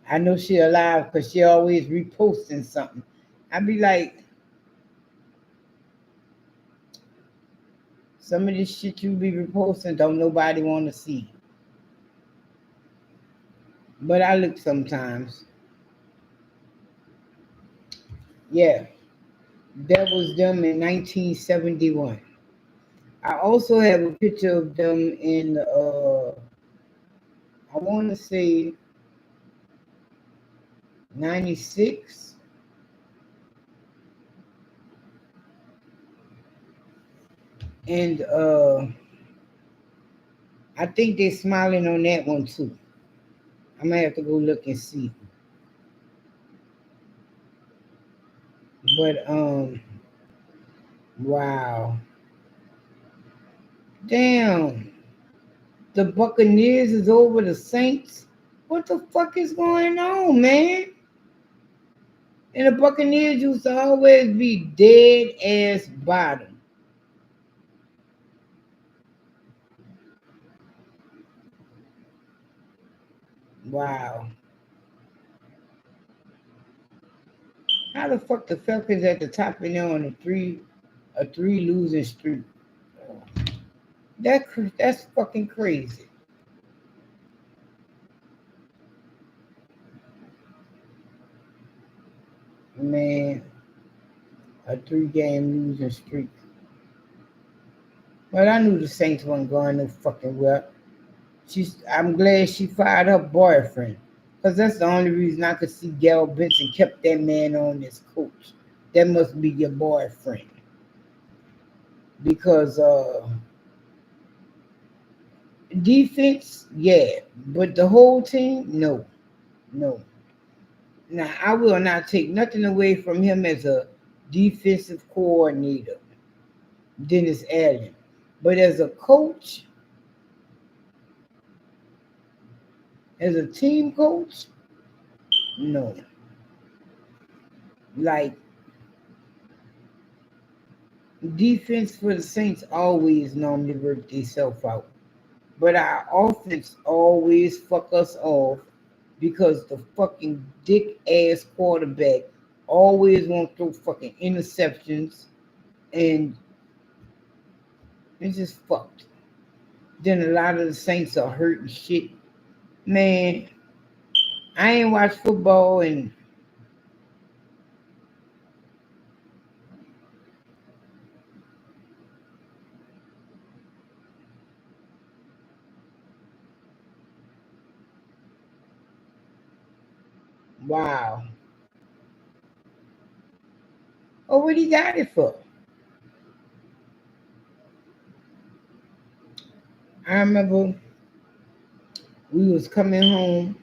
B: I know she alive because she always reposting something. I be like, some of this shit you be reposting don't nobody want to see. But I look sometimes. Yeah, that was them in 1971. I also have a picture of them in, I want to say 96. And I think they're smiling on that one too. I might have to go look and see. But wow. Damn. The Buccaneers is over the Saints. What the fuck is going on, man? And the Buccaneers used to always be dead ass bottom. Wow. How the fuck the Falcons at the top and they're on a three losing streak? That's fucking crazy. Man, a 3-game losing streak. But I knew the Saints wasn't going no fucking well. I'm glad she fired her boyfriend. Because that's the only reason I could see Gail Benson kept that man on as coach. That must be your boyfriend. Because defense, yeah. But the whole team, no. No. Now, I will not take nothing away from him as a defensive coordinator, Dennis Allen. But as a coach, as a team coach, no. Like, defense for the Saints always normally work themselves out. But our offense always fuck us off because the fucking dick ass quarterback always want to throw fucking interceptions and it's just fucked. Then a lot of the Saints are hurt and shit. Man, I ain't watched football and wow. Oh, what he got it for? I remember we was coming home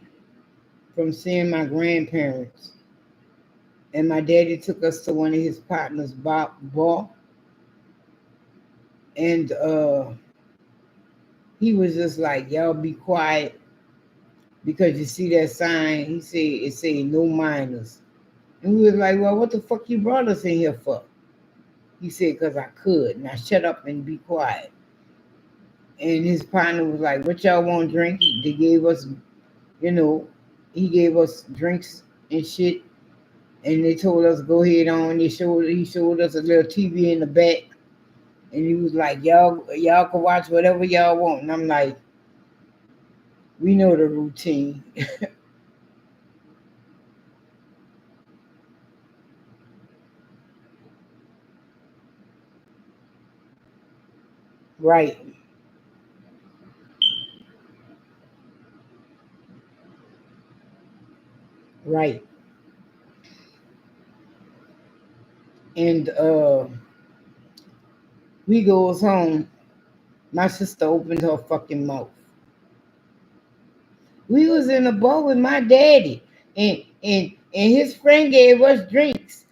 B: from seeing my grandparents, and my daddy took us to one of his partners' bar, and he was just like, "Y'all be quiet," because you see that sign. He said it say no minors, and we was like, "Well, what the fuck you brought us in here for?" He said, "Cause I could." Now shut up and be quiet. And his partner was like, "What y'all want to drink?" They gave us, you know, he gave us drinks and shit. And they told us go ahead on. He showed us a little TV in the back, and he was like, y'all can watch whatever y'all want. And I'm like, we know the routine. Right, right. And we goes home. My sister opened her fucking mouth. We was in a bar with my daddy, and his friend gave us drinks.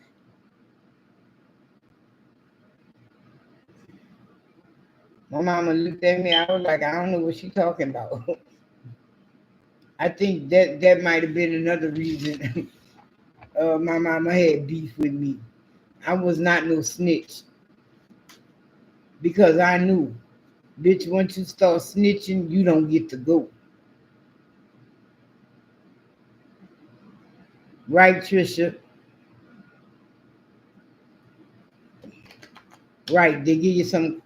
B: My mama looked at me. I was like, I don't know what she talking about. I think that might have been another reason my mama had beef with me. I was not no snitch because I knew, bitch, once you start snitching, you don't get to go. Right, Trisha? Right. They give you some.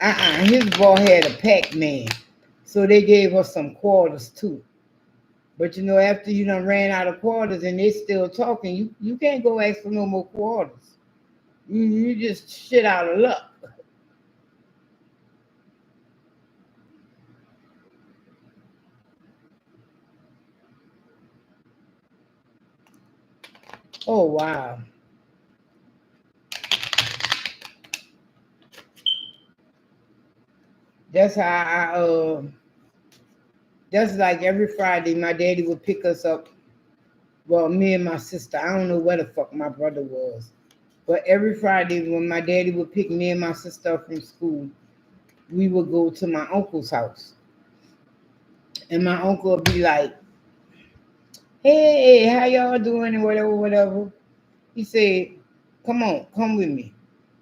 B: His boy had a Pac-Man. So they gave us some quarters too. But you know, after you done ran out of quarters and they still talking, you can't go ask for no more quarters. You just shit out of luck. Oh wow. That's how that's like every Friday my daddy would pick us up. Well, me and my sister. I don't know where the fuck my brother was. But every Friday when my daddy would pick me and my sister up from school, we would go to my uncle's house. And my uncle would be like, hey, how y'all doing and whatever, whatever. He said, come on, come with me.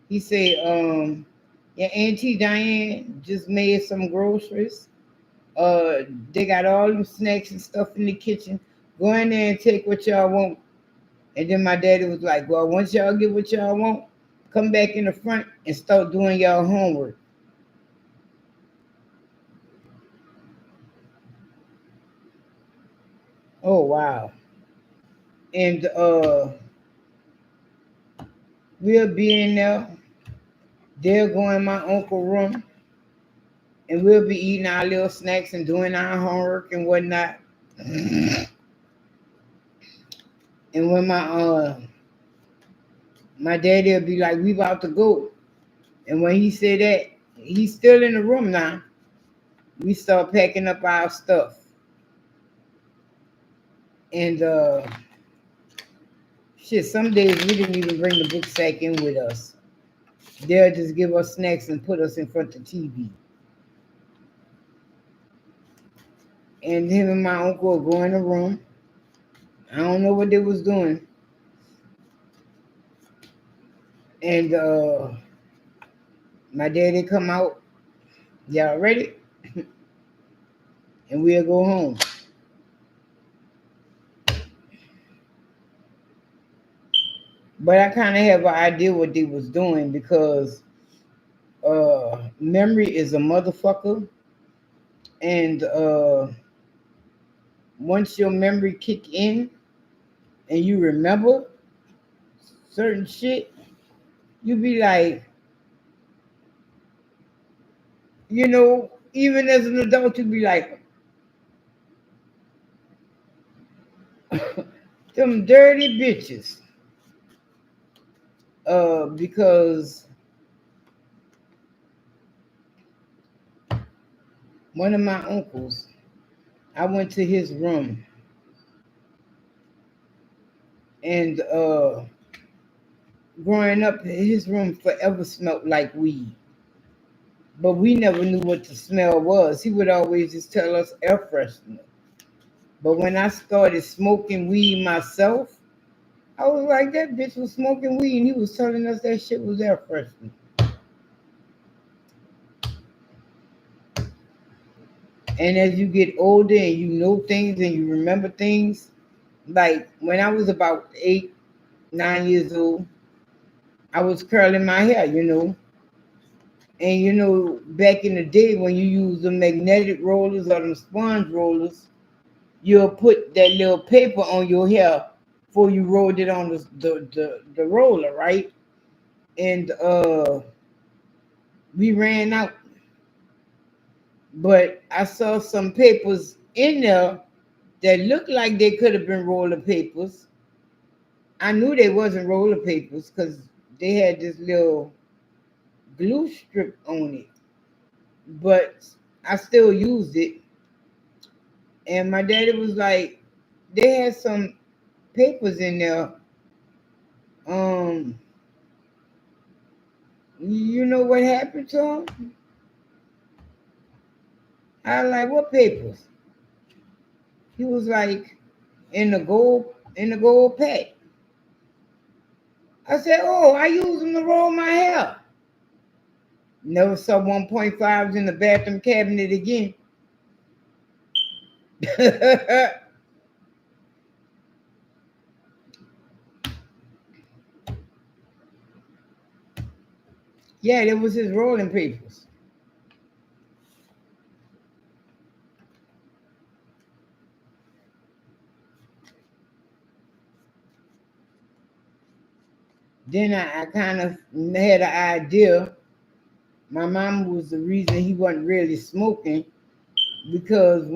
B: He said, your Auntie Diane just made some groceries. They got all them snacks and stuff in the kitchen. Go in there and take what y'all want. And then my daddy was like, well, once y'all get what y'all want, come back in the front and start doing y'all homework. Oh wow. And we'll be in there. They'll go in my uncle's room and we'll be eating our little snacks and doing our homework and whatnot. And when my daddy will be like, we about to go. And when he said that, he's still in the room now. We start packing up our stuff. And shit, some days we didn't even bring the book sack in with us. They'll just give us snacks and put us in front of TV. And him and my uncle will go in the room. I don't know what they was doing. And my daddy come out. Y'all ready? And we'll go home. But I kind of have an idea what they was doing because memory is a motherfucker. And once your memory kick in and you remember certain shit, you be like, you know, even as an adult, you be like, them dirty bitches. Because one of my uncles, I went to his room and growing up, his room forever smelled like weed. But we never knew what the smell was. He would always just tell us air freshener. But when I started smoking weed myself, I was like, that bitch was smoking weed and he was telling us that shit was air freshener. And as you get older and you know things and you remember things, like when I was about 8, 9 years old, I was curling my hair, you know. And you know, back in the day when you use the magnetic rollers or the sponge rollers, you'll put that little paper on your hair before you rolled it on the roller, right? And we ran out. But I saw some papers in there that looked like they could have been roller papers. I knew they wasn't roller papers because they had this little glue strip on it. But I still used it. And my daddy was like, they had some papers in there. Um, you know what happened to them? I was like, what papers? He was like, in the gold pack. I said, oh, I use them to roll my hair. Never saw 1.5s in the bathroom cabinet again. Yeah, that was his rolling papers. Then I kind of had an idea. My mom was the reason he wasn't really smoking because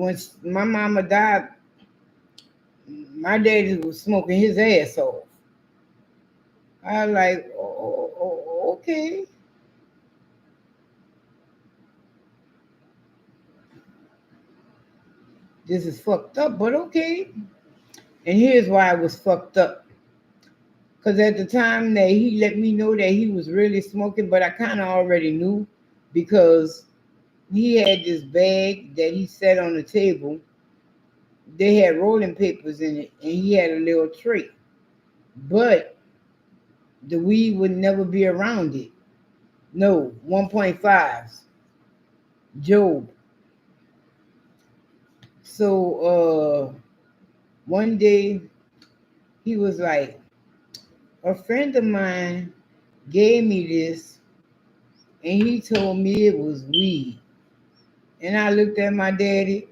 B: my mama died, my daddy was smoking his ass off. I was like, okay. This is fucked up, but okay. And here's why it was fucked up. Because at the time that he let me know that he was really smoking, but I kind of already knew because he had this bag that he set on the table. They had rolling papers in it, and he had a little tray. But the weed would never be around it. No, 1.5s. Job. So one day he was like, a friend of mine gave me this and he told me it was weed. And I looked at my daddy.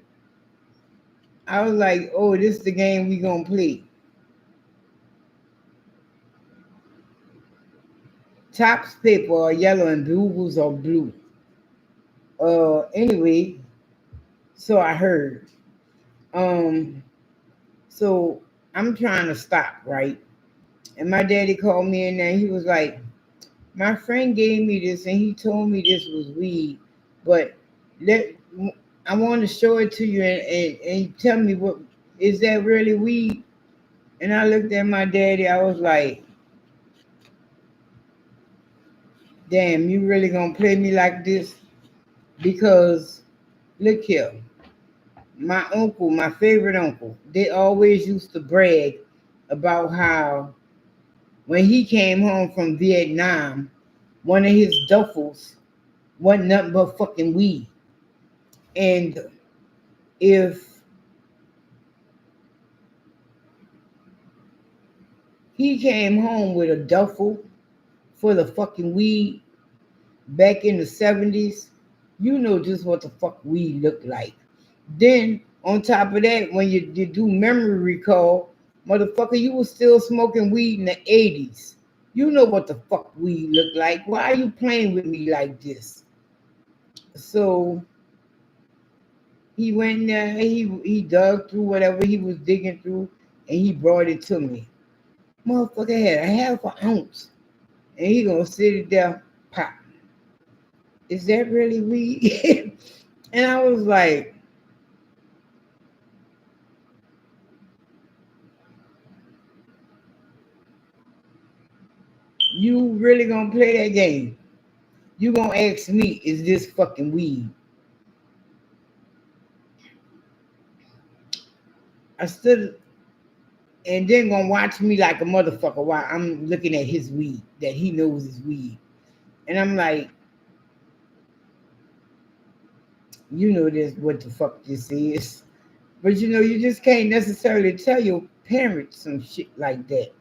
B: I was like, oh, this is the game we gonna play. Top's paper are yellow and bugles are blue. Anyway, so I heard. Um, so I'm trying to stop, right? And my daddy called me in there and he was like, my friend gave me this and he told me this was weed, but let I want to show it to you and tell me what is that really weed? And I looked at my daddy, I was like, damn, you really gonna play me like this? Because look here, my uncle, my favorite uncle, they always used to brag about how when he came home from Vietnam, one of his duffels wasn't nothing but fucking weed. And if he came home with a duffel full of fucking weed back in the 70s, you know just what the fuck weed looked like. Then on top of that, when you do memory recall, motherfucker, you was still smoking weed in the 80s. You know what the fuck weed looked like. Why are you playing with me like this? So he went there, he dug through whatever he was digging through, and he brought it to me. Motherfucker had a half an ounce, and he gonna sit it there, pop. Is that really weed? And I was like, you really gonna play that game? You gonna ask me, is this fucking weed? I stood and then gonna watch me like a motherfucker while I'm looking at his weed that he knows is weed. And I'm like, you know this what the fuck this is. But you know, you just can't necessarily tell your parents some shit like that.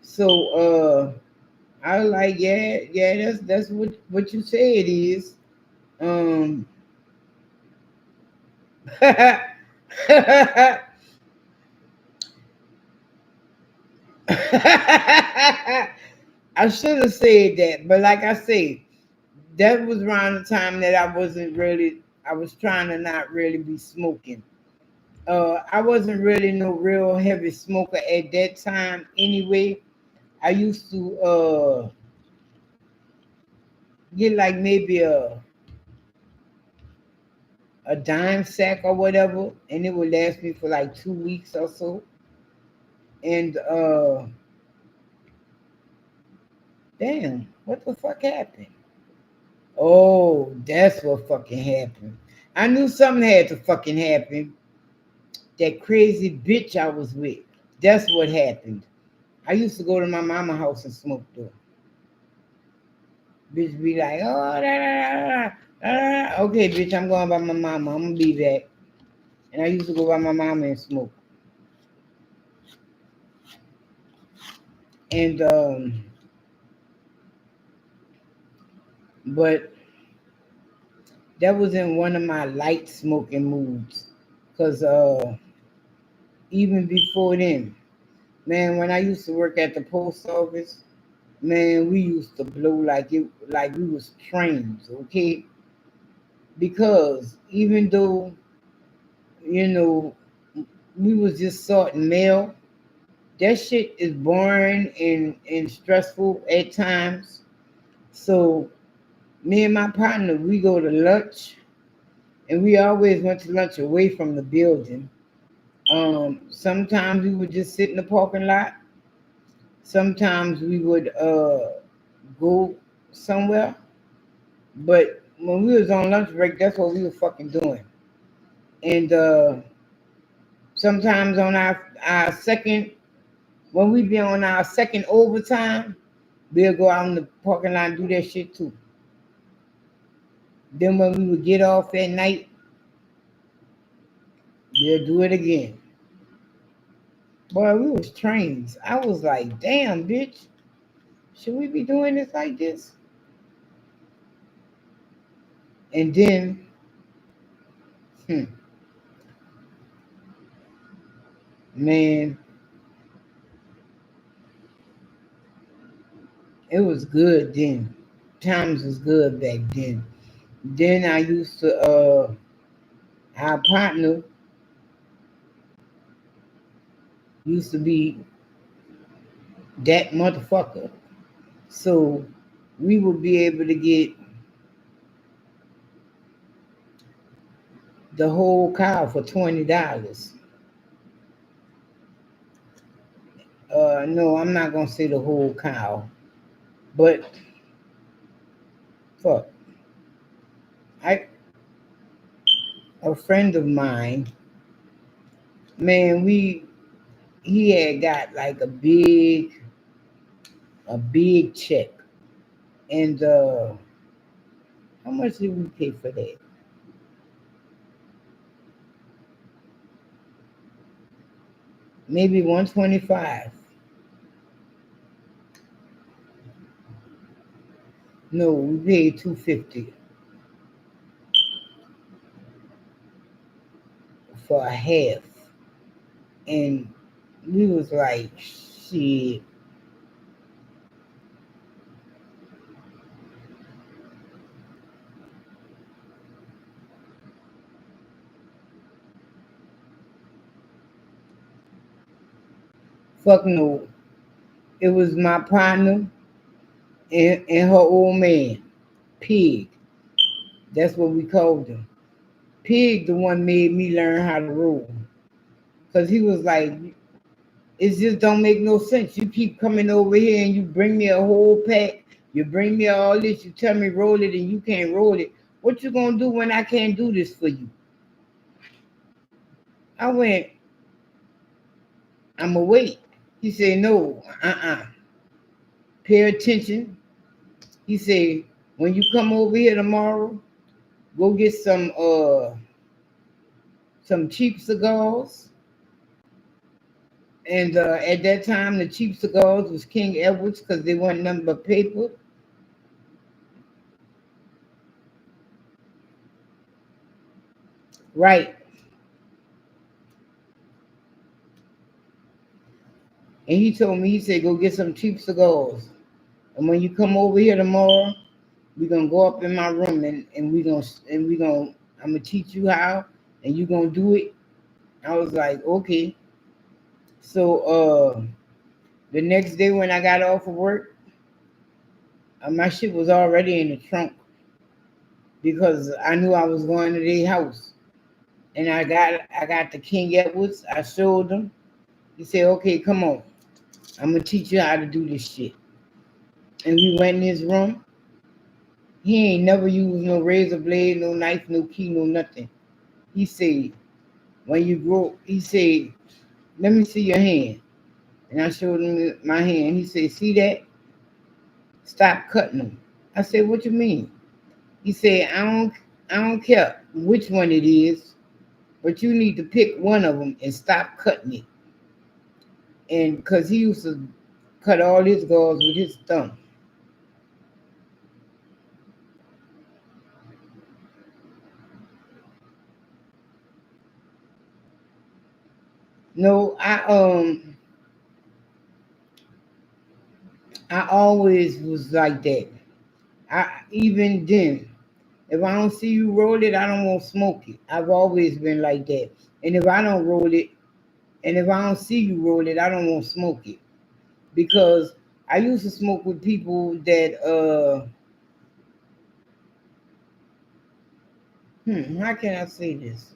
B: So I was like, yeah, that's what you say it is. Um I should have said that, but like I said, that was around the time that I was trying to not really be smoking. I wasn't really no real heavy smoker at that time anyway. I used to get like maybe a dime sack or whatever, and it would last me for like 2 weeks or so. And damn, what the fuck happened? Oh, that's what fucking happened. I knew something had to fucking happen. That crazy bitch I was with. That's what happened. I used to go to my mama house and smoke though. Bitch be like, oh, da, da, da, da, da. Okay, bitch, I'm going by my mama. I'm gonna be back. And I used to go by my mama and smoke. And but that was in one of my light smoking moods. Cause even before then, man, when I used to work at the post office, man, we used to blow like we was trains, okay? Because even though, you know, we was just sorting mail, that shit is boring and stressful at times. So me and my partner, we go to lunch, and we always went to lunch away from the building. Sometimes we would just sit in the parking lot. Sometimes we would go somewhere. But when we was on lunch break, that's what we were fucking doing. And sometimes on our second, when we be on our second overtime, we'll go out in the parking lot and do that shit too. Then when we would get off at night, we'll do it again. Boy, we was trains. I was like, damn, bitch, should we be doing this like this? And then, hmm, man, it was good then. Times was good back then. Then I used to our partner used to be that motherfucker. So we would be able to get the whole cow for $20. No, I'm not gonna say the whole cow, but fuck, I a friend of mine, man, he had got like a big check, and how much did we pay for that? Maybe 125. No, we paid 250 for a half, and we was like, shit. Fuck no. It was my partner and her old man, Pig. That's what we called him. Pig, the one made me learn how to roll. Cause he was like, it just don't make no sense. You keep coming over here and you bring me a whole pack. You bring me all this. You tell me roll it and you can't roll it. What you gonna do when I can't do this for you? I went, I'ma wait. He said, no, pay attention. He said, when you come over here tomorrow, go get some cheap cigars. And at that time, the cheap cigars was King Edwards because they weren't nothing but paper. Right. And he told me, he said, go get some cheap cigars. And when you come over here tomorrow, we're gonna go up in my room and we gonna I'm gonna teach you how and you gonna do it. I was like, okay. So the next day when I got off of work, my shit was already in the trunk because I knew I was going to their house. And I got the King Edwards. I showed him. He said, okay, come on. I'm gonna teach you how to do this shit. And we went in his room. He ain't never used no razor blade, no knife, no key, no nothing. He said, when you grow, he said, let me see your hand. And I showed him my hand. He said, see that? Stop cutting them. I said, what you mean? He said, I don't care which one it is, but you need to pick one of them and stop cutting it. And because he used to cut all his gauze with his thumb. No, I always was like that. I even then, if I don't see you roll it, I don't want to smoke it. I've always been like that. And if I don't roll it, and if I don't see you roll it, I don't want to smoke it. Because I used to smoke with people that how can I say this?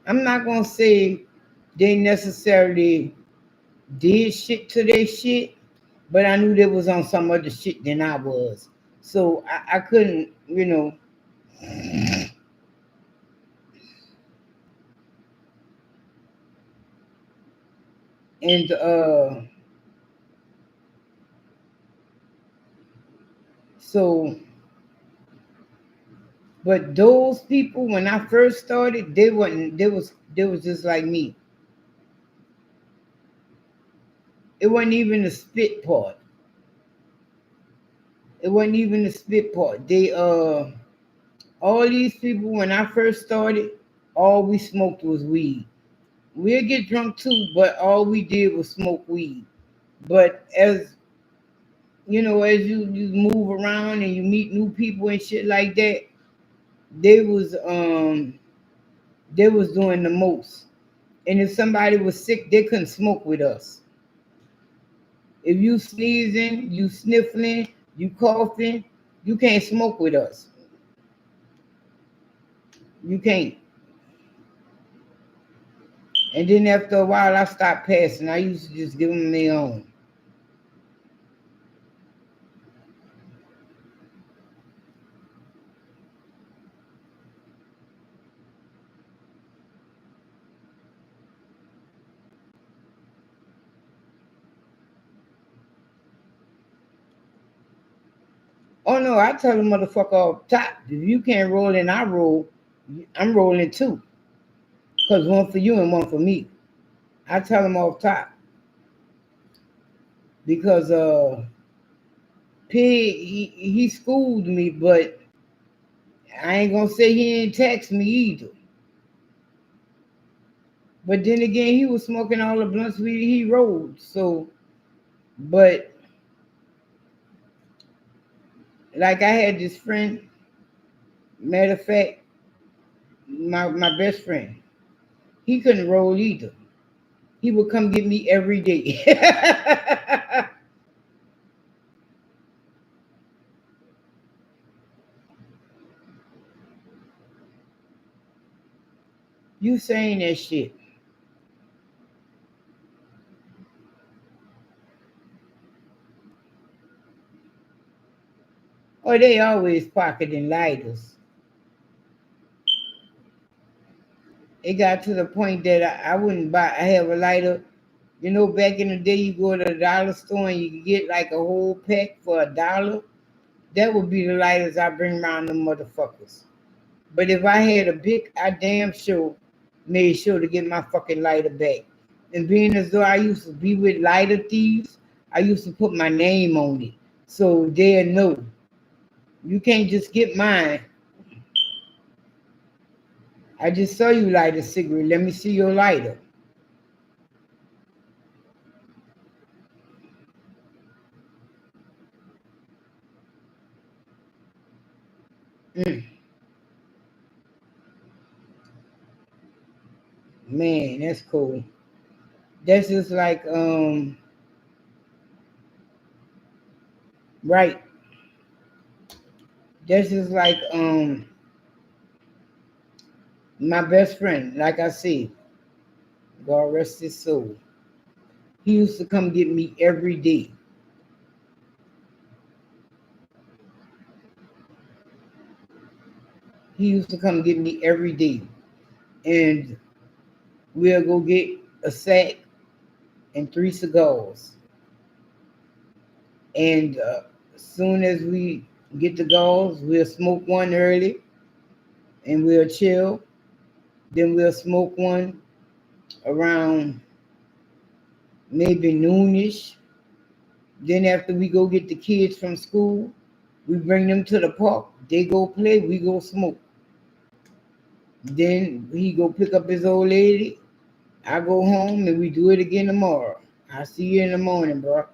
B: I'm not gonna say they necessarily did shit to their shit, but I knew they was on some other shit than I was. So I couldn't, and so but those people when I first started, they was just like me. It wasn't even the spit part. It wasn't even the spit part. They all these people when I first started, all we smoked was weed. We'll get drunk too, but all we did was smoke weed. But as you move around and you meet new people and shit like that, they was um they was doing the most. And if somebody was sick, they couldn't smoke with us. If you sneezing, you sniffling, you coughing, you can't smoke with us. You can't. And then after a while, I stopped passing. I used to just give them their own. Oh no, I tell the motherfucker off top. If you can't roll and I roll, I'm rolling too. Cause one for you and one for me. I tell them off top because Pig he schooled me, but I ain't gonna say he ain't text me either. But then again, he was smoking all the blunts he rolled. So, but like I had this friend. Matter of fact, my best friend, he couldn't roll either. He would come get me every day. You saying that shit? Or they always pocketing lighters. It got to the point that I wouldn't buy. I have a lighter. Back in the day, you go to the dollar store and you could get like a whole pack for $1. That would be the lighters I bring around them motherfuckers. But if I had a big, I damn sure made sure to get my fucking lighter back. And being as though I used to be with lighter thieves, I used to put my name on it. So they'll know. You can't just get mine. I just saw you light a cigarette. Let me see your lighter. Mm, man, that's cool. That's just like right. That's just like my best friend, like I said, God rest his soul. He used to come get me every day. He used to come get me every day, and we'll go get a sack and 3 cigars. And as soon as we get the goals, we'll smoke one early and we'll chill. Then we'll smoke one around maybe noonish. Then after we go get the kids from school, we bring them to the park. They go play, we go smoke. Then he go pick up his old lady. I go home and we do it again tomorrow. I'll see you in the morning, bro.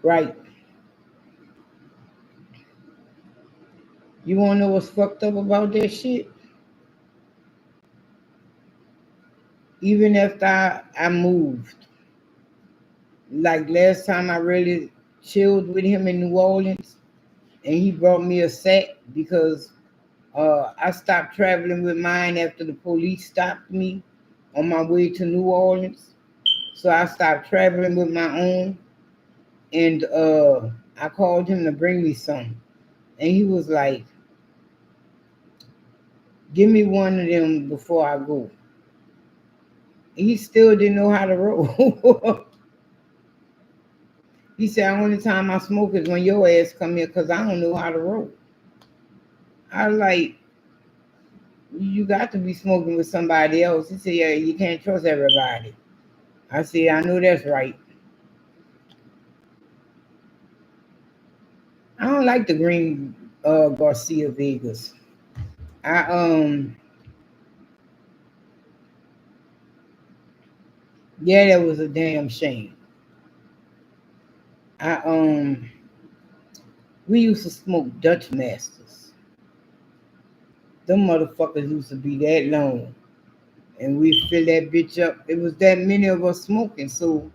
B: Right. You wanna know what's fucked up about that shit? Even after I moved, like last time I really chilled with him in New Orleans, and he brought me a sack because I stopped traveling with mine after the police stopped me on my way to New Orleans. So I stopped traveling with my own, and I called him to bring me some, and he was like, "Give me one of them before I go." He still didn't know how to roll. He said, "Only time I smoke is when your ass come here because I don't know how to roll." I was like, "You got to be smoking with somebody else." He said, "Yeah, you can't trust everybody." I said, "I know that's right." I don't like the green Garcia Vegas. I Yeah, that was a damn shame. I We used to smoke Dutch Masters. Them motherfuckers used to be that long. And we fill that bitch up. It was that many of us smoking, so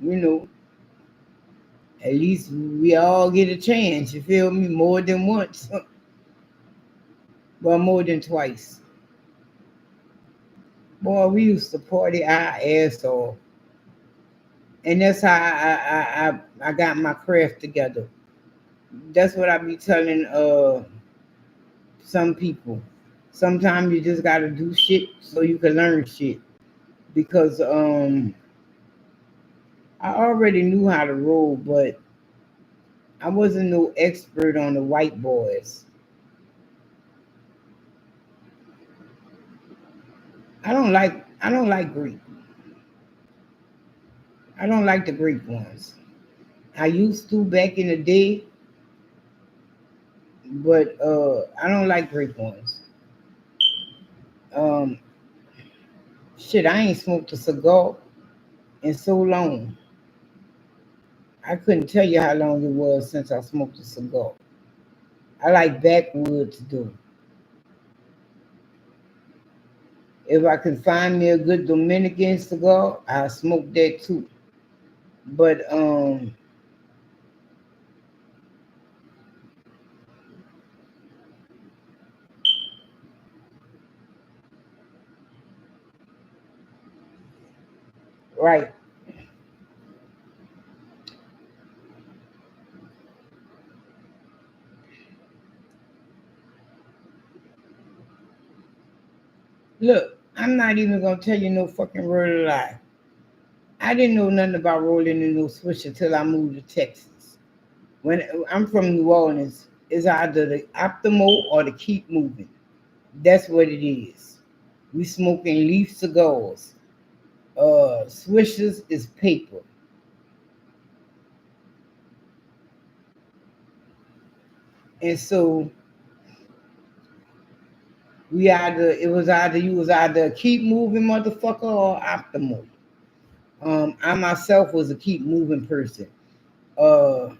B: you know, at least we all get a chance, you feel me? More than once. Well, more than twice. Boy, we used to party our ass off. And that's how I got my craft together. That's what I be telling some people. Sometimes you just gotta do shit so you can learn shit. Because I already knew how to roll, but I wasn't no expert on the white boys. I don't like Greek. I don't like the Greek ones. I used to back in the day, but I don't like Greek ones. Um Shit, I ain't smoked a cigar in so long. I couldn't tell you how long it was since I smoked a cigar. I like backwoods though. If I can find me a good Dominican cigar, I'll smoke that too. But right. Look, I'm not even gonna tell you no fucking word of lie. I didn't know nothing about rolling in no switch until I moved to Texas. When I'm from New Orleans, it's either the Optimal or the Keep Moving. That's what it is. We smoking leaf cigars. Swishers is paper. And so you was either a keep moving motherfucker or optimal. I myself was a keep moving person. Uh,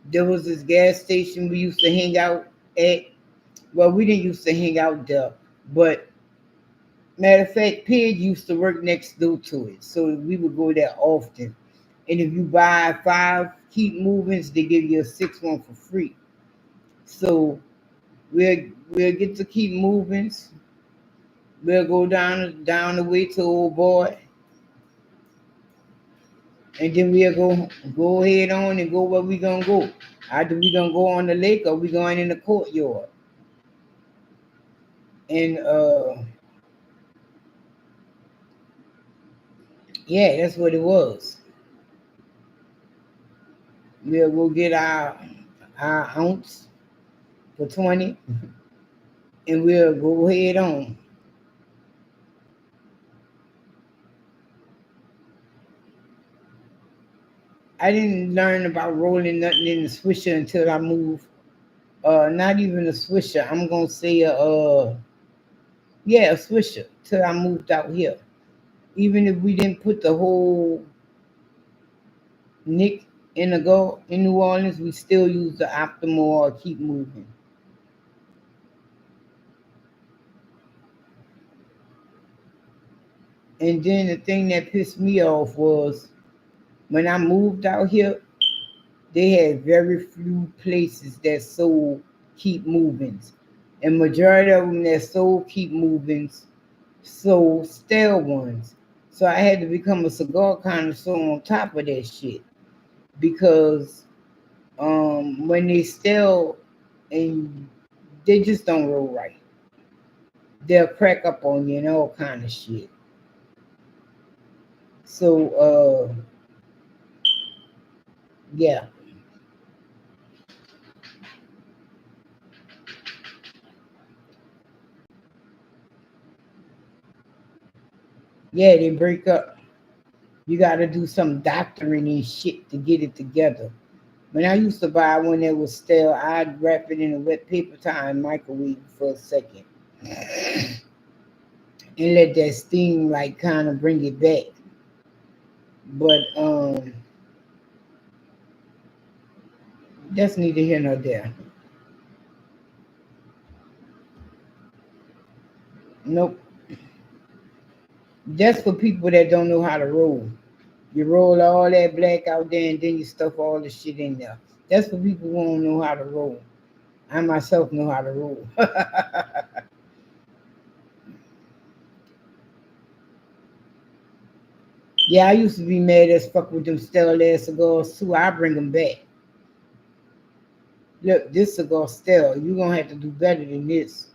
B: there was this gas station we used to hang out at. Well, we didn't used to hang out there, but matter of fact, Pig used to work next door to it, so we would go there often. And if you buy 5 keep movings, they give you a 6 one for free. So we'll get to keep movings. We'll go down the way to old boy. and then we'll go ahead on and go where we gonna go. Either we gonna go on the lake or we going in the courtyard. And yeah, that's what it was. We'll go get our ounce for 20 and we'll go head on. I didn't learn about rolling nothing in the swisher until I moved. Not even a swisher. I'm gonna say a swisher till I moved out here. Even if we didn't put the whole nick in the go in New Orleans, we still use the optimal or keep moving. And then the thing that pissed me off was when I moved out here, they had very few places that sold keep movings. And majority of them that sold keep movings sold stale ones. So I had to become a cigar connoisseur on top of that shit. Because when they stale and they just don't roll right. They'll crack up on you and all kind of shit. So yeah. Yeah, they break up. You gotta do some doctoring and shit to get it together. When I used to buy one that was stale, I'd wrap it in a wet paper towel and microwave for a second and let that steam like kind of bring it back. But that's neither here nor there. Nope. That's for people that don't know how to roll. You roll all that black out there and then you stuff all the shit in there. That's for people who don't know how to roll. I myself know how to roll. Yeah, I used to be mad as fuck with them stale ass cigars too. I bring them back. Look, this cigar stale. You gonna have to do better than this.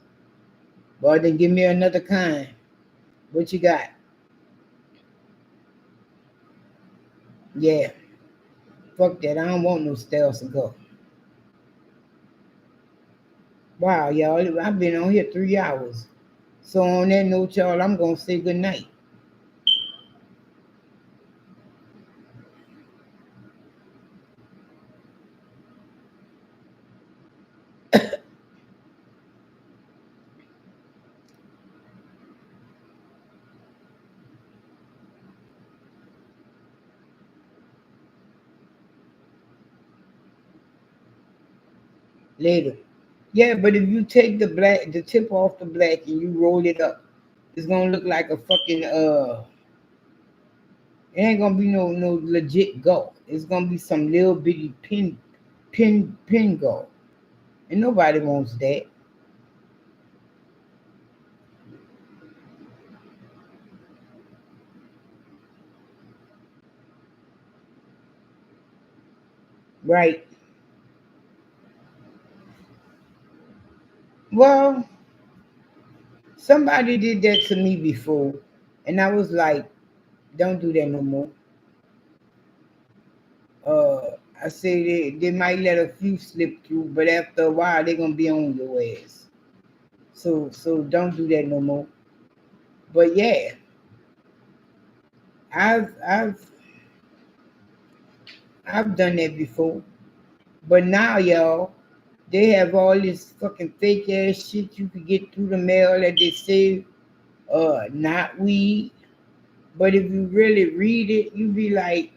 B: Boy, then give me another kind. What you got? Yeah, fuck that. I don't want no stale cigar. Wow, y'all, I've been on here 3 hours. So on that note, y'all, I'm gonna say good night. Later. Yeah, but if you take the tip off the black and you roll it up, it's gonna look like a fucking it ain't gonna be no legit gold. It's gonna be some little bitty pin gold. And nobody wants that. Right. Well, somebody did that to me before, and I was like, don't do that no more. I say they might let a few slip through, but after a while they're gonna be on your ass. So don't do that no more. But yeah, I've I've done that before. But now y'all, they have all this fucking fake ass shit you could get through the mail that they say not weed. But if you really read it, you be like,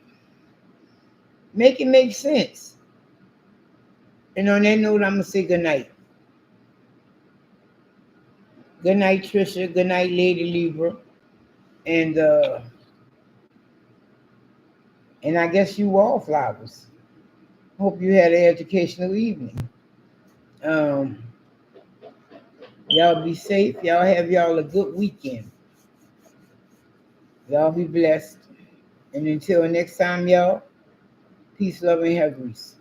B: make it make sense. And on that note, I'm gonna say good night. Good night, Trisha. Good night, Lady Libra. And and I guess you wallflowers. Hope you had an educational evening. Um, y'all be safe. Y'all have y'all a good weekend. Y'all be blessed. And until next time, y'all, peace, love, and hair grease.